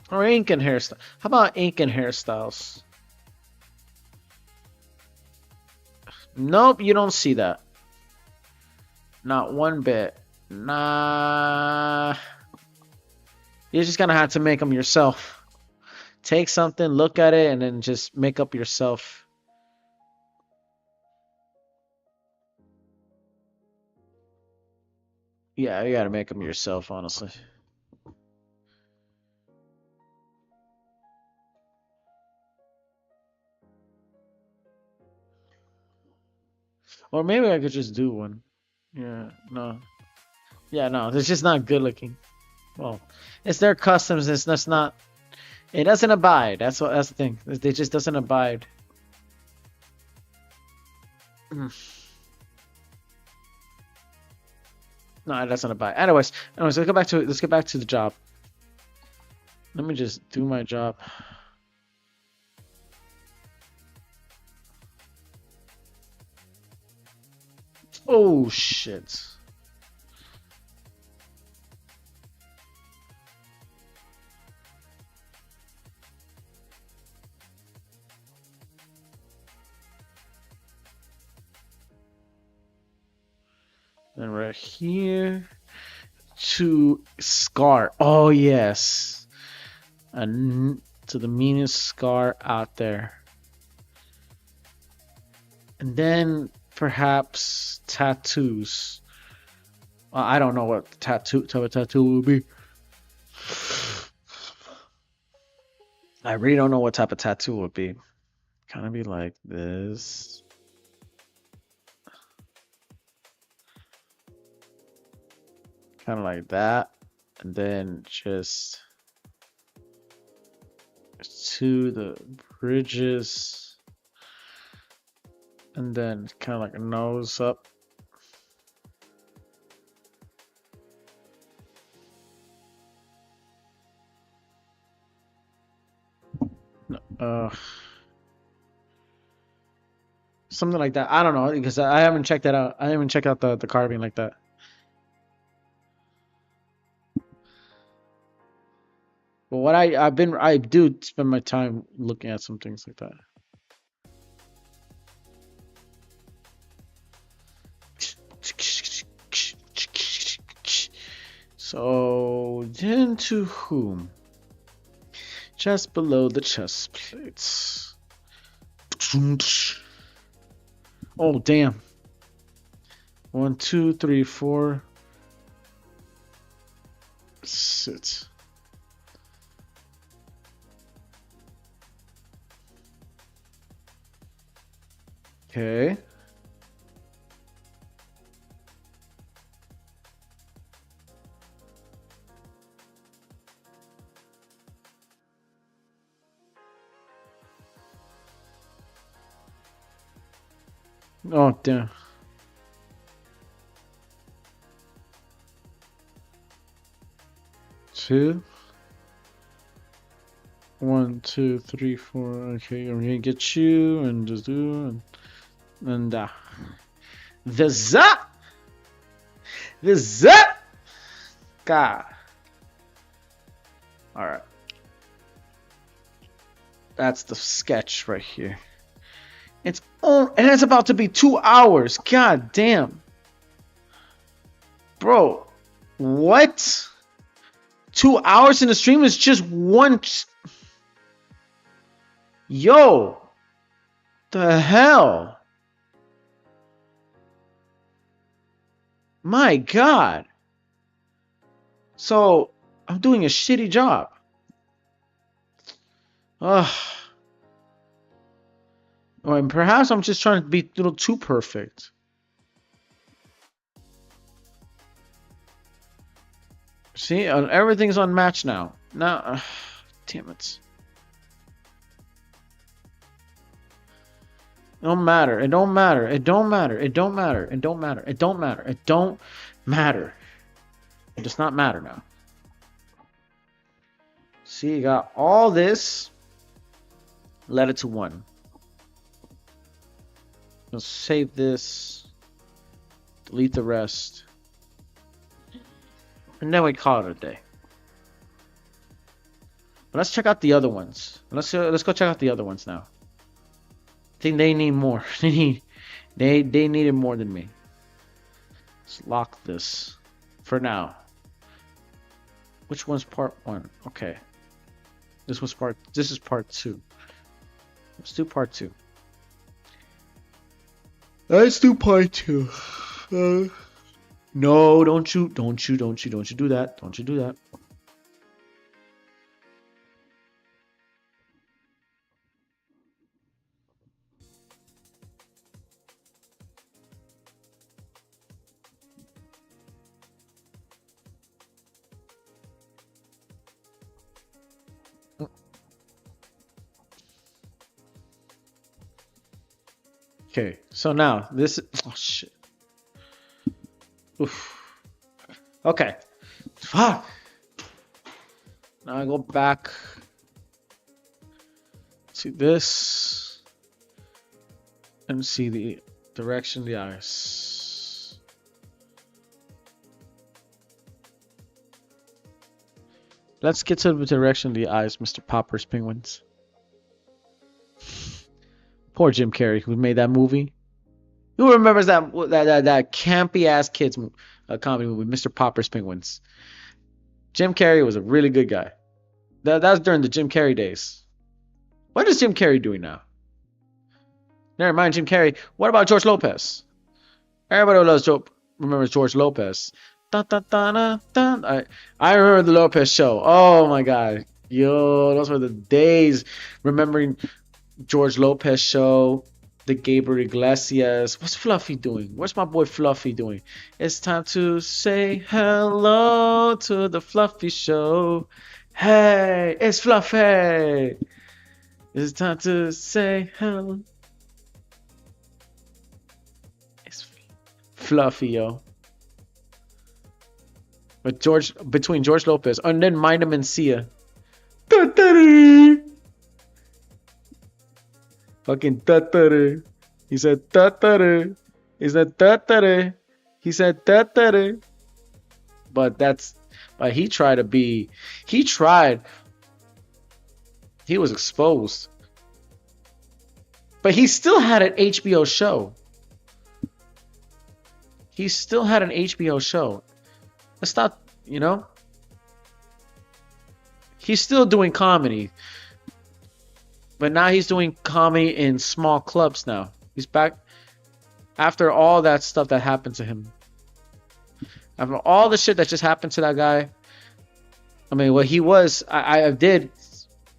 Or ink and hairstyle. How about ink and hairstyles? Nope, you don't see that. Not one bit. Nah. You're just gonna have to make them yourself. Take something, look at it, and then just make up yourself. Yeah, you gotta make them yourself, honestly. Or maybe I could just do one. Yeah, no. Yeah, no, it's just not good looking. Well, it's their customs. That's not. It doesn't abide. That's the thing. It just doesn't abide. No, it doesn't abide. Anyways, let's get back to the job. Let me just do my job. Oh shit. Then right here to Scar. Oh yes. And to the meanest Scar out there. And then perhaps tattoos. I don't know what type of tattoo will be. I really don't know what type of tattoo would be. Kind of be like this. Kind of like that. And then just to the bridges. And then kind of like a nose up. Something like that. I don't know because I haven't checked that out. I haven't checked out the carving like that. But what I do spend my time looking at some things like that. So into whom? Just below the chest plates. Oh damn. 1, 2, 3, 4. Sit. Okay. Oh damn. Two. 1, 2, 3, 4. Okay, I'm gonna get you and just do and the zap. God. All right. That's the sketch right here. And it's about to be 2 hours. God damn. Bro, what? 2 hours in the stream is just one. Yo. The hell? My God. So, I'm doing a shitty job. Ugh. Or perhaps I'm just trying to be a little too perfect. See, everything's unmatched now. Now, damn it. It don't matter. It don't matter. It don't matter. It don't matter. It don't matter. It don't matter. It don't matter. It does not matter now. See, you got all this. Let it to 1. Let's save this. Delete the rest. And then we call it a day. But let's check out the other ones. Let's go check out the other ones now. I think they need more. they needed more than me. Let's lock this for now. Which one's part 1? Okay. This is part 2. Let's do part 2. Let's do part 2. No, don't you do that. Don't you do that. Okay, so now this. Oh shit. Oof. Okay. Fuck. Now I go back to this and see the direction of the ice. Let's get to the direction of the eyes, Mr. Popper's Penguins. Poor Jim Carrey, who made that movie. Who remembers that campy ass kids comedy movie, Mr. Popper's Penguins? Jim Carrey was a really good guy. That was during the Jim Carrey days. What is Jim Carrey doing now? Never mind Jim Carrey. What about George Lopez? Everybody loves remembers George Lopez. Dun, dun, dun, dun, dun. I remember the Lopez show. Oh my god. Yo, those were the days remembering George Lopez show, the Gabriel Iglesias. What's Fluffy doing? What's my boy Fluffy doing? It's time to say hello to the Fluffy show. Hey, it's Fluffy. It's time to say hello. It's Fluffy, yo. But between George Lopez and then Mind and Sia. Fucking tatare. He said tatare. He said tatare. He said tatare. But he tried to be, he tried, he was exposed. But he still had an HBO show. He still had an HBO show. Let's not, he's still doing comedy. But now he's doing comedy in small clubs now. He's back after all that stuff that happened to him. After all the shit that just happened to that guy. I mean, what he was, I did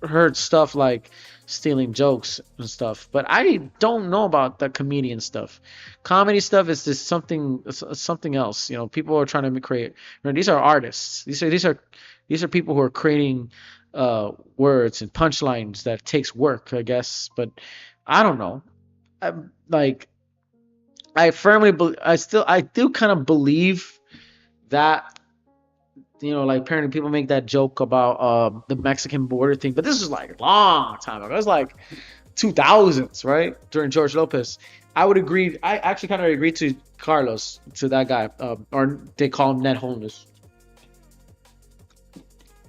heard stuff like stealing jokes and stuff, but I don't know about the comedian stuff. Comedy stuff is just something else. People are trying to create. These are artists. These are people who are creating words and punchlines that takes work, I guess. But I don't know. I firmly I do kind of believe that like apparently people make that joke about the Mexican border thing, but this is like a long time ago. It was like 2000s, right? During George Lopez. I would agree. I actually kind of agree to Carlos, to that guy, or they call him Ned Holness.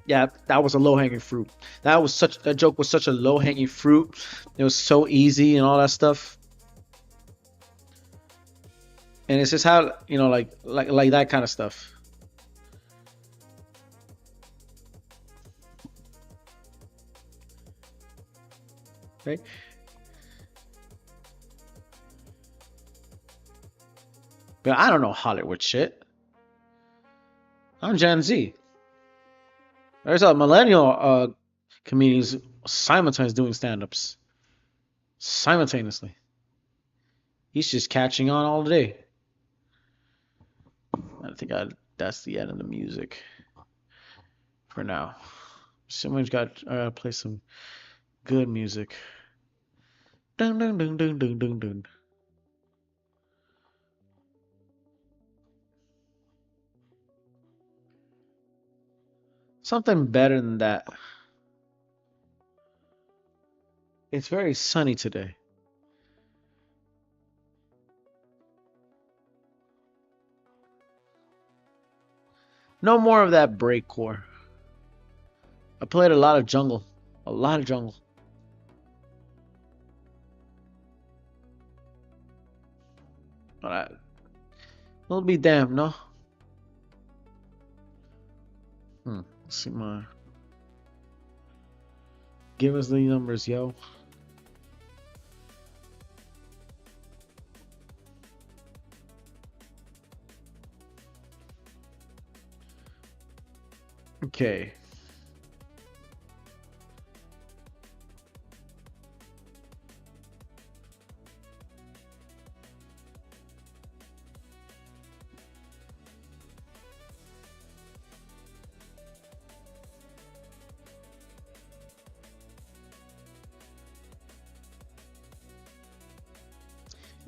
Yeah, that was a low hanging fruit. That joke was such a low hanging fruit. It was so easy and all that stuff. And it's just how like that kind of stuff. Right? But I don't know Hollywood shit. I'm Gen Z. There's a millennial comedians simultaneously doing stand-ups. Simultaneously. He's just catching on all day. I think that's the end of the music for now. Someone's got to play some good music. Dun dun dun dun dun dun dun. Something better than that. It's very sunny today. No more of that breakcore. I played a lot of jungle. A lot of jungle. But it'll be damned, no? Let's see my. Give us the numbers, yo. Okay.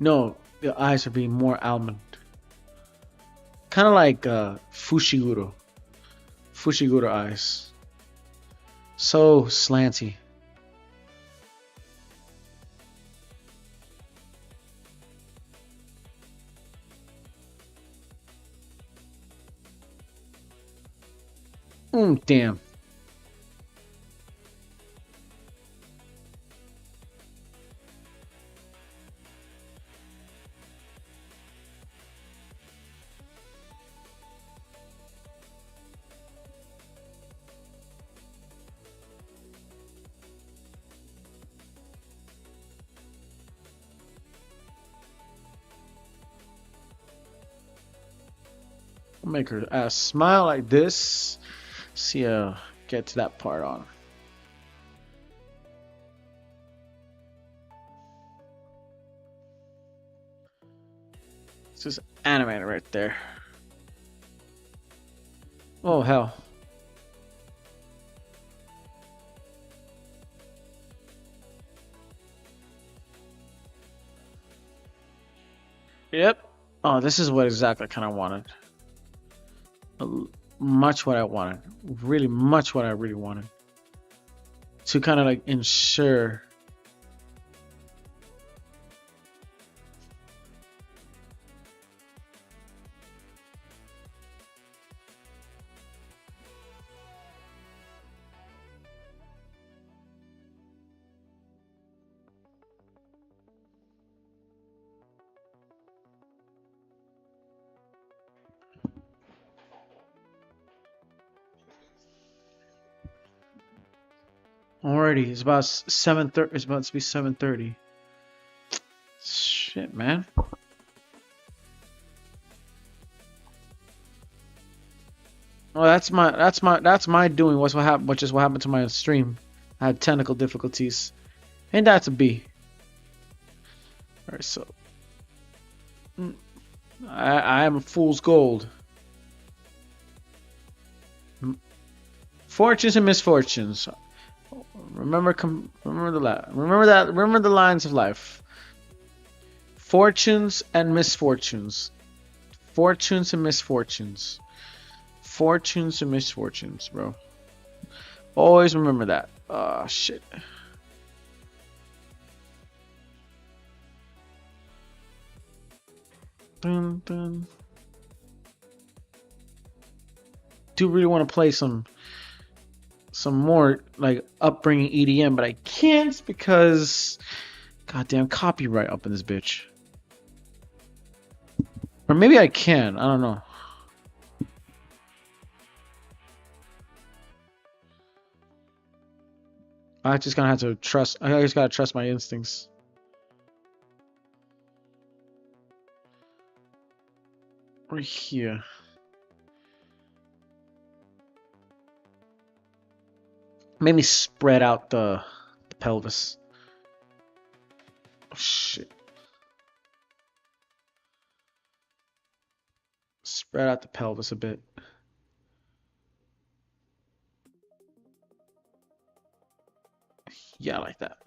No, the eyes are being more almond. Kind of like Fushiguro. Fushiguro eyes. So slanty. Damn. I'll make her ass smile like this. See, get to that part on. It's just animated right there. Oh, hell. Yep. Oh, this is what exactly I kind of wanted. Much what I wanted. Really much what I really wanted. To kind of like ensure. Alrighty, it's about 7:30. It's about to be 7:30. Shit, man. Oh, that's my doing. What's what happened? Which is what happened to my stream. I had technical difficulties, and that's a B. All right, so I am fool's gold. Fortunes and misfortunes. Remember the lines of life. Fortunes and misfortunes. Fortunes and misfortunes. Fortunes and misfortunes, bro. Always remember that. Oh, shit. Dun, dun. Do really want to play some more like upbringing EDM, but I can't because goddamn copyright up in this bitch. Or maybe I can. I don't know. I just gonna have to trust. I just gotta trust my instincts. Right here. Maybe spread out the pelvis. Oh, shit. Spread out the pelvis a bit. Yeah, like that.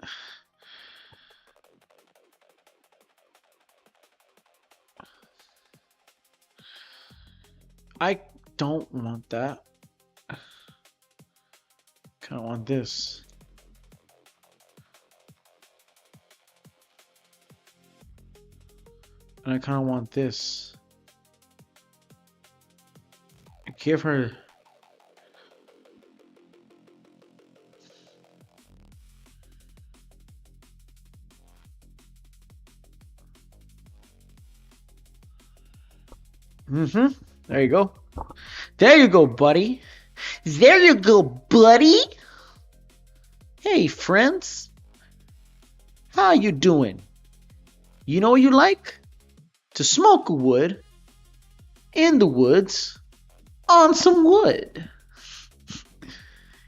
I don't want that. Kind of want this. And I kind of want this. Give her. Mm-hmm. There you go. There you go, buddy. There you go, buddy. Hey, friends. How you doing? You know what you like? To smoke a wood in the woods on some wood.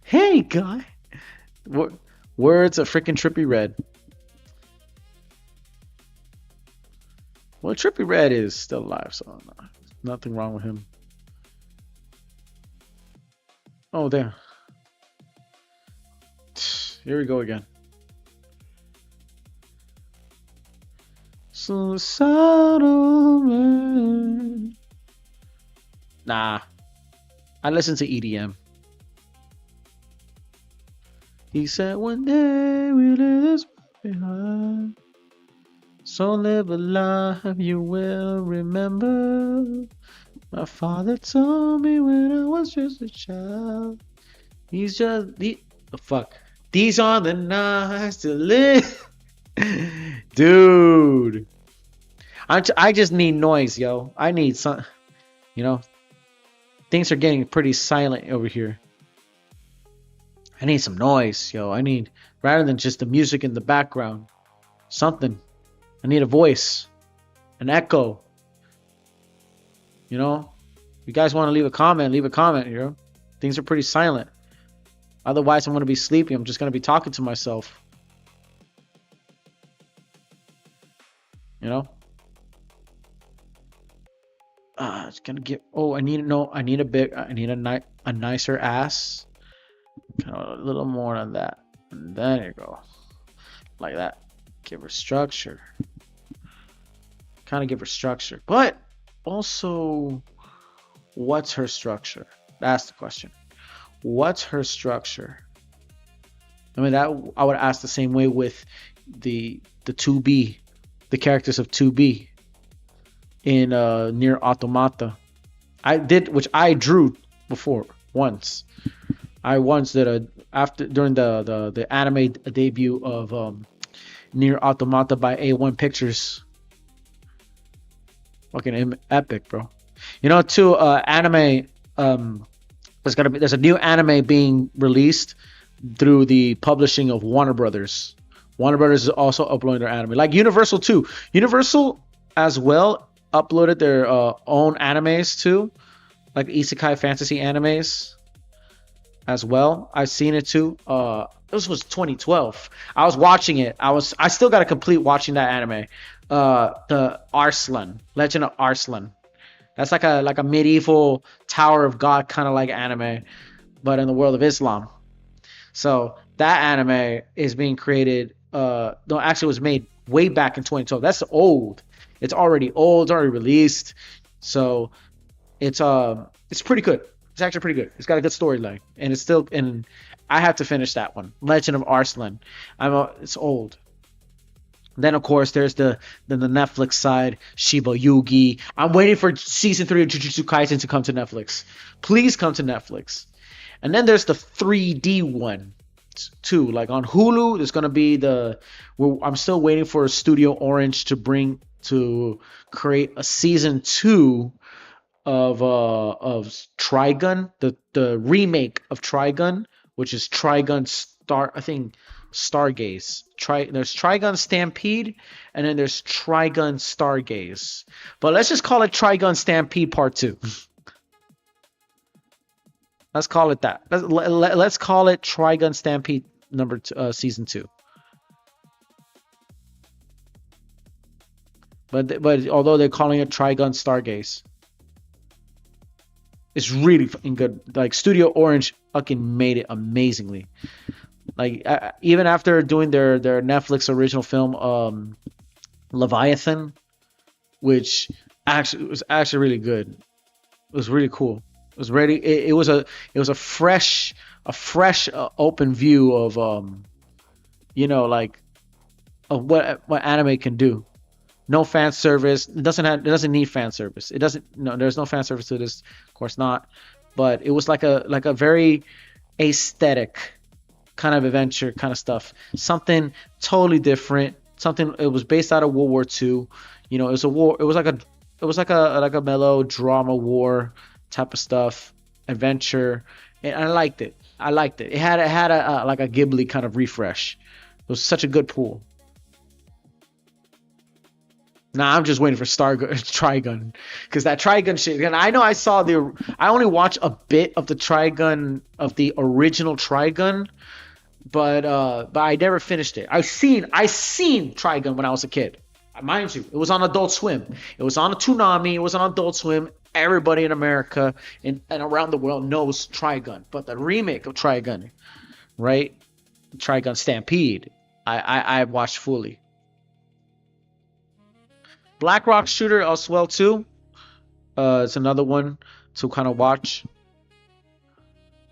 Hey, guy. Words of freaking Trippy Red. Well, Trippy Red is still alive, so nothing wrong with him. Oh, there. Here we go again. Suicidal man. Nah. I listen to EDM. He said one day we'll leave this behind. So live a life you will remember. My father told me when I was just a child. These are the fuck. These are the nights to live. Dude. I just need noise, yo. I need some, you know. Things are getting pretty silent over here. I need some noise, yo. I need, rather than just the music in the background, something. I need a voice, an echo. You know, you guys want to leave a comment, leave a comment. You know, things are pretty silent. Otherwise, I'm gonna be sleepy. I'm just gonna be talking to myself. You know. It's gonna get. Oh, I need to know. I need a big. I need a nicer ass. Kind of a little more on that. And there you go, like that. Give her structure. Kind of give her structure, but also, what's her structure? That's the question. What's her structure? I mean, that I would ask the same way with the 2B, the characters of 2B in Near Automata. Which I drew before once. I once did during the anime debut of Near Automata by A1 Pictures. Fucking epic, bro. You know, too, anime. There's a new anime being released through the publishing of Warner Brothers. Warner Brothers is also uploading their anime, like Universal too. Universal as well uploaded their own animes too, like isekai fantasy animes as well. I've seen it too. This was 2012. I was watching it. I still got to complete watching that anime. The Arslan, Legend of Arslan. That's like a medieval Tower of God kind of like anime, but in the world of Islam. So that anime is being created. No, actually, it was made way back in 2012. That's old. It's already old. It's already released. So it's pretty good. It's actually pretty good. It's got a good storyline, and it's still. And I have to finish that one. Legend of Arslan. It's old. Then of course there's the Netflix side, Shiba Yugi. I'm waiting for season 3 of Jujutsu Kaisen to come to Netflix. Please come to Netflix. And then there's the 3D one too. Like on Hulu, there's gonna be I'm still waiting for Studio Orange to create a season 2 of Trigun, the remake of Trigun, which is Trigun Stargaze. There's Trigun Stampede, and then there's Trigun Stargaze. But let's just call it Trigun Stampede Part 2. Let's call it that. Let's call it Trigun Stampede Season 2. But although they're calling it Trigun Stargaze, it's really fucking good. Like Studio Orange fucking made it amazingly. Like even after doing their Netflix original film Leviathan, which was actually really good. It was really cool. It was ready. It was a fresh open view of like of what anime can do. No fan service. It doesn't need fan service. There's no fan service to this, of course not. But it was like a very aesthetic kind of adventure kind of stuff. Something totally different. It was based out of World War II. You know, it was a war. It was like a melodrama war type of stuff, adventure, and I liked it. It had a like a Ghibli kind of refresh. It was such a good pull. Nah, I'm just waiting for Trigun, because that Trigun shit. And I know I only watched a bit of the Trigun of the original Trigun, but I never finished it. I seen Trigun when I was a kid. Mind you, it was on Adult Swim. It was on a Toonami. It was on Adult Swim. Everybody in America and around the world knows Trigun, but the remake of Trigun, right? Trigun Stampede, I watched fully. Black Rock Shooter as well too. It's another one to kind of watch.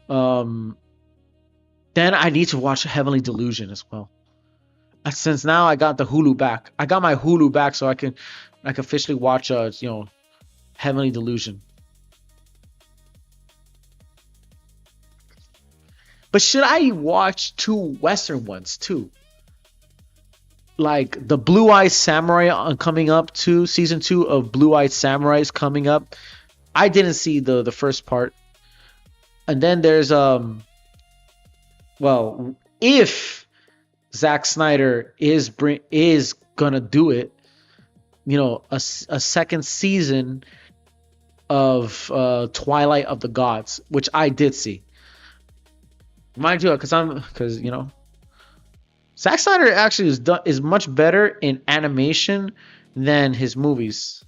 Then I need to watch Heavenly Delusion as well. Since now I got the Hulu back. I got my Hulu back, so I can officially watch Heavenly Delusion. But should I watch 2 Western ones too? Like the Blue Eye Samurai coming up too. Season 2 of Blue Eye Samurai is coming up. I didn't see the first part. And then there's if Zack Snyder is gonna do it, a second season of Twilight of the Gods, which I did see. Mind you, because Zack Snyder actually is much better in animation than his movies.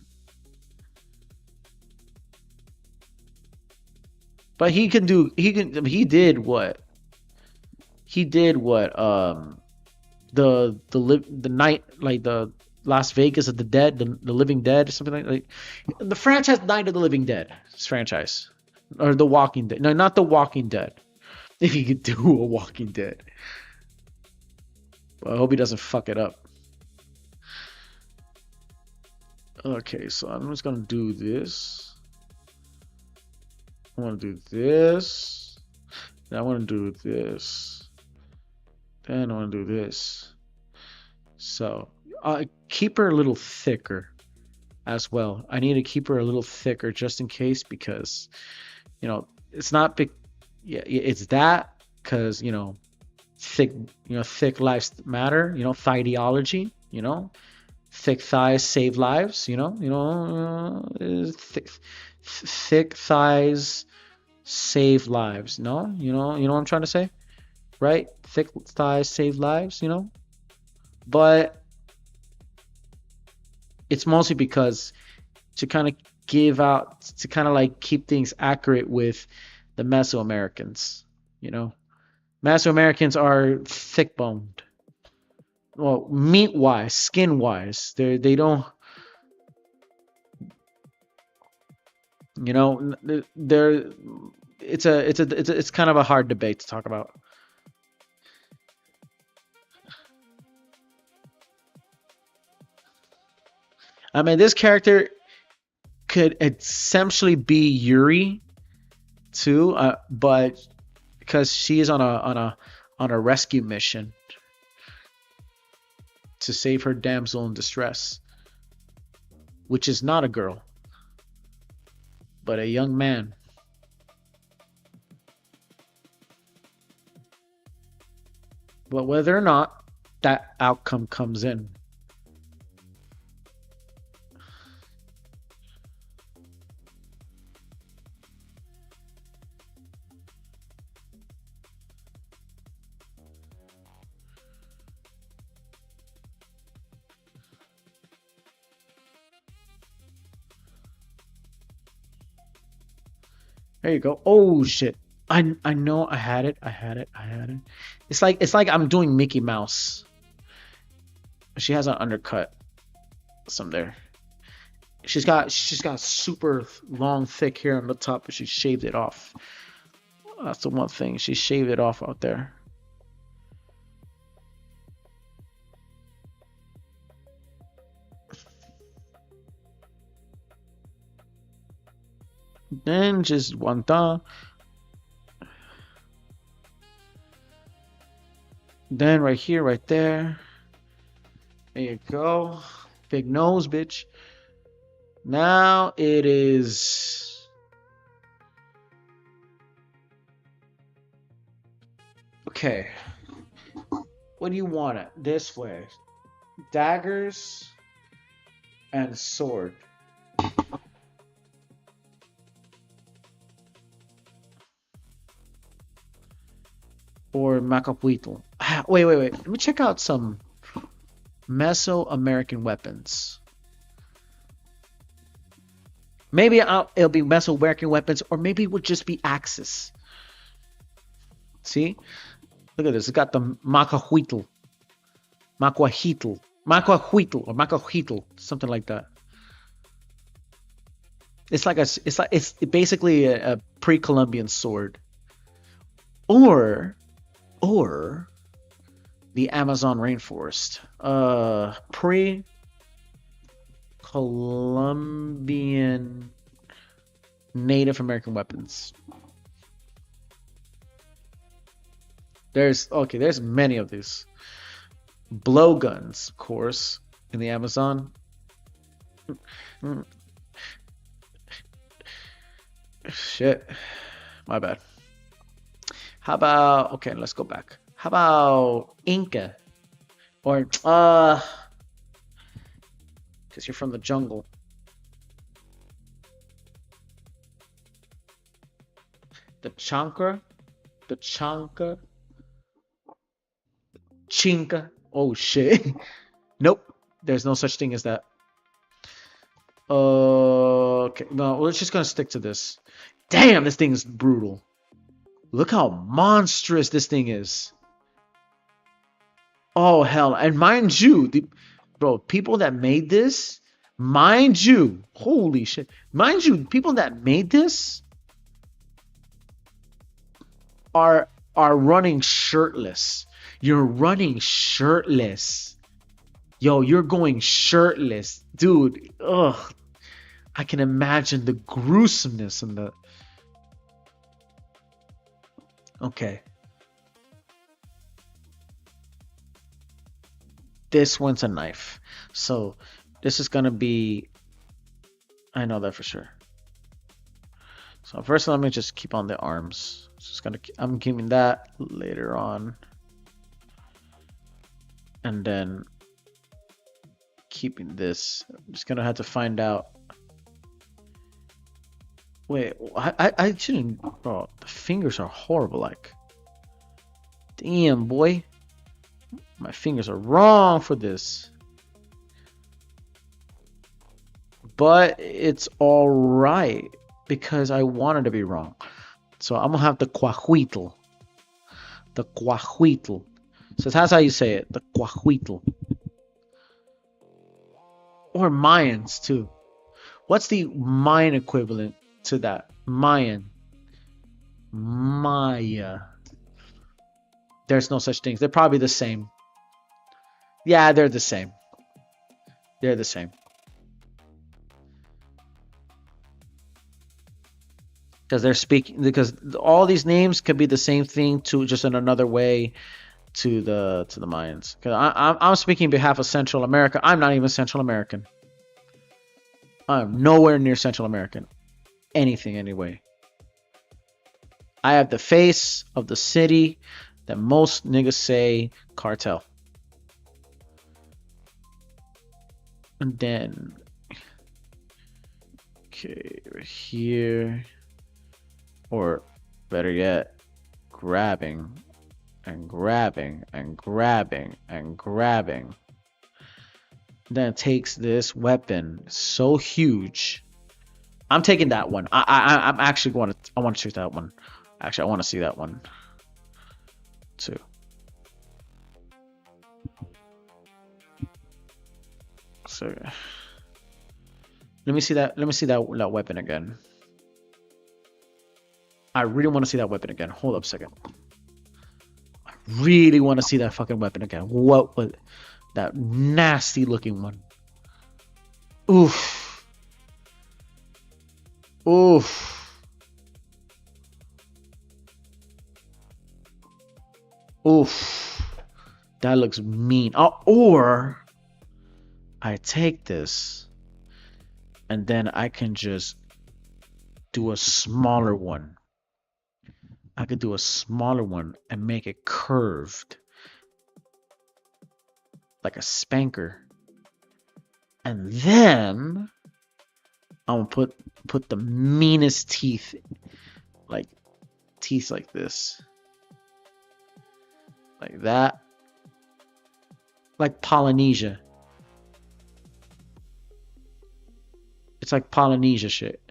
But he did what the night, like the Las Vegas of the Dead, the Living Dead, or something like the franchise Night of the Living Dead franchise, or The Walking Dead. No, not The Walking Dead. If he could do a Walking Dead, well, I hope he doesn't fuck it up. Okay, so I'm just gonna do this. I want to do this. Then I want to do this. Then I want to do this. So keep her a little thicker as well. I need to keep her a little thicker just in case, because it's not big. Yeah, it's that because thick lives matter. Thideology. Thick thighs save lives. Thick thighs save lives. No, you know what I'm trying to say, right? Thick thighs save lives. But it's mostly because to kind of keep things accurate with the Mesoamericans. Mesoamericans are thick boned. Well, meat wise, skin wise, they don't. They're it's kind of a hard debate to talk about. I mean, this character could essentially be Yuri too, but because she is on a rescue mission to save her damsel in distress, which is not a girl, but a young man. But whether or not that outcome comes in. There you go. Oh shit. I know I had it. It's like I'm doing Mickey Mouse. She has an undercut. Some there. She's got super long, thick hair on the top, but she shaved it off. That's the one thing. She shaved it off out there. Then just one thumb. Then right here, right there. There you go. Big nose, bitch. Now it is. Okay. What do you want it? This way. Daggers and sword. Or Macapuitl. Wait. Let me check out some Mesoamerican weapons. Maybe it'll be Mesoamerican weapons, or maybe it would just be axes. See? Look at this. It's got the Macahuitl. Or Macahuitl. Something like that. It's basically a pre-Columbian sword. Or the Amazon rainforest. Pre-Columbian Native American weapons. There's many of these. Blowguns, of course, in the Amazon. Shit. My bad. How about, okay, let's go back. How about Inca? Or, because you're from the jungle. The chankra, the chanka, chinka. Oh shit. Nope. There's no such thing as that. Okay. No, we're just gonna stick to this. Damn, this thing is brutal. Look how monstrous this thing is. Oh hell! And mind you, bro, people that made this, mind you, holy shit, mind you, people that made this are running shirtless. You're running shirtless. Yo, you're going shirtless, dude. Ugh, I can imagine the gruesomeness and the. Okay. This one's a knife. So this is gonna be. I know that for sure. So first, let me just keep on the arms. Just gonna. I'm keeping that later on, and then keeping this. I'm just gonna have to find out. Wait, I shouldn't. Bro, the fingers are horrible. Like, damn, boy, my fingers are wrong for this. But it's all right because I wanted to be wrong. So I'm gonna have the cuahuitl. The cuahuitl. So that's how you say it. The cuahuitl. Or Mayans too. What's the Mayan equivalent to that? Mayan. Maya. There's no such things. They're probably the same. Yeah, they're the same. They're the same. Because they're speaking. Because all these names could be the same thing to just in another way to the Mayans. Because I'm speaking on behalf of Central America. I'm not even Central American. I'm nowhere near Central American. Anything anyway. I have the face of the city that most niggas say cartel. And then, okay, right here, or better yet, grabbing and grabbing and grabbing and grabbing. Then it takes this weapon so huge. I'm taking that one. I'm actually going to. I want to choose that one. Actually, I want to see that one too. So let me see that. Let me see that weapon again. I really want to see that weapon again. Hold up a second. I really want to see that fucking weapon again. What was that nasty looking one? Oof. Oof. Oof. That looks mean. Oh, or I take this and then I can just do a smaller one. I could do a smaller one and make it curved like a spanker. And then I'm gonna put the meanest teeth, like teeth like this. Like that. Like Polynesia. It's like Polynesia shit.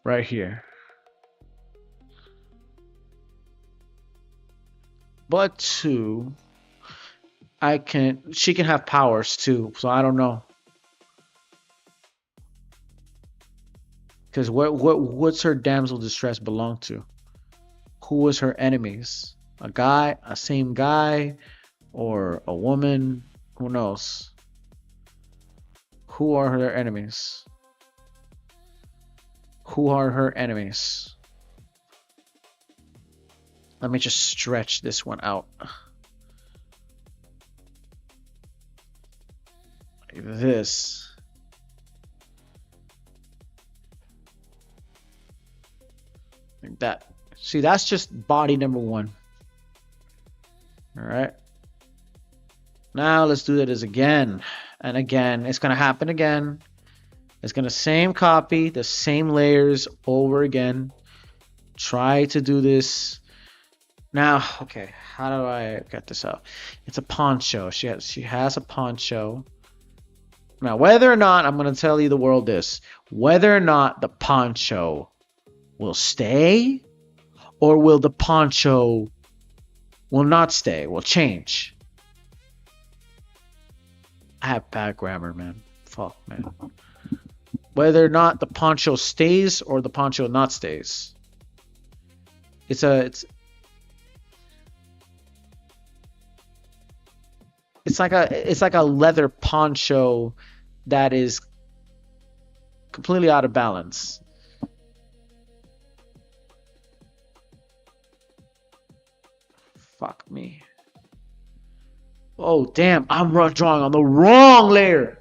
Right here. But two, she can have powers too, so I don't know. Because what's her damsel distress belong to? Who was her enemies? A guy, a same guy, or a woman? Who knows? Who are her enemies? Who are her enemies? Let me just stretch this one out. Like this. Like that. See, that's just body number one. All right. Now let's do this again and again. It's gonna happen again It's gonna same copy, the same layers over again. Try to do this. Now, okay, how do I get this out? It's a poncho. She has a poncho. Now, whether or not, I'm gonna tell you the world this, whether or not the poncho will stay, or will the poncho will not stay, will change. I have bad grammar, man. Fuck, man. Whether or not the poncho stays or the poncho not stays. It's like a leather poncho that is completely out of balance. Fuck me. Oh damn, I'm drawing on the wrong layer.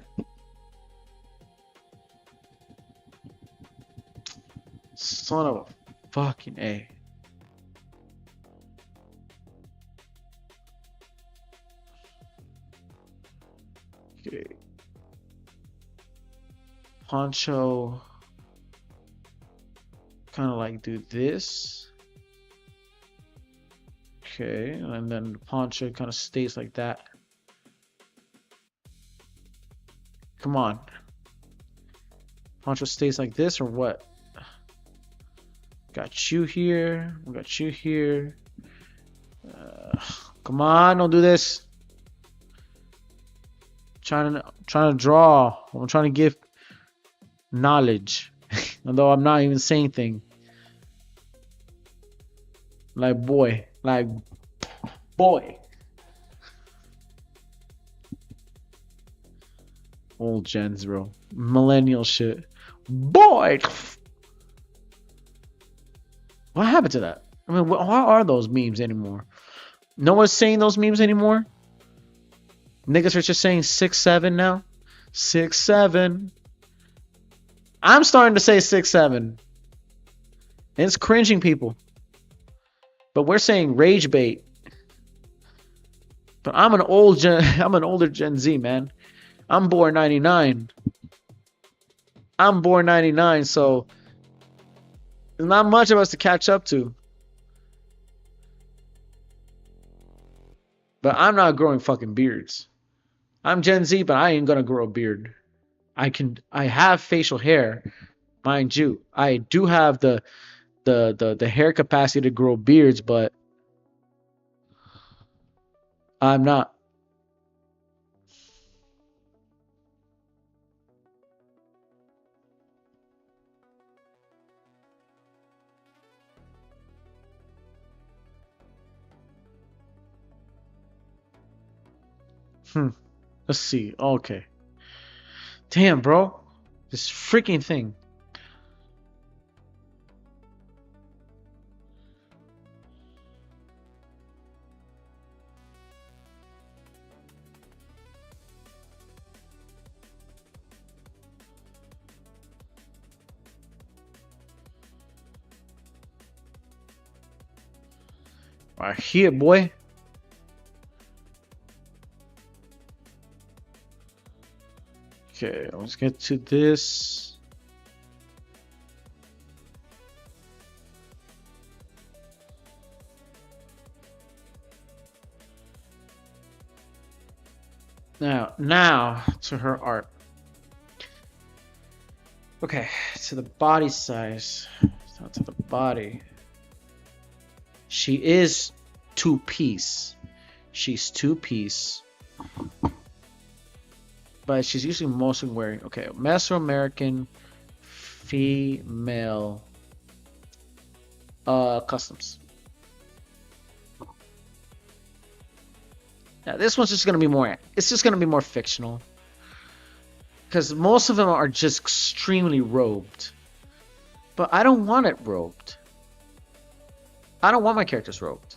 Son of a fucking A. Okay. Poncho. Kind of like do this. Okay, and then the poncho kind of stays like that. Come on. Poncho stays like this or what? Got you here. We got you here. Come on, don't do this. Trying to draw. I'm trying to give knowledge, although I'm not even saying thing. Like boy. Old gens, bro. Millennial shit. Boy. What happened to that? I mean, what are those memes anymore? No one's saying those memes anymore. Niggas are just saying 6'7" now. 6'7". I'm starting to say 6'7". And it's cringing people. But we're saying rage bait. But I'm an older Gen Z, man. I'm born 99. So there's not much of us to catch up to. But I'm not growing fucking beards. I'm Gen Z, but I ain't gonna grow a beard. I have facial hair, mind you. I do have the hair capacity to grow beards, but I'm not. Let's see. Okay. Damn, bro. This freaking thing. Right here, boy. Okay, let's get to this. Now to her art. Okay, to the body size. So to the body. She is two-piece. She's two-piece. But she's usually mostly wearing, okay, Mesoamerican female customs. Now this one's just gonna be more, it's just gonna be more fictional. Because most of them are just extremely robed. But I don't want it robed. I don't want my characters robed.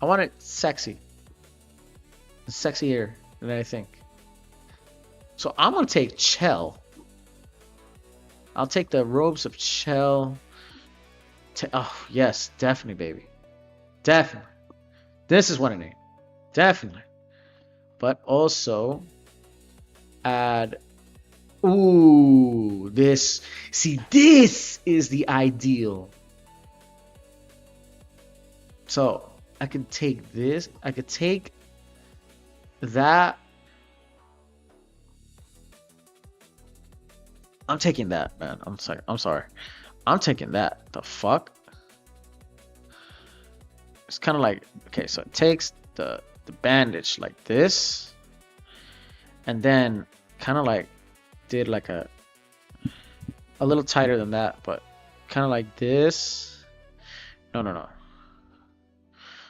I want it sexy. Sexier than I think. So I'm gonna take Chell. I'll take the robes of Chell. Oh yes, definitely, baby. Definitely. This is what I need. Definitely. But also, Add. Ooh, this. See, this is the ideal. So I could take this. I could take that. I'm taking that, man. I'm sorry. I'm sorry. I'm taking that. The fuck? It's kind of like, okay, so it takes the bandage like this, and then kind of like did like a little tighter than that, but kind of like this. No, no, no.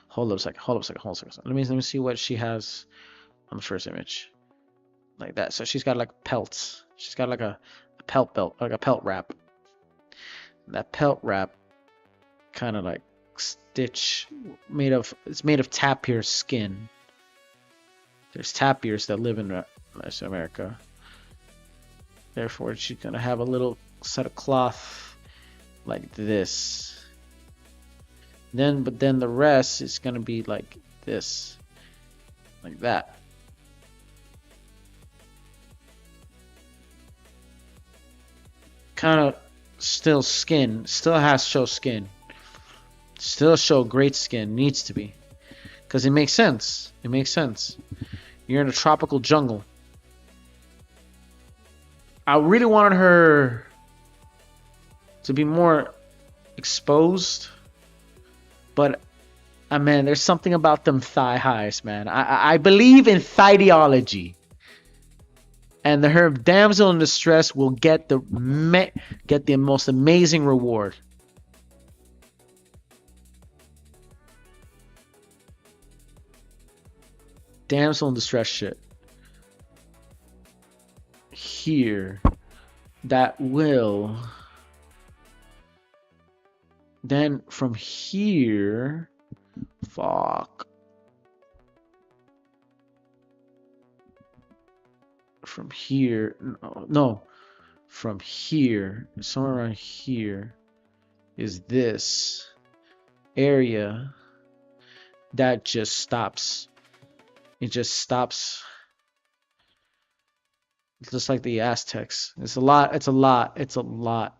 Hold up a second. Hold up a second. Hold up a second. Let me see what she has on the first image. Like that. So she's got like pelts. She's got like a pelt belt, like a pelt wrap. That pelt wrap kind of like stitch it's made of tapir skin. There's tapirs that live in North America. Therefore, she's gonna have a little set of cloth like this. But then the rest is gonna be like this, like that. Kind of still skin, still has show skin, still show great skin. Needs to be, because it makes sense. It makes sense. You're in a tropical jungle. I really wanted her to be more exposed, but man, there's something about them thigh highs, man. I believe in thideology, and her damsel in distress will get the most amazing reward. Damsel in distress shit. Here, that will. Then from here, fuck. From here, no. From here, somewhere around here, is this area that just stops. It just stops. Just like the Aztecs. It's a lot. It's a lot. It's a lot.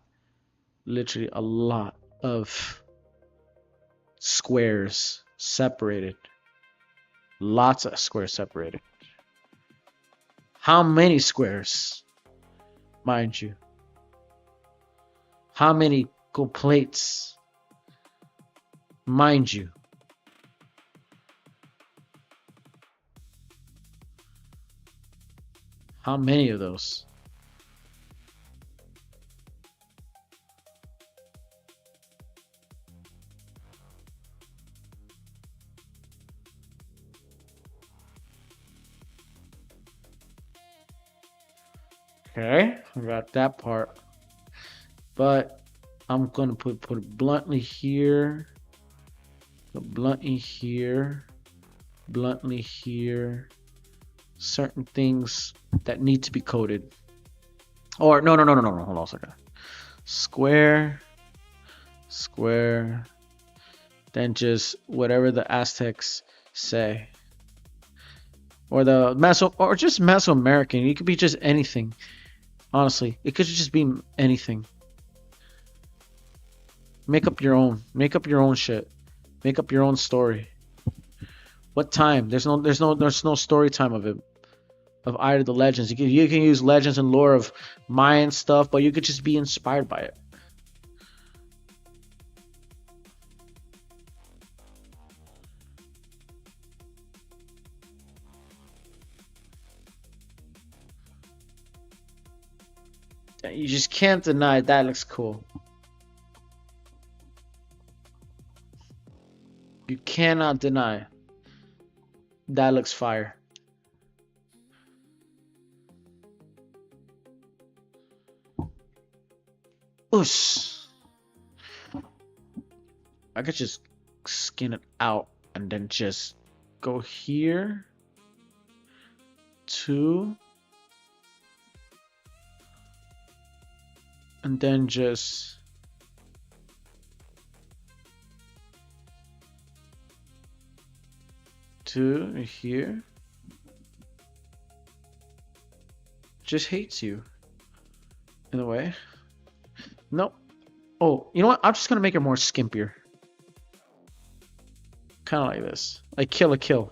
Literally a lot of squares separated. Lots of squares separated. How many squares, mind you? How many gold plates, mind you? How many of those? Okay, I got that part. But I'm gonna put it bluntly here. Bluntly here. Bluntly here. Certain things that need to be coded. Or no. Hold on a second. Square. Square. Then just whatever the Aztecs say. Or the or just Mesoamerican. It could be just anything. Honestly, it could just be anything. Make up your own. Make up your own shit. Make up your own story. What time? There's no story time of it. Of either the legends. You can use legends and lore of Mayan stuff, but you could just be inspired by it. You just can't deny that looks cool. You cannot deny that looks fire. Oosh. I could just skin it out and then just go here to and then just to here. just hates you. In a way. Nope. Oh, you know what? I'm just gonna make her more skimpier. Kind of like this. Like kill a kill.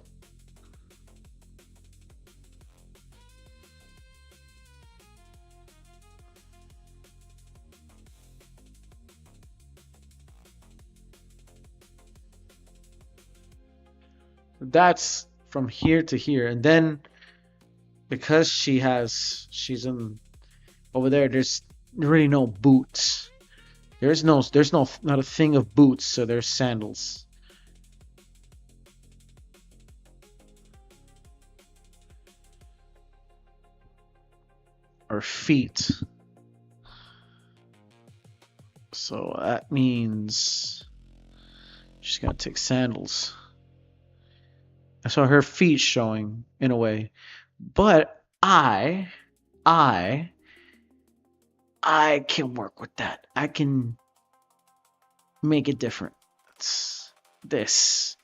That's from here to here, and then because she's in over there, there's really no boots. There's not a thing of boots, so there's sandals. Or feet. So that means she's gonna take sandals. I saw her feet showing in a way, but I can work with that. I can make it different. It's this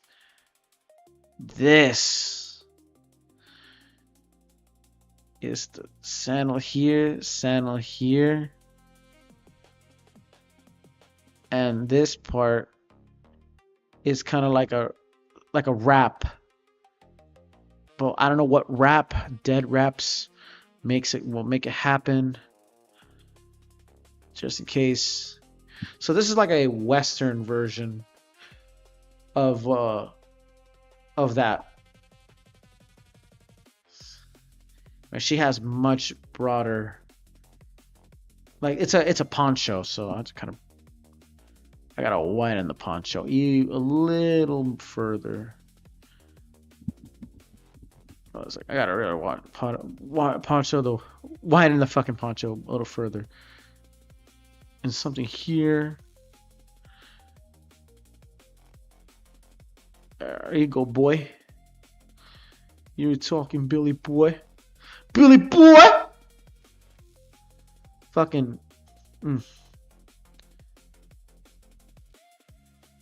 is the sandal here, and this part is kind of like a wrap. But I don't know what wrap, dead wraps will make it happen. Just in case. So this is like a Western version of that. She has much broader, like it's a poncho, so I gotta widen the poncho a little further. I was like, I gotta really widen the fucking poncho a little further. And something here. There you go, boy. You're talking, Billy boy. Billy boy! Fucking.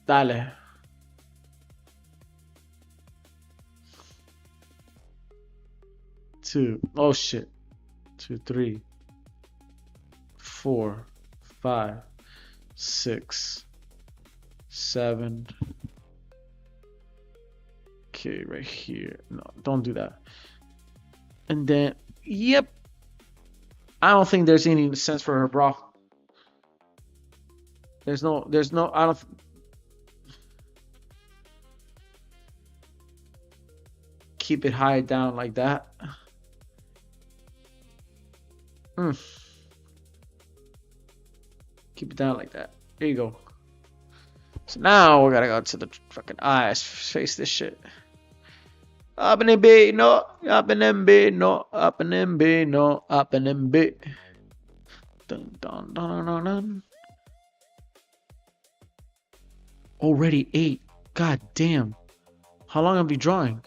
Dale. Oh shit. 2, 3, 4, 5, 6, 7. Okay, right here. No, don't do that. And then, yep. I don't think there's any sense for her bra. There's no, I don't. Keep it high down like that. Keep it down like that. There you go. So now we gotta go to the fucking eyes. Face this shit. Up and MB, no. Up and MB, no. Up and MB, no. Up and MB. Dun, dun, dun, dun, dun. Already 8. God damn. How long have I been drawing?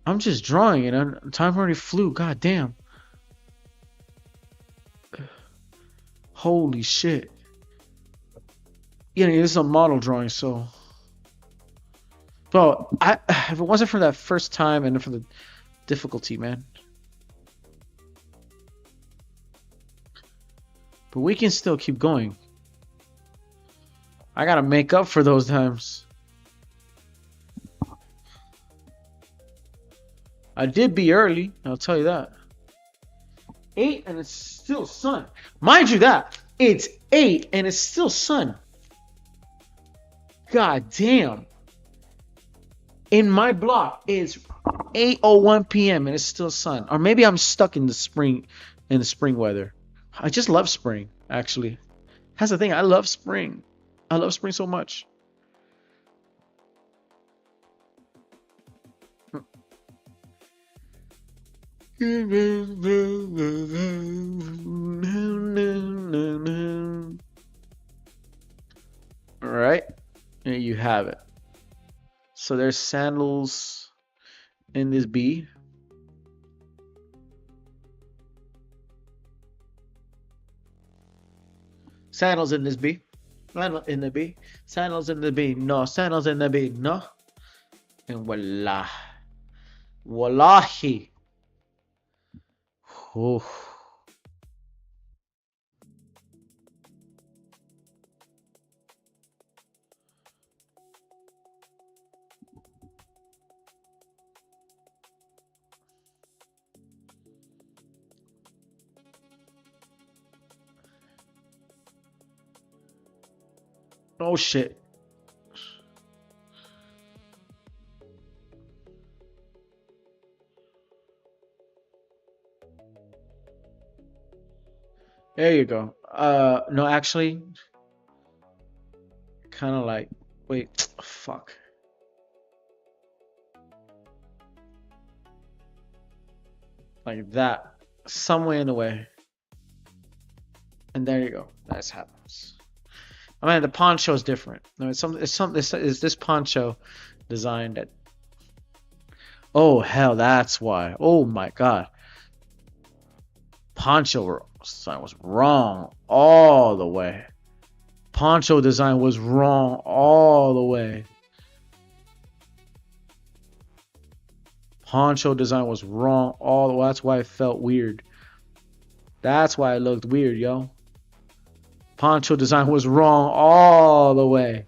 I'm just drawing and time already flew. God damn. Holy shit. Yeah, this is a model drawing, so. Bro, if it wasn't for that first time and for the difficulty, man. But we can still keep going. I gotta make up for those times. I did be early, I'll tell you that. 8 and it's still sun. Mind you that, it's 8 and it's still sun. God damn. In my block, it's 8:01 p.m. and it's still sun. Or maybe I'm stuck in the spring weather. I just love spring, actually. That's the thing, I love spring. I love spring so much. Alright, there you have it. So there's sandals in this bee. Sandals in this bee. Sandals in the bee. Sandals in the bee. No, sandals in the bee. No. And voila. Wallahi. Oof. Oh shit. There you go. No, actually, kind of like, wait, fuck. Like that, somewhere in the way. And there you go. That happens. I mean, the poncho is different. No, it's this poncho design that. Oh hell, that's why. Oh my god, poncho design was wrong all the way. Poncho design was wrong all the way. Poncho design was wrong all the way. That's why it felt weird. That's why it looked weird, yo. Poncho design was wrong all the way.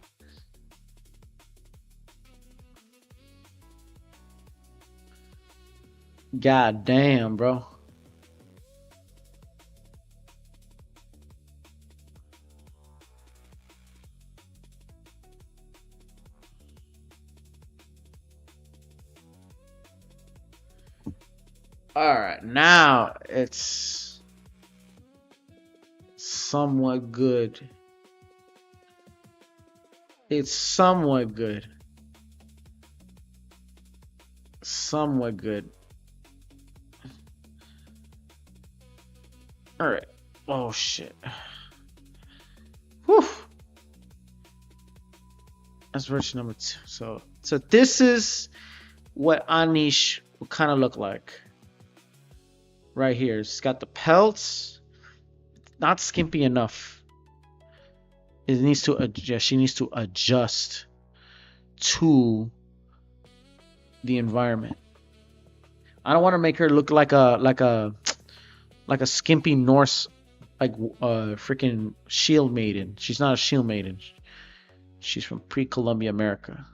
God damn, bro. All right, now it's somewhat good. It's somewhat good. Somewhat good. All right. Oh shit. Whew. That's version number 2. So this is what Anish will kind of look like. Right here. It's got the pelts. Not skimpy enough. It needs to adjust. She needs to adjust to the environment. I don't want to make her look like a skimpy Norse, like freaking shield maiden. She's not a shield maiden. She's from pre-Columbia America.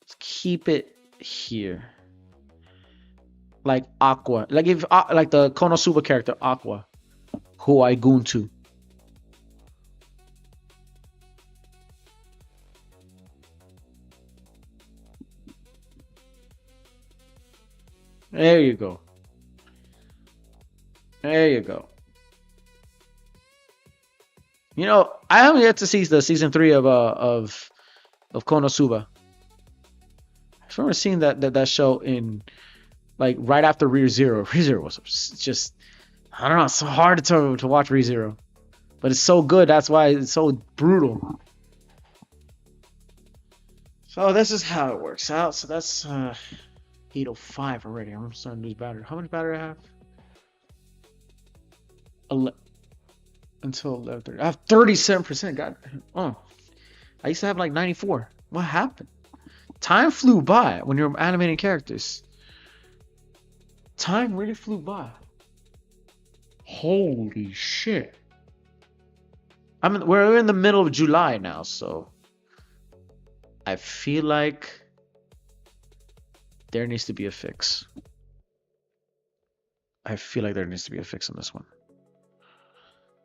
Let's keep it here. Like Aqua, like if like the Konosuba character Aqua, who I goon to. There you go. There you go. You know, I haven't yet to see the season 3 of Konosuba. I remember seeing that show in like right after Re:Zero. Re:Zero was just, I don't know, it's so hard to watch Re:Zero, but it's so good. That's why it's so brutal. So this is how it works out. So that's 8:05 already. I'm starting to lose battery. How much battery I have? Until 11:30. I have 37%. God, oh, I used to have like 94. What happened? Time flew by when you're animating characters. Time really flew by. Holy shit. We're in the middle of July now, so I feel like there needs to be a fix. I feel like there needs to be a fix on this one.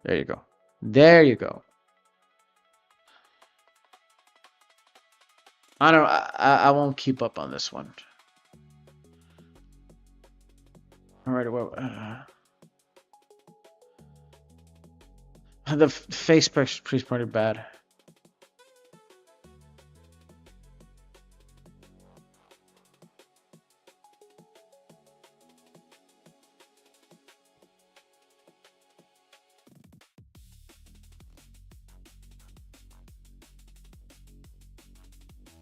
There you go. There you go. I don't. I won't keep up on this one. All right. Well, the face picture is pretty bad.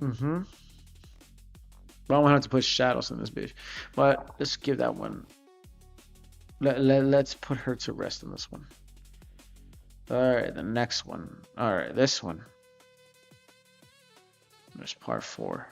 Mm-hmm. But I'm gonna have to put shadows in this bitch. But let's give that one. Let's put her to rest in this one. All right, the next one. All right, this one. There's part 4.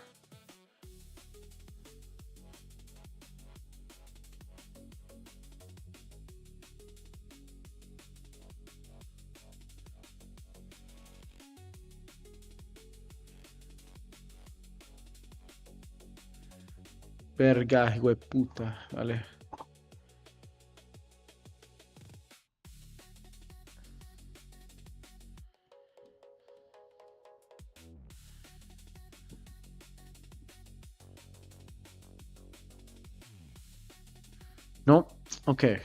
Verga, hijo de puta. Vale. Nope. Okay.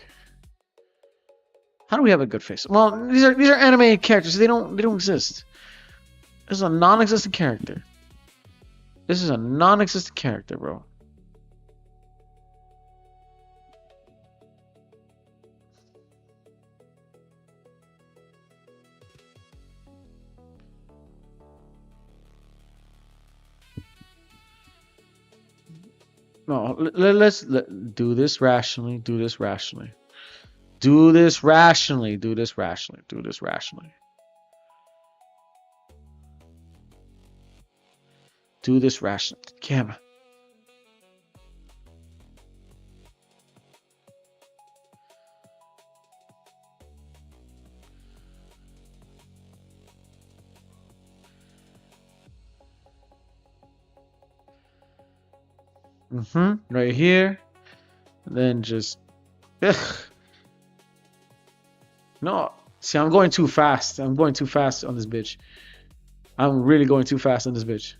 How do we have a good face? Well, these are animated characters. They don't exist. This is a non-existent character. This is a non-existent character, bro. No, let's do this rationally. Do this rationally. Do this rationally. Do this rationally. Do this rationally. Do this rationally. Camera. Right here. And then just. Ugh. No. See, I'm going too fast. I'm going too fast on this bitch. I'm really going too fast on this bitch.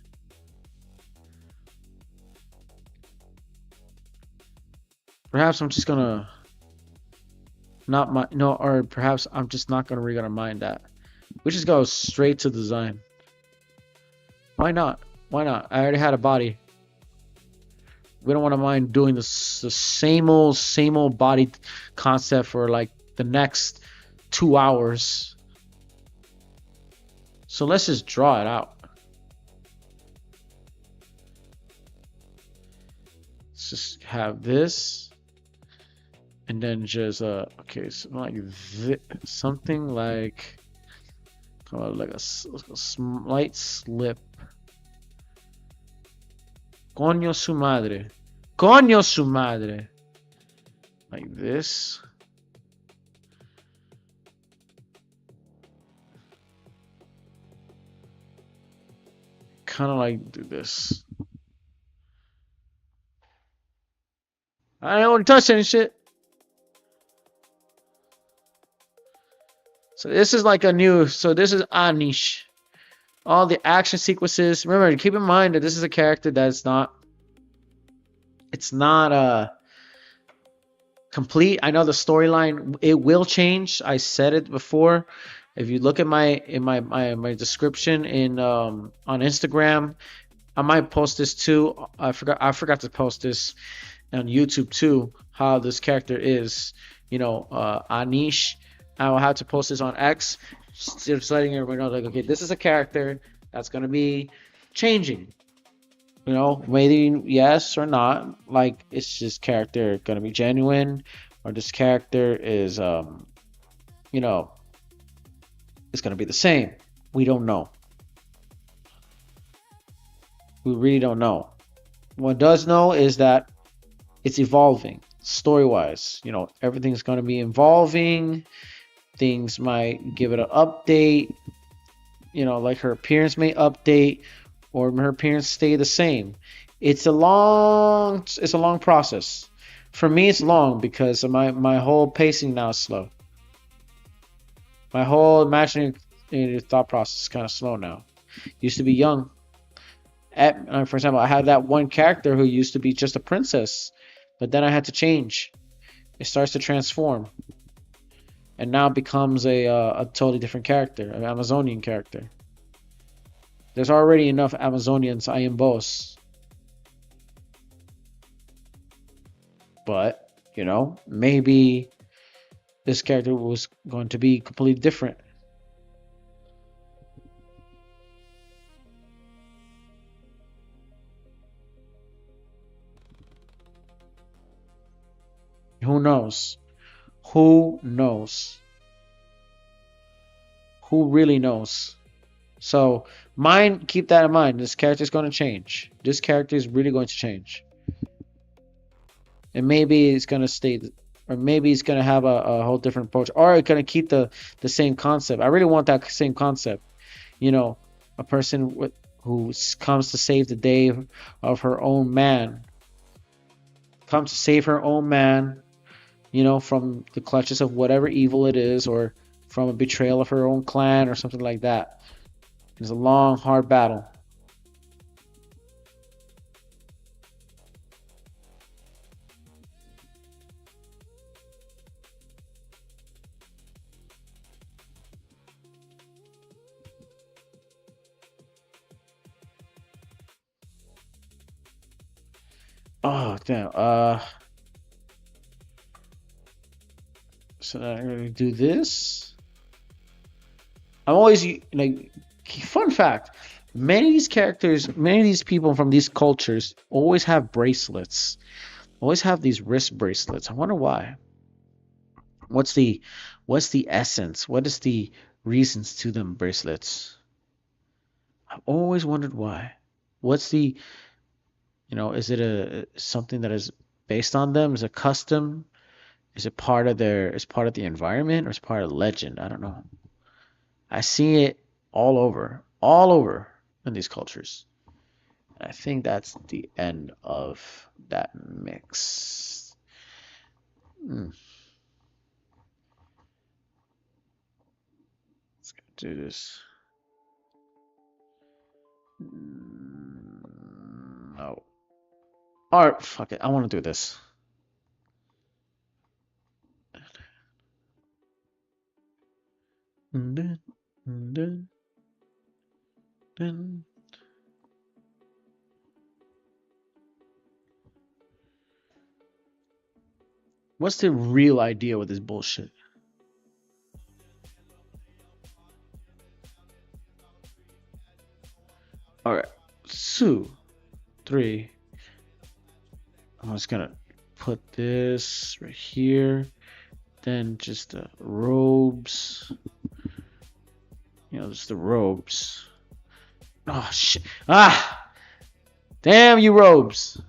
Perhaps I'm just gonna not mind. No, or perhaps I'm just not gonna mind that. We just go straight to design. Why not? Why not? I already had a body. We don't want to mind doing the same old body concept for like the next 2 hours. So let's just draw it out. Let's just have this, and then just okay, so like something like a slight slip. Coño su madre. Coño su madre. Like this. Kind of like do this. I don't want to touch any shit. So this is like a new, so this is Anish. All the action sequences. Remember, keep in mind that this is a character that's not, it's not complete. I know the storyline, it will change. I said it before. If you look at my description in on Instagram, I might post this too. I forgot to post this on YouTube too, how this character is, you know, Anish. I will have to post this on X, just letting everybody know, like, okay, this is a character that's gonna be changing. You know, maybe yes or not. Like, it's just character gonna be genuine, or this character is, you know, it's gonna be the same. We don't know. We really don't know. What does know is that it's evolving story-wise. You know, everything's gonna be evolving. Things might give it an update, you know, like her appearance may update, or her appearance stay the same. It's a long process. For me, it's long because my whole pacing now is slow. My whole imagining thought process is kind of slow now. Used to be young. For example, I had that one character who used to be just a princess, but then I had to change. It starts to transform, and now becomes a totally different character, an Amazonian character. There's already enough Amazonians I am boss. But, you know, maybe this character was going to be completely different. Who knows? Who knows? Who really knows? So, keep that in mind. This character is going to change. This character is really going to change. And maybe it's going to stay, or maybe it's going to have a whole different approach, or it's going to keep the same concept. I really want that same concept. You know, a person who comes to save the day of her own man. come to save her own man, from the clutches of whatever evil it is, or from a betrayal of her own clan or something like that. It's a long, hard battle. Oh damn. So I'm gonna do this. I'm always like, fun fact. Many of these characters, many of these people from these cultures always have bracelets. Always have these wrist bracelets. I wonder why. What's the what's the essence? What is the reasons to them bracelets? I've always wondered why. What's the, is it a something that is based on them? Is it custom? Is it part of is part of the environment, or is part of the legend? I don't know. I see it all over in these cultures. I think that's the end of that mix. Hmm. Let's do this. No. Alright, fuck it. I want to do this. What's the real idea with this bullshit? Alright. 2, 3. I'm just gonna put this right here. Then just the robes. Just the robes. Oh shit. Ah! Damn you robes.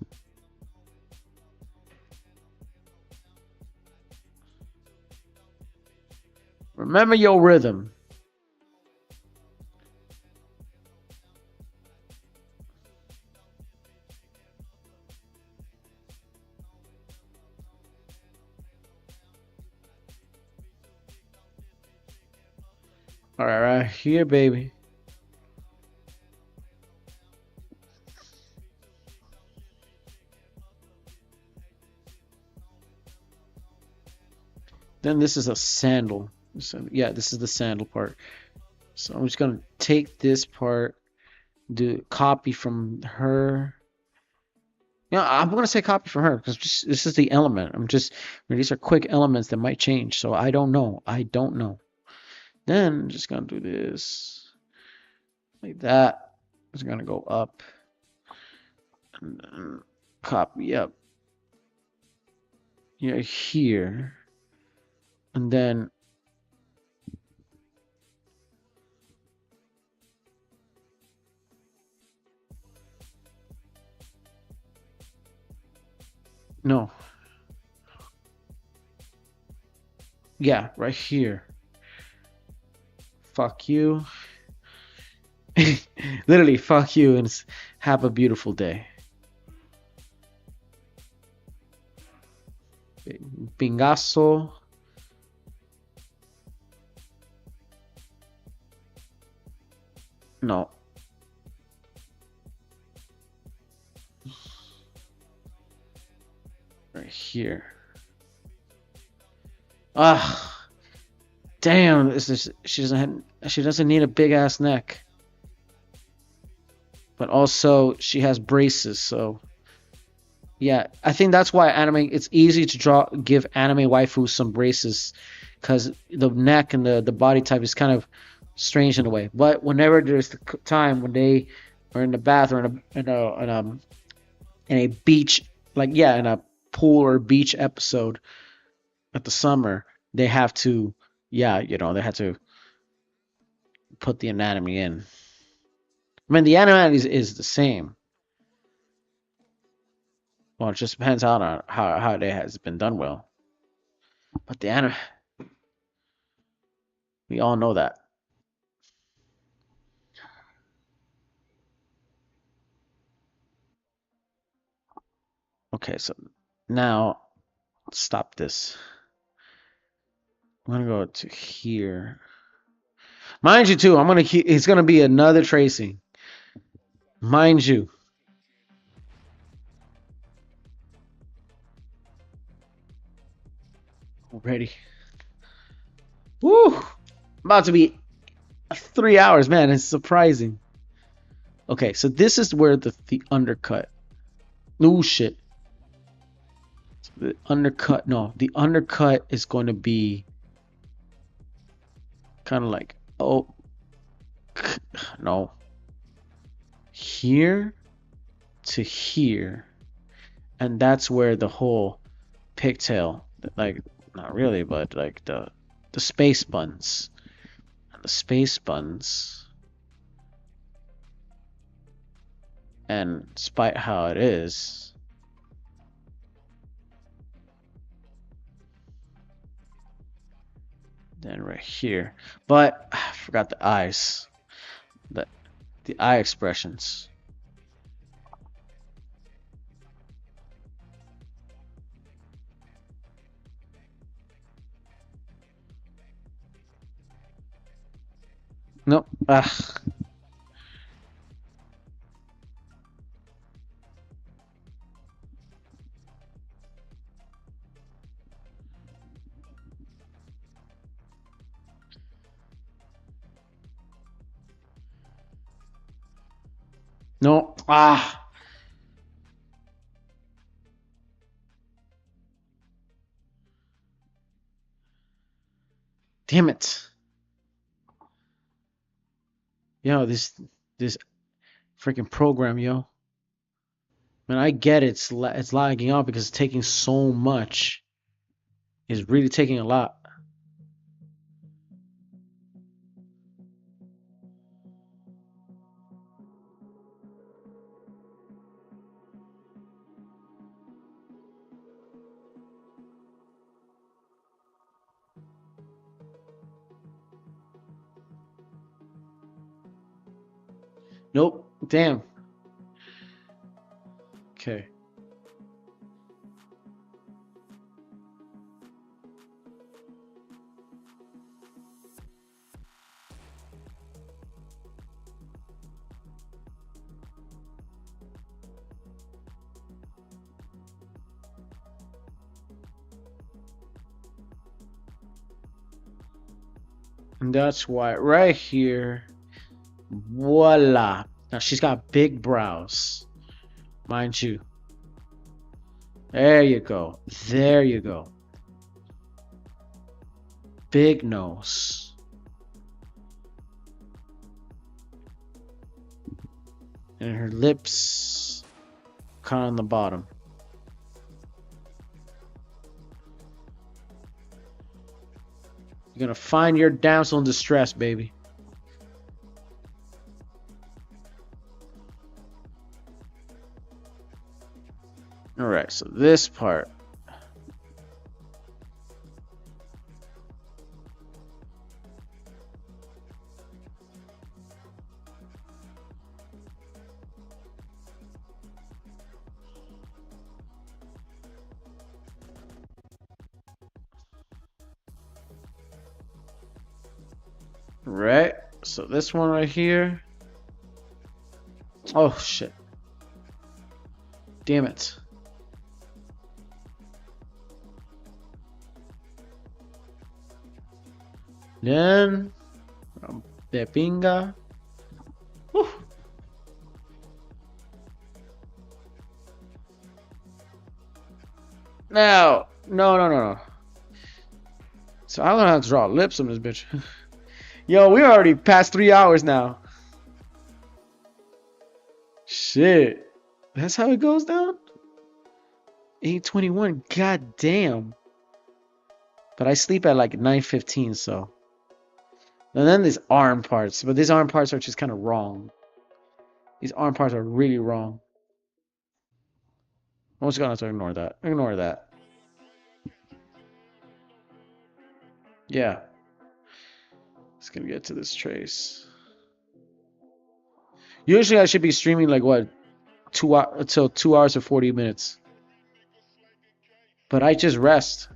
Remember your rhythm. Alright, right here, baby. Then this is a sandal. So yeah, this is the sandal part. So I'm just gonna take this part, do copy from her. I'm gonna say copy from her because this is the element. These are quick elements that might change. So I don't know. I don't know. Then I'm just gonna do this like that. It's gonna go up and then copy up. Here. And then no. Yeah, right here. Fuck you. Literally, fuck you and have a beautiful day. Pingazo. No. Right here. Ah, damn. She doesn't need a big ass neck. But also she has braces, so yeah, I think that's why it's easy to give anime waifus some braces, because the neck and the body type is kind of strange in a way. But whenever there's the time when they are in the bath or in a beach, like yeah, in a pool or beach episode at the summer, they have to, yeah, they have to put the anatomy in. I mean, the anatomy is the same. Well, it just depends on how it has been done well. But the anime, we all know that. Okay, so Now, stop this. I'm gonna go to here. Mind you, too. It's gonna be another tracing. Mind you. Ready. Woo! About to be 3 hours, man. It's surprising. Okay, so this is where the undercut. Oh shit. The undercut. No, the undercut is going to be kind of like, oh no, here to here, and that's where the whole pigtail, like, not really, but like the space buns, and the space buns, and despite how it is, then right here, but I forgot the eyes, the eye expressions. Nope. No. Damn it. Yo, this freaking program, yo. Man, I get it. It's lagging out because it's taking so much. It's really taking a lot. Nope. Damn. Okay. And that's why right here, voila. Now she's got big brows, mind you. There you go. There you go. Big nose. And her lips kind of on the bottom. You're gonna find your damsel in distress, baby. Alright, so this part. Right, so this one right here. Oh shit. Damn it. Then de pinga. Whew. Now, no. So I don't know how to draw lips on this bitch. Yo, we already past 3 hours now. Shit. That's how it goes down? 8:21. God damn. But I sleep at like 9:15, so. And then these arm parts. But these arm parts are just kind of wrong. These arm parts are really wrong. I'm just gonna have to ignore that. Ignore that. Yeah. Just gonna get to this trace. Usually I should be streaming like what? 2 hours until 2 hours or 40 minutes. But I just rest.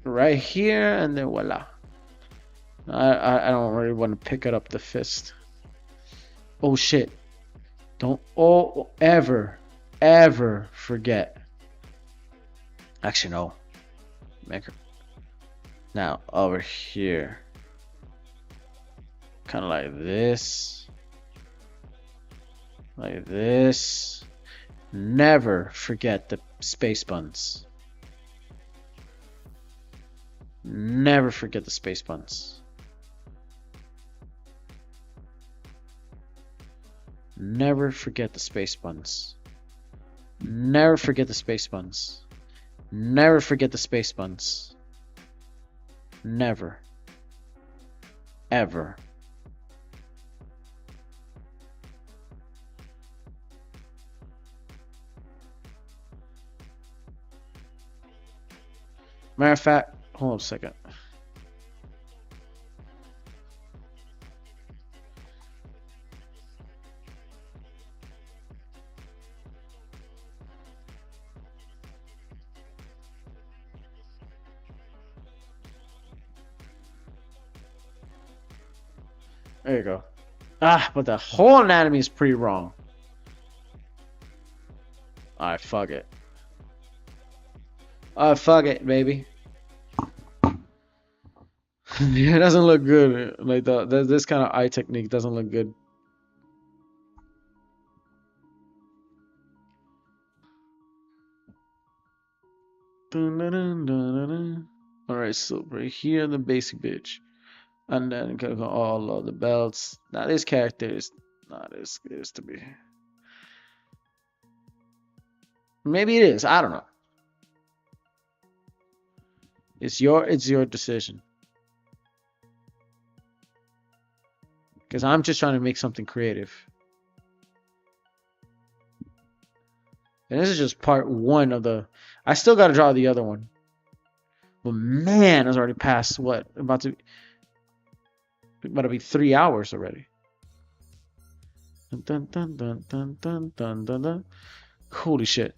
Right here, and then voila. I don't really want to pick it up the fist. Oh shit. Don't ever forget. Actually, no. Make her. Now, over here. Kind of like this. Like this. Never forget the space buns. Never forget the space buns. Never forget the space buns. Never forget the space buns. Never forget the space buns. Never. Ever. Matter of fact, hold on a second. There you go. Ah, but the whole anatomy is pretty wrong. Alright, fuck it. Fuck it, baby. Yeah, it doesn't look good. Like this kind of eye technique doesn't look good. Alright, so right here the basic bitch. And then go all of the belts. Now this character is not as good as to be. Maybe it is. I don't know. It's your decision. Because I'm just trying to make something creative. And this is just part one of the. I still got to draw the other one. But man, it's already past what? About to be 3 hours already. Dun, dun, dun, dun, dun, dun, dun, dun. Holy shit.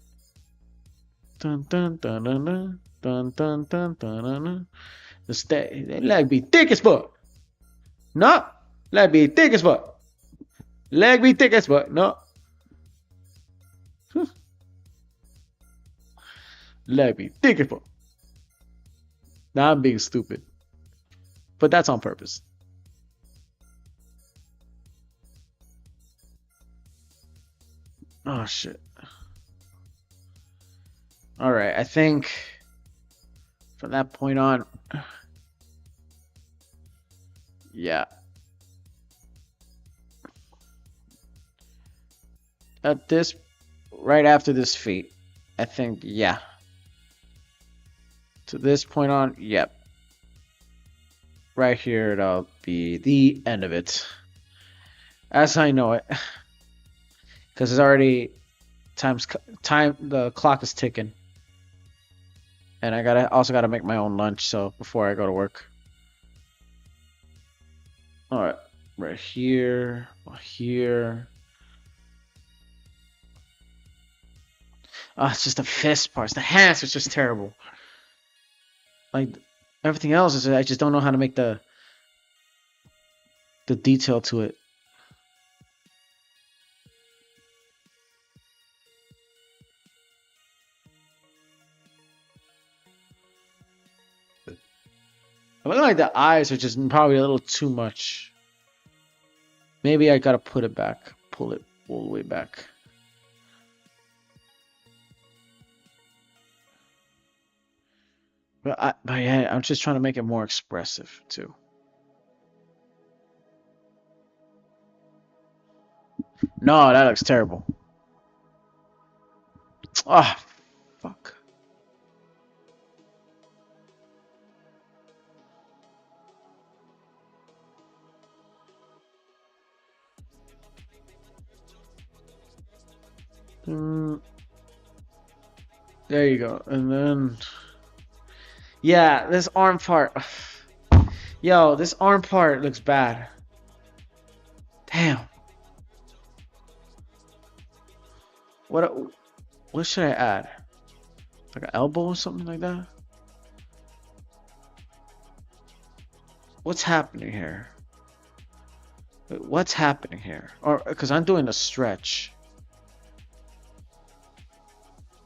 Dun, dun, dun, dun, dun, dun, dun, dun, dun, dun. The leg be thick as fuck. No. Leg be thick as fuck. Leg be thick as fuck. No. Leg be thick as fuck. Now I'm being stupid. But that's on purpose. Oh shit. Alright, I think from that point on. Yeah. At this, right after this feat, I think, yeah. To this point on, yep. Right here, it'll be the end of it. As I know it. Because it's already time, the clock is ticking. And I also gotta make my own lunch, so before I go to work. Alright, right here, here. Oh, it's just the fist parts. The hands is just terrible. Like everything else is, I just don't know how to make the detail to it. I look like the eyes are just probably a little too much. Maybe I gotta put it back, pull it all the way back. But yeah, I'm just trying to make it more expressive too. No, that looks terrible. Ah, oh, fuck. There you go, and then Yeah, this arm part. Yo, this arm part looks bad. Damn. What what should I add? Like an elbow or something like that? What's happening here? What's happening here? Or because I'm doing a stretch.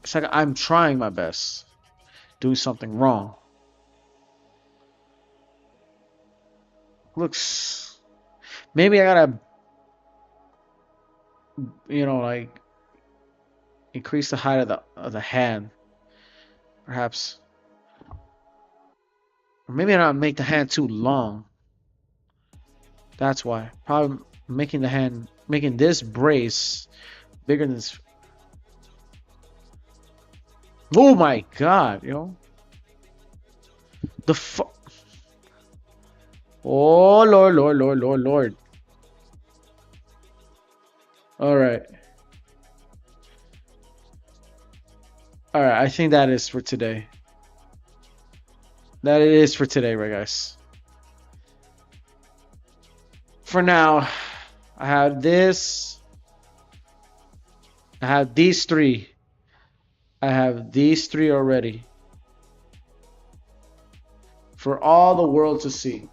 It's like I'm trying my best. Doing something wrong. Looks. Maybe I gotta, like increase the height of the hand, perhaps. Or maybe I don't make the hand too long. That's why. Probably making this brace bigger than this. Oh my god, the fu- Oh lord, lord, lord, lord, lord. All right, all right. I think that is for today. That it is for today, right, guys? For now, I have this. I have these three. I have these three already for all the world to see.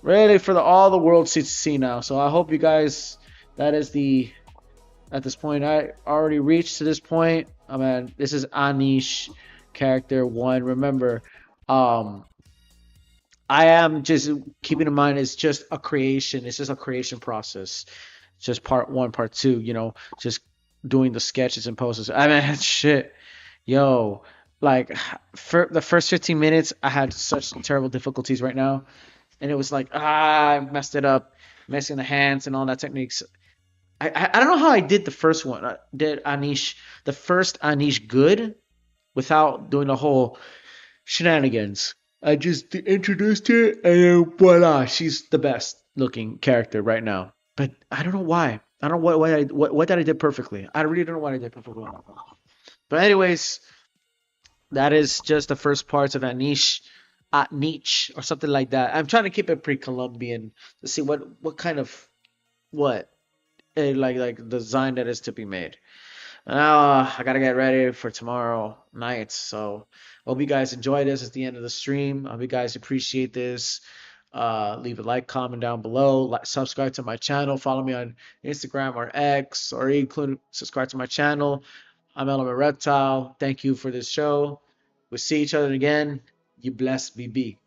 Ready for all the world to see now. So I hope you guys. That is the at this point. I already reached to this point. I mean, this is Anish character one. Remember, um, I am just keeping in mind it's just a creation. It's just a creation process. It's just part one, part two. Just doing the sketches and poses. I mean, shit, yo, like for the first 15 minutes, I had such terrible difficulties right now, and it was like I messed it up, messing the hands and all that techniques. I don't know how I did the first one. I did Anish the first Anish good without doing the whole shenanigans. I just introduced her and then voila, she's the best looking character right now. But I don't know why. I don't know what that I did perfectly. I really don't know what I did perfectly. But anyways, that is just the first parts of Anish. Niche or something like that. I'm trying to keep it pre-Columbian to see what kind of what like design that is to be made. Now I gotta get ready for tomorrow night. So hope you guys enjoy this. It's the end of the stream. I hope you guys appreciate this. Leave a like, comment down below. Subscribe to my channel. Follow me on Instagram or X, or include subscribe to my channel. I'm Element Reptile. Thank you for this show. We'll see each other again. You blessed, BB.